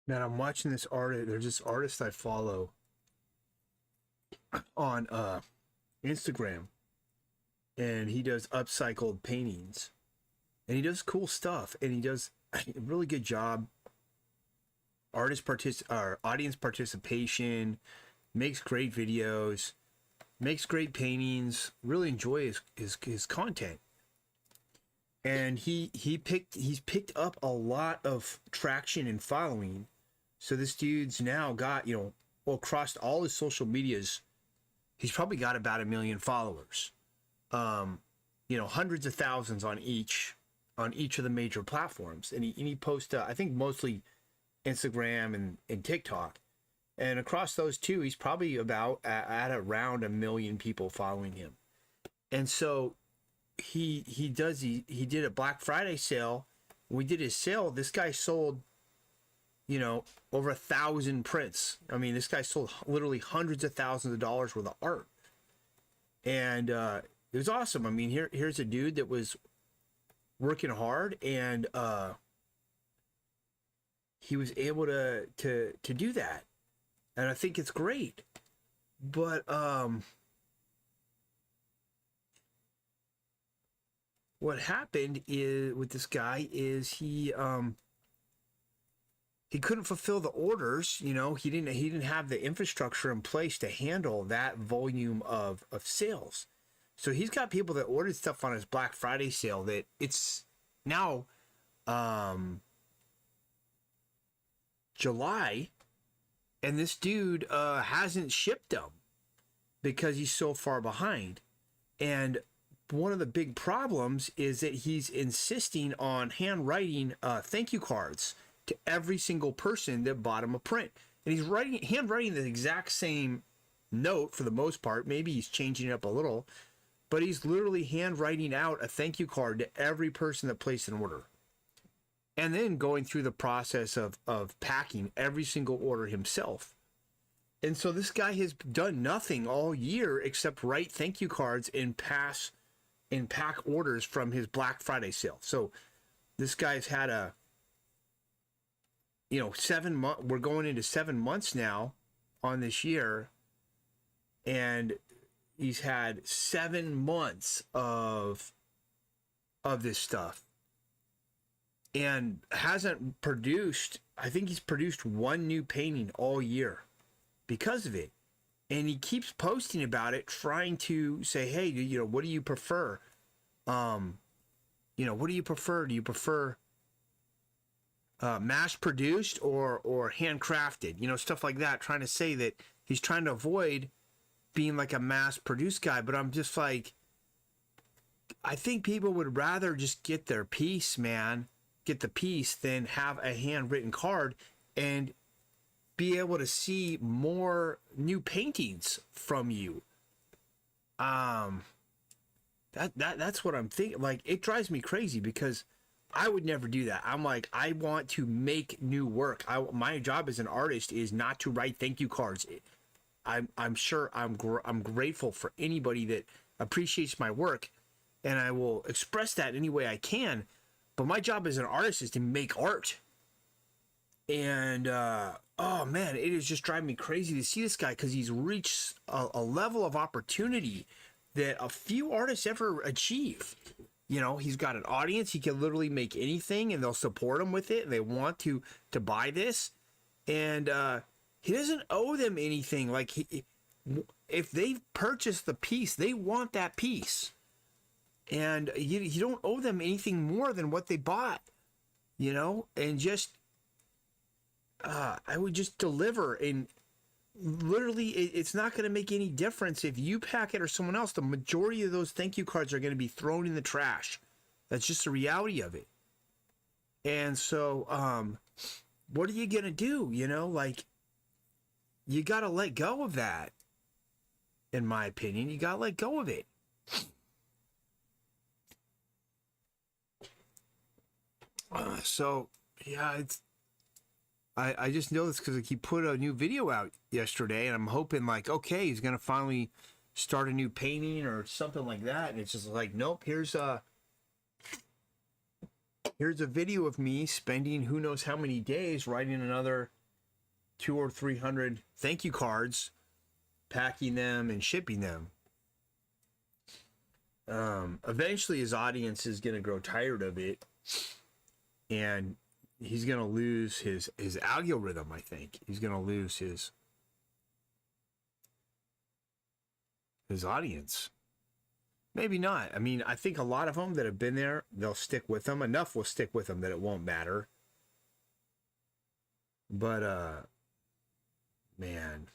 Man, I'm watching this artist. There's this artist I follow on Instagram, and he does upcycled paintings, and he does cool stuff, and he does a really good job. Audience participation, makes great videos, makes great paintings. Really enjoy his content, and he's picked up a lot of traction and following. So this dude's now got, across all his social medias, he's probably got about 1 million followers. Hundreds of thousands on each of the major platforms, and he posts I think mostly Instagram and TikTok, and across those two, he's probably about at around 1 million people following him. And so he did a Black Friday sale. When we did his sale, this guy sold over 1,000 prints. I mean, this guy sold literally hundreds of thousands of dollars worth of art, and it was awesome. I mean, here's a dude that was working hard, and he was able to do that, and I think it's great. But what happened is with this guy is he couldn't fulfill the orders. He didn't have the infrastructure in place to handle that volume of sales. So he's got people that ordered stuff on his Black Friday sale that it's now July, and this dude hasn't shipped them because he's so far behind. And one of the big problems is that he's insisting on handwriting thank you cards to every single person that bought him a print, and he's handwriting the exact same note for the most part. Maybe he's changing it up a little, but he's literally handwriting out a thank you card to every person that placed an order. And then going through the process of packing every single order himself. And so this guy has done nothing all year except write thank you cards and pack orders from his Black Friday sale. So this guy's had 7 months. We're going into 7 months now on this year, and he's had 7 months of this stuff, and hasn't produced. I think he's produced one new painting all year because of it. And he keeps posting about it, trying to say, hey, what do you prefer? What do you prefer? Do you prefer mass produced or handcrafted? Stuff like that, trying to say that he's trying to avoid being like a mass produced guy. But I'm just like, I think people would rather just get their piece, man, get the piece, than have a handwritten card and be able to see more new paintings from you. That's what I'm thinking. Like, it drives me crazy because I would never do that. I'm like, I want to make new work. My job as an artist is not to write thank you cards. I'm sure I'm grateful for anybody that appreciates my work, and I will express that any way I can. But my job as an artist is to make art. And oh man, it is just driving me crazy to see this guy, because he's reached a level of opportunity that a few artists ever achieve. He's got an audience. He can literally make anything, and they'll support him with it, and they want to buy this. And he doesn't owe them anything. Like, if they purchase the piece, they want that piece, and you don't owe them anything more than what they bought. And just I would just deliver. And literally, it's not going to make any difference if you pack it or someone else. The majority of those thank you cards are going to be thrown in the trash. That's just the reality of it. And so, what are you going to do? Like, you got to let go of that. In my opinion, you got to let go of it. So, yeah, I just know this because he put a new video out yesterday, and I'm hoping, like, okay, he's going to finally start a new painting or something like that. And it's just like, nope, here's a video of me spending who knows how many days writing another 200 or 300 thank you cards, packing them and shipping them. Eventually his audience is going to grow tired of it, and he's going to lose his algorithm. I think he's going to lose his audience. Maybe not. I mean, I think a lot of them that have been there, they'll stick with them. Enough will stick with them that it won't matter. But, man.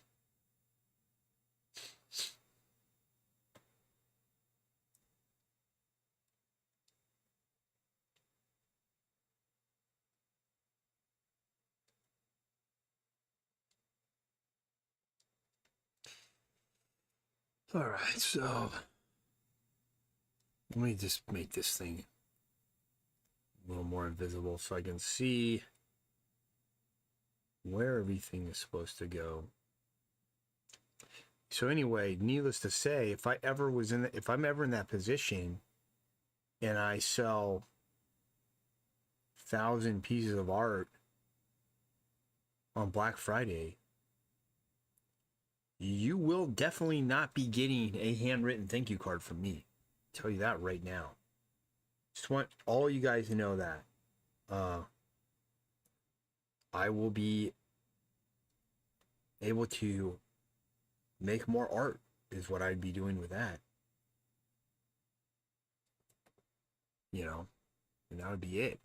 All right, so let me just make this thing a little more invisible so I can see where everything is supposed to go. So anyway, needless to say, if I'm ever in that position and I sell 1,000 pieces of art on Black Friday, you will definitely not be getting a handwritten thank you card from me. I'll tell you that right now. Just want all you guys to know that. I will be able to make more art is what I'd be doing with that. And that would be it.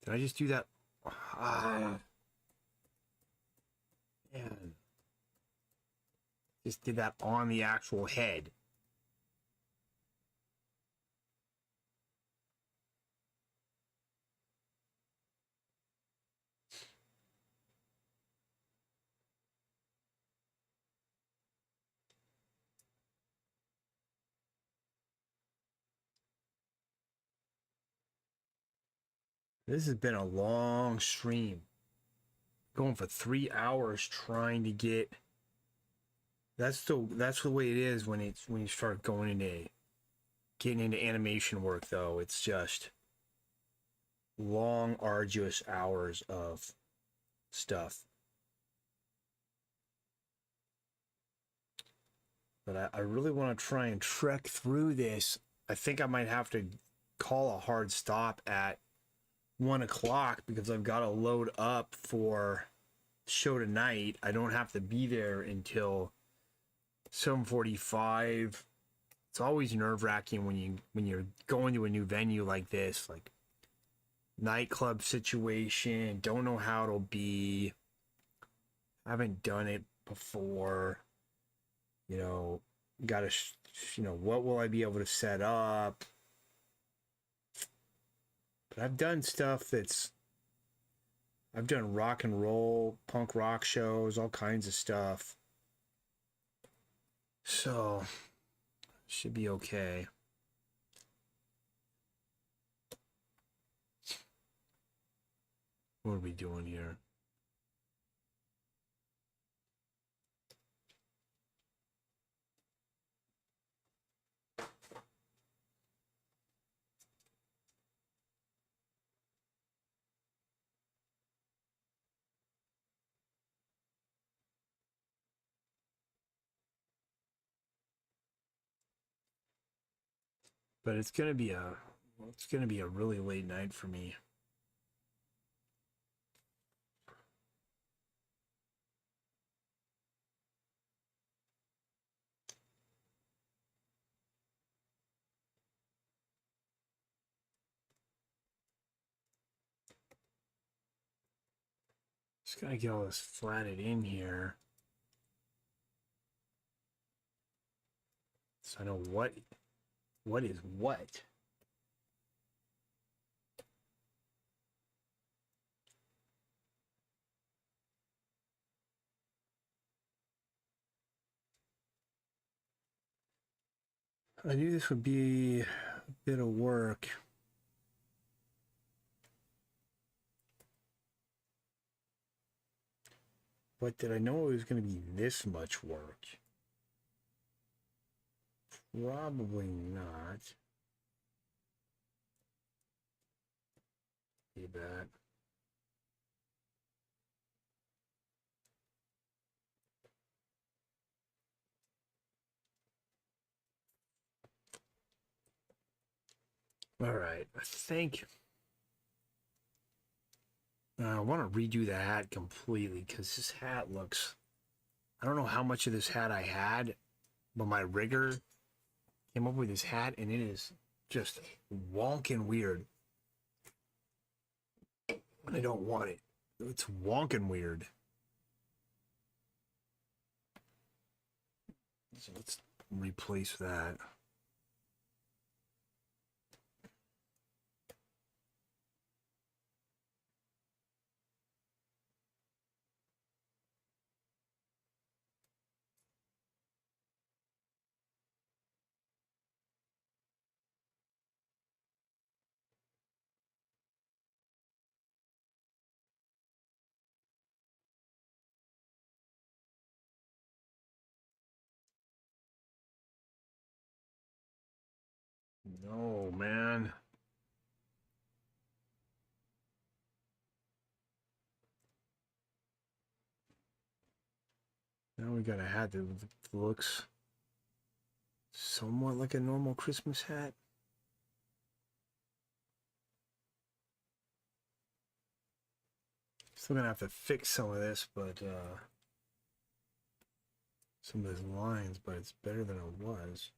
Did I just do that? Man. Just did that on the actual head. This has been a long stream. Going for 3 hours trying to get. That's the way it is when you start getting into animation work, though. It's just long, arduous hours of stuff. But I really want to try and trek through this. I think I might have to call a hard stop at 1 o'clock because I've got to load up for show tonight. I don't have to be there until 7:45. It's always nerve-wracking when you're going to a new venue like this, like nightclub situation. Don't know how it'll be. Haven't done it before. You know, gotta, what will I be able to set up? But I've done stuff I've done rock and roll, punk rock shows, all kinds of stuff. So, should be okay. What are we doing here? But it's gonna be a really late night for me. Just gotta get all this flatted in here, so I know what is what. I knew this would be a bit of work. But did I know it was going to be this much work? Probably not. See that. All right, I think I want to redo the hat completely because this hat looks. I don't know how much of this hat I had, but my rigger came up with this hat and it is just wonkin' weird. And I don't want it. It's wonkin' weird. So let's replace that. No, man. Now we got a hat that looks somewhat like a normal Christmas hat. Still gonna have to fix some of this, but some of these lines, but it's better than it was.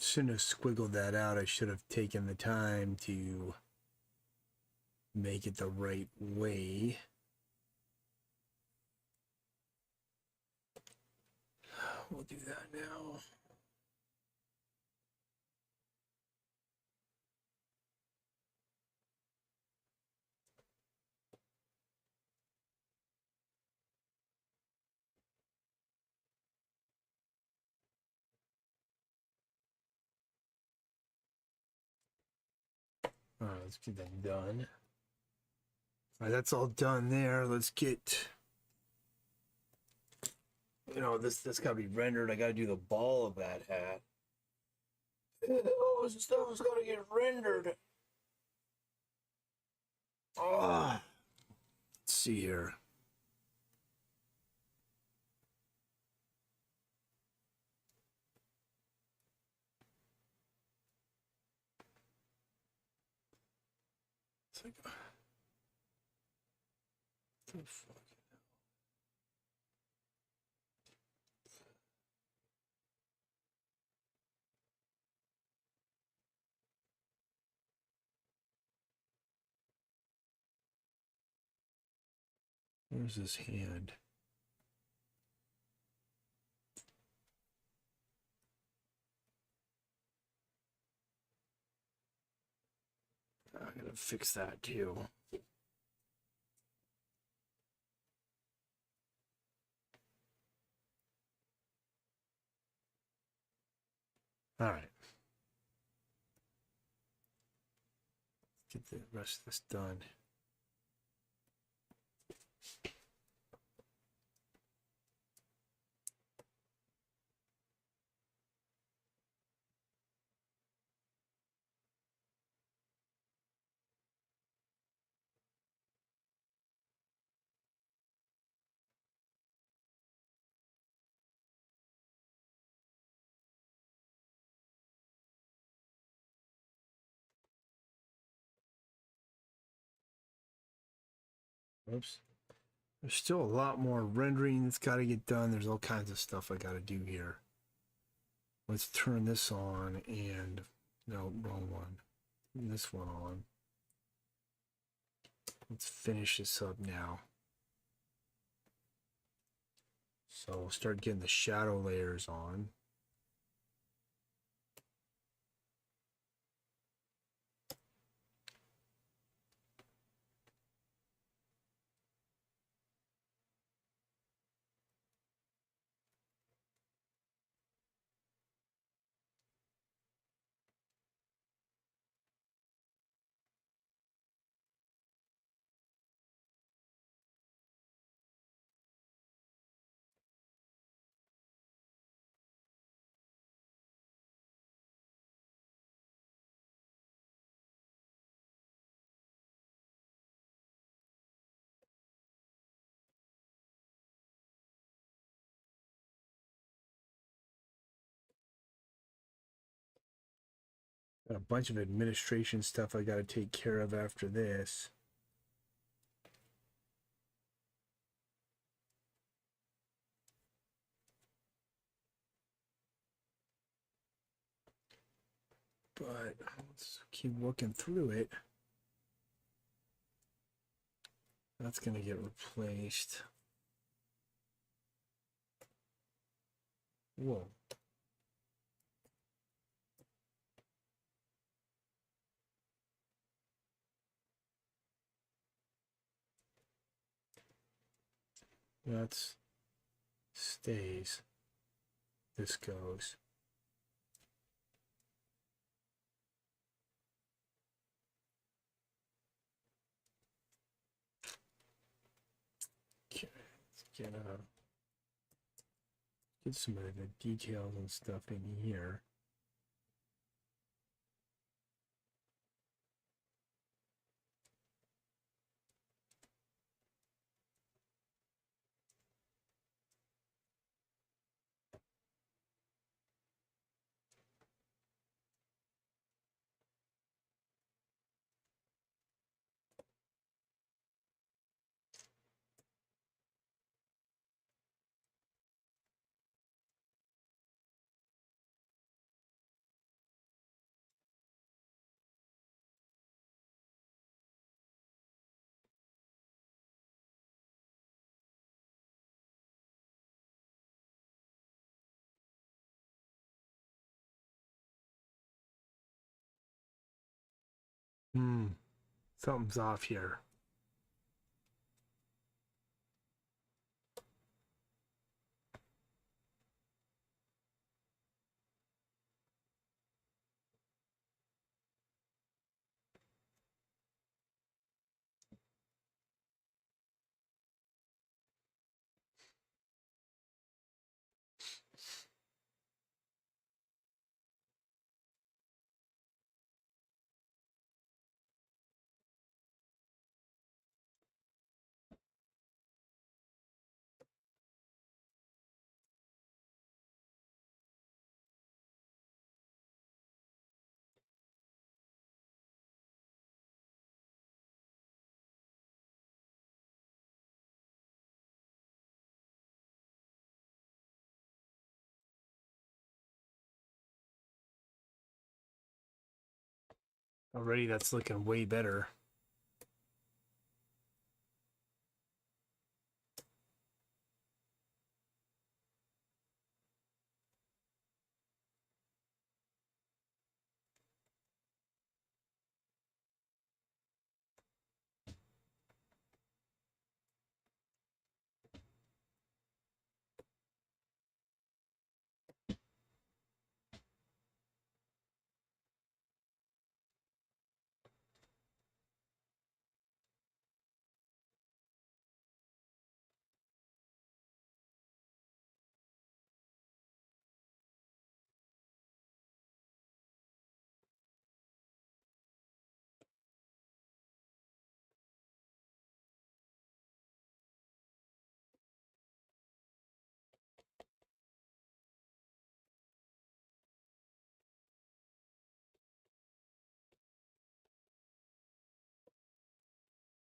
Shouldn't have squiggled that out. I should have taken the time to make it the right way. We'll do that now. All right, let's get that done. All right, that's all done there. Let's get, this got to be rendered. I got to do the ball of that hat. Oh, this stuff's got to get rendered. Oh, let's see here. It's like, what the fuck? Where's his hand? I gotta fix that too. All right. Get the rest of this done. Oops. There's still a lot more rendering that's got to get done. There's all kinds of stuff I got to do here. Let's turn this on and, no, wrong one. Turn this one on. Let's finish this up now. So we'll start getting the shadow layers on. Got a bunch of administration stuff I got to take care of after this. But let's keep working through it. That's going to get replaced. Whoa. That stays. This goes. Okay, let's get some of the details and stuff in here. Something's off here. Already that's looking way better.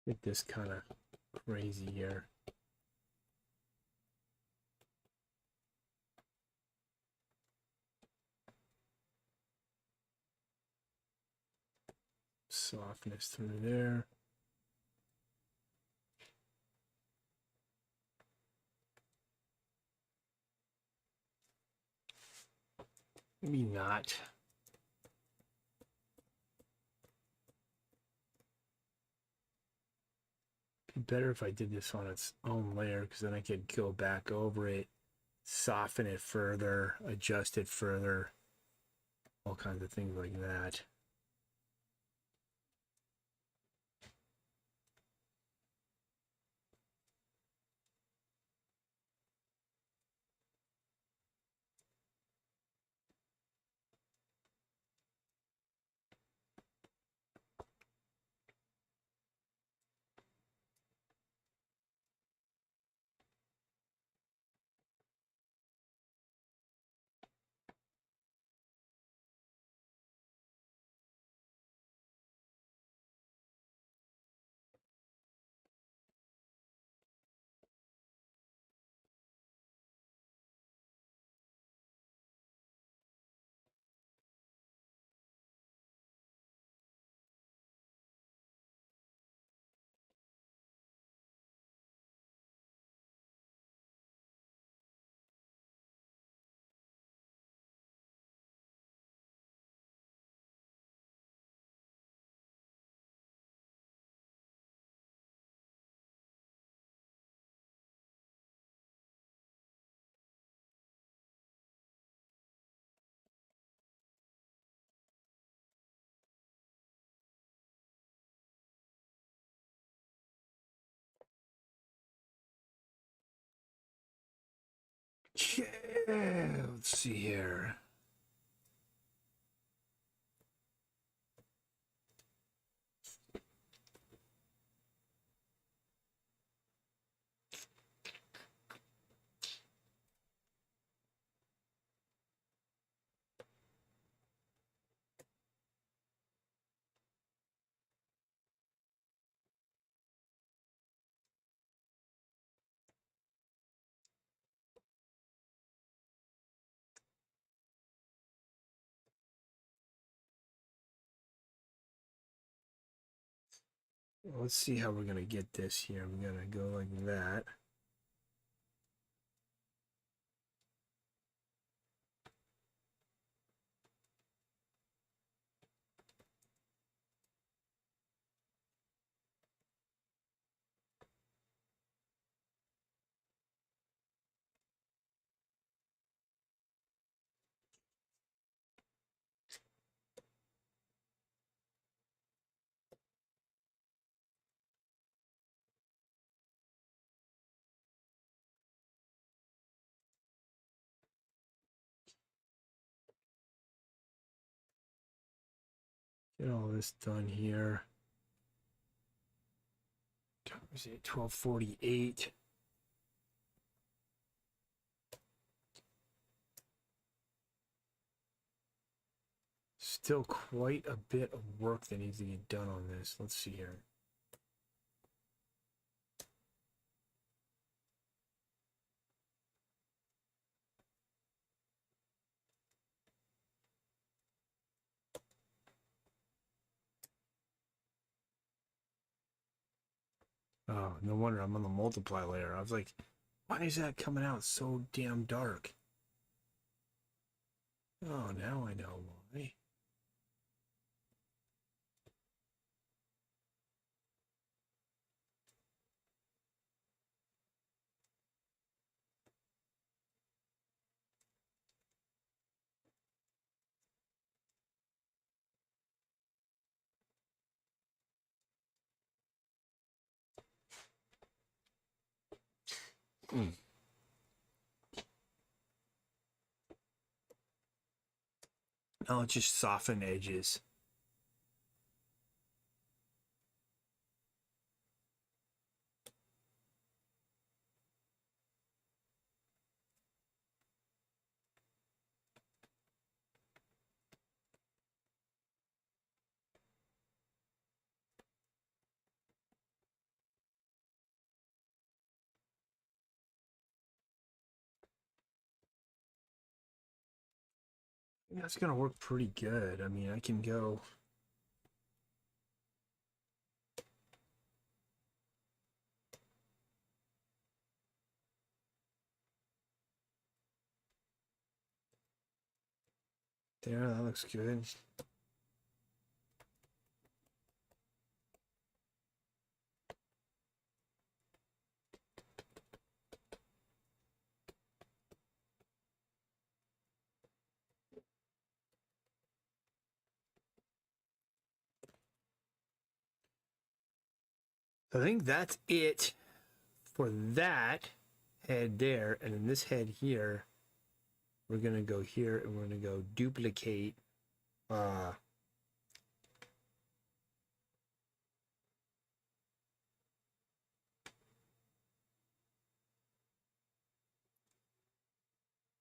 Get this kind of crazy here. Softness through there. Maybe not. Be better if I did this on its own layer, because then I could go back over it, soften it further, adjust it further, all kinds of things like that. Okay, let's see here. Let's see how we're gonna get this here. We're gonna go like that. Get all this done here. Time is it? 12:48. Still quite a bit of work that needs to get done on this. Let's see here. Oh, no wonder I'm on the multiply layer. I was like, why is that coming out so damn dark? Oh, now I know why. I'll just soften edges. That's gonna work pretty good. I mean, I can go. There, that looks good. I think that's it for that head there. And then this head here, we're going to go here and we're going to go duplicate. And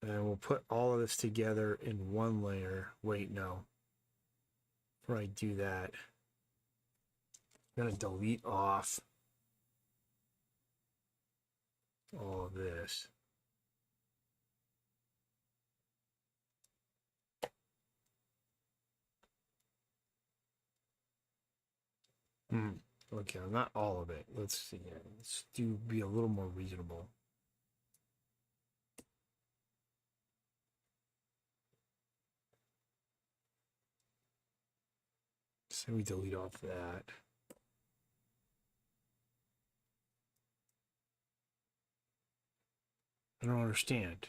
we'll put all of this together in one layer. Wait, no. Before I do that, I'm going to delete off all of this. Okay, not all of it. Let's see here. Let's be a little more reasonable. So we delete off that. I don't understand.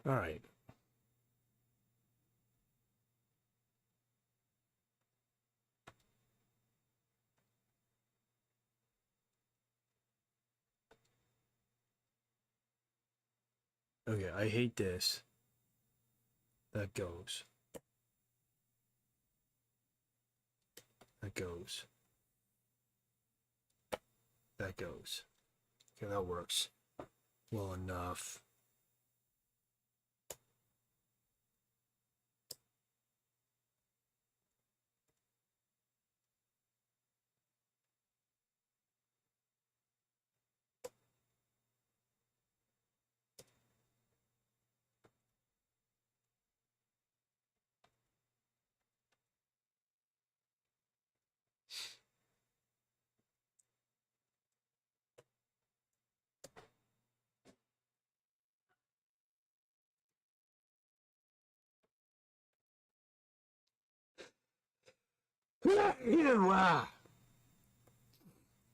All right. Okay, I hate this. That goes. That goes. That goes. Okay, that works well enough.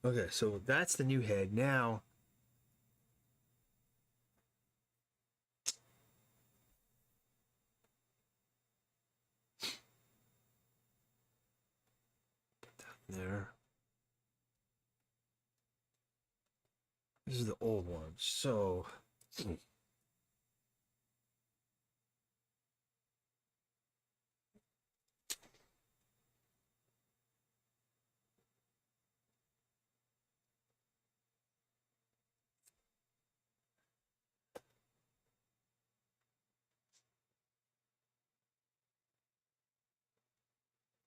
Okay, so that's the new head. Now, there. This is the old one. So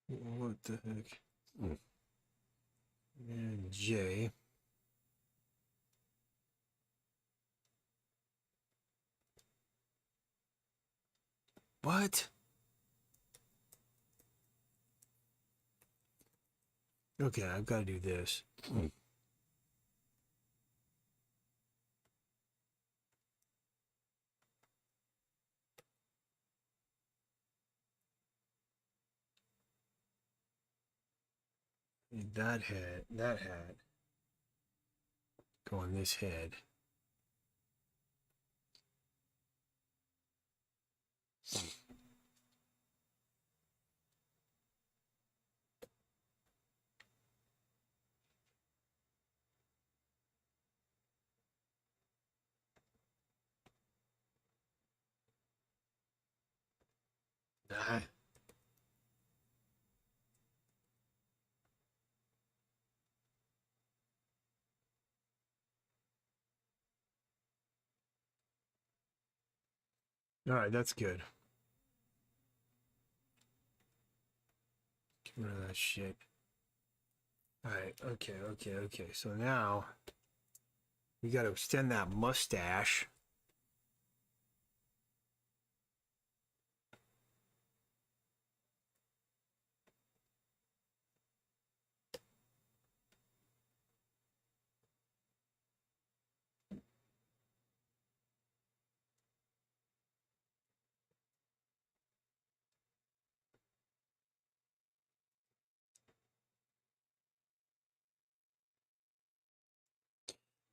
what the heck? And J. What? Okay, I've got to do this. That hat, go on this head. Ah. All right, that's good. Get rid of that shit. All right, okay. So now we got to extend that mustache.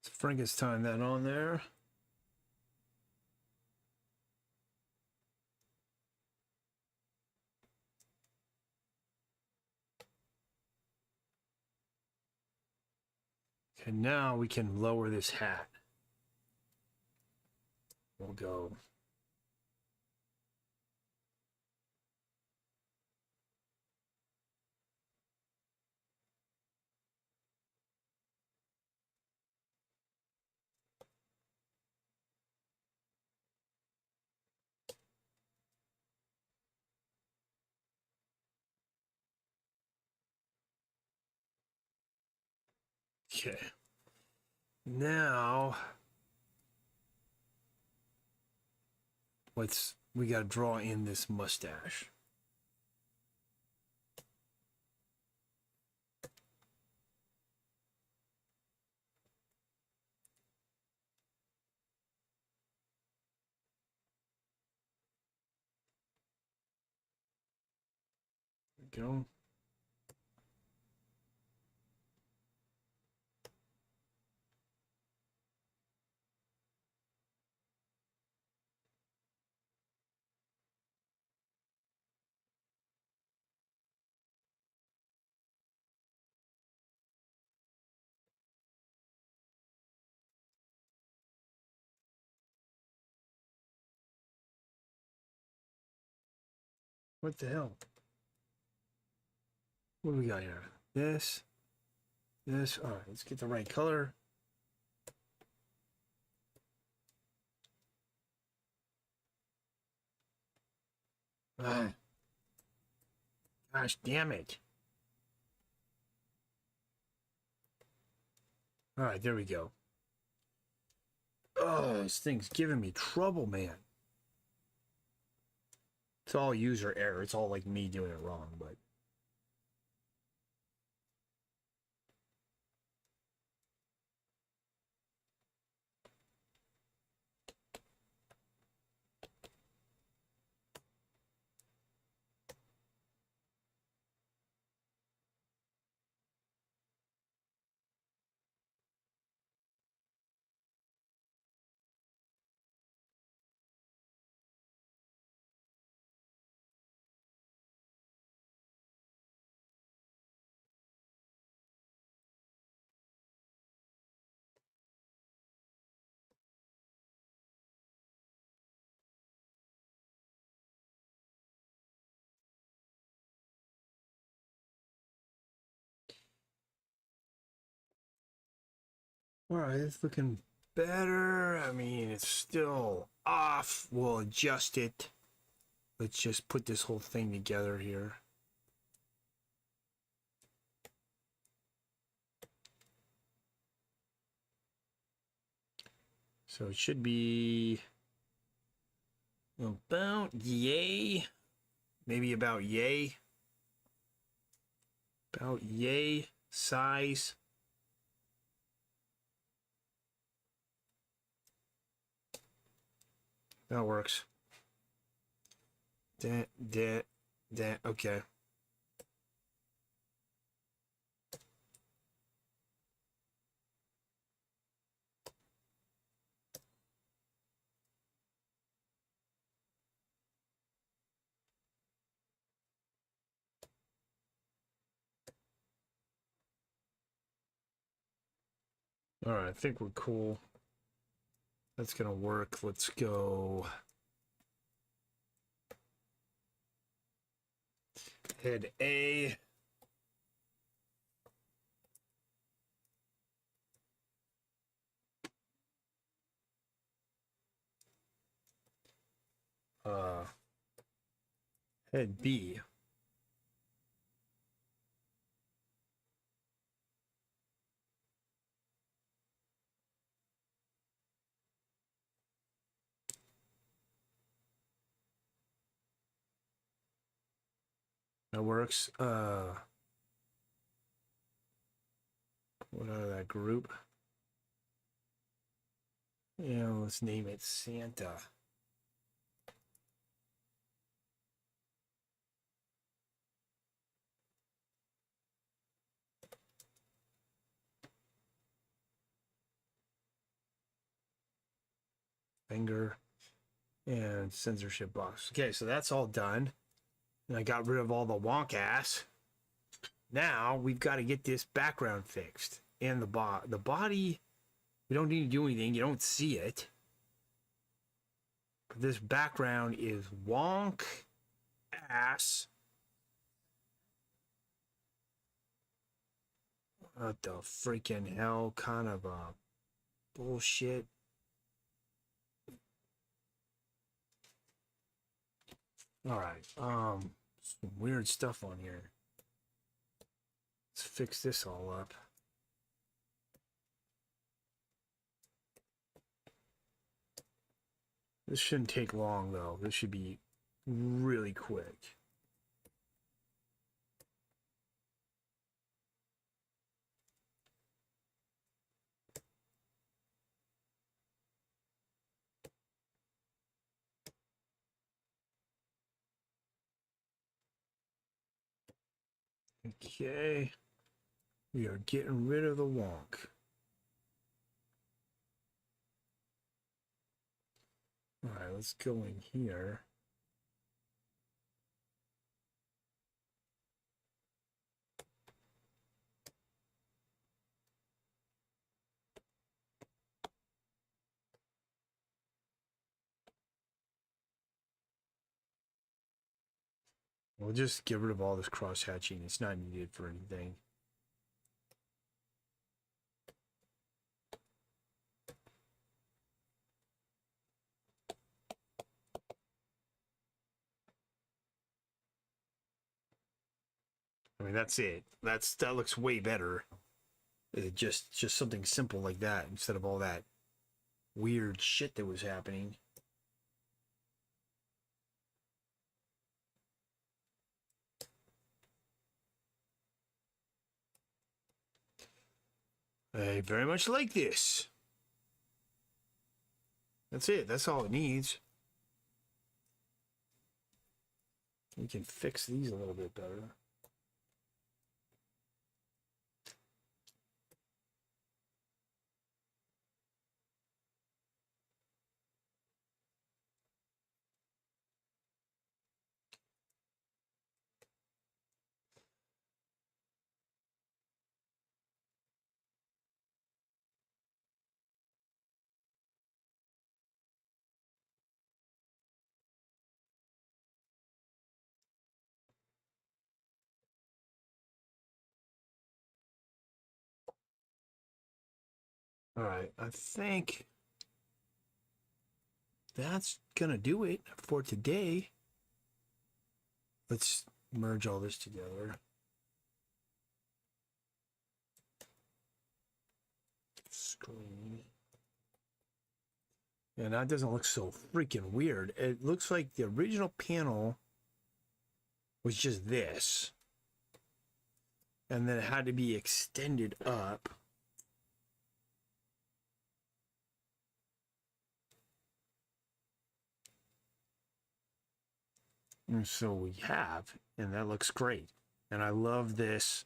So Frankenstein that on there. And now we can lower this hat. We'll go. Okay. Now, we got to draw in this mustache. There we go. What the hell? What do we got here? This. All right, let's get the right color. Ah, gosh damn it. All right, there we go. Oh, this thing's giving me trouble, man. It's all user error. It's all like me doing it wrong, but All right, it's looking better. I mean, it's still off. We'll adjust it. Let's just put this whole thing together here. So it should be about yay. Maybe about yay. About yay size. That works. That. Okay. All right, I think we're cool. That's gonna work. Let's go. Head A. Uh, head B. That works. What out of that group? Yeah, let's name it Santa. Finger and censorship box. Okay, so that's all done. And I got rid of all the wonk ass. Now we've got to get this background fixed. And the body, we don't need to do anything. You don't see it. But this background is wonk ass. What the freaking hell kind of bullshit. All right. Some weird stuff on here. Let's fix this all up. This shouldn't take long though. This should be really quick. Okay. We are getting rid of the wonk. All right, let's go in here. We'll just get rid of all this cross hatching. It's not needed for anything. I mean, that's it. That looks way better. Just something simple like that instead of all that weird shit that was happening. I very much like this. That's it. That's all it needs. We can fix these a little bit better. All right, I think that's gonna do it for today. Let's merge all this together. Screen. And that doesn't look so freaking weird. It looks like the original panel was just this. And then it had to be extended up. And so we have, and that looks great. And I love this.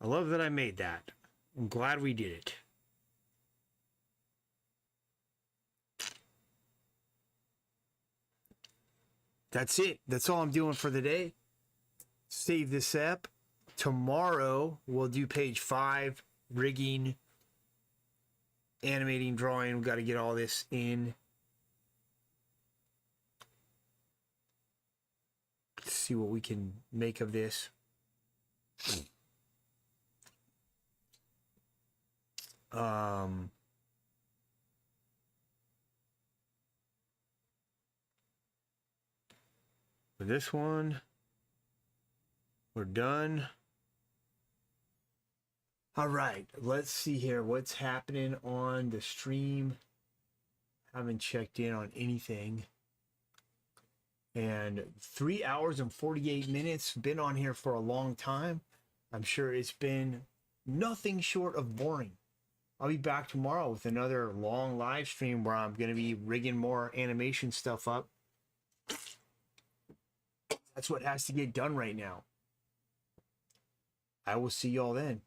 I love that I made that. I'm glad we did it. That's it. That's all I'm doing for the day. Save this up. Tomorrow we'll do page 5, rigging, animating, drawing. We've got to get all this in. Let's see what we can make of this. For this one, we're done. All right, let's see here what's happening on the stream. Haven't checked in on anything. And 3 hours and 48 minutes. Been on here for a long time. I'm sure it's been nothing short of boring. I'll be back tomorrow with another long live stream where I'm going to be rigging more animation stuff up. That's what has to get done right now. I will see y'all then.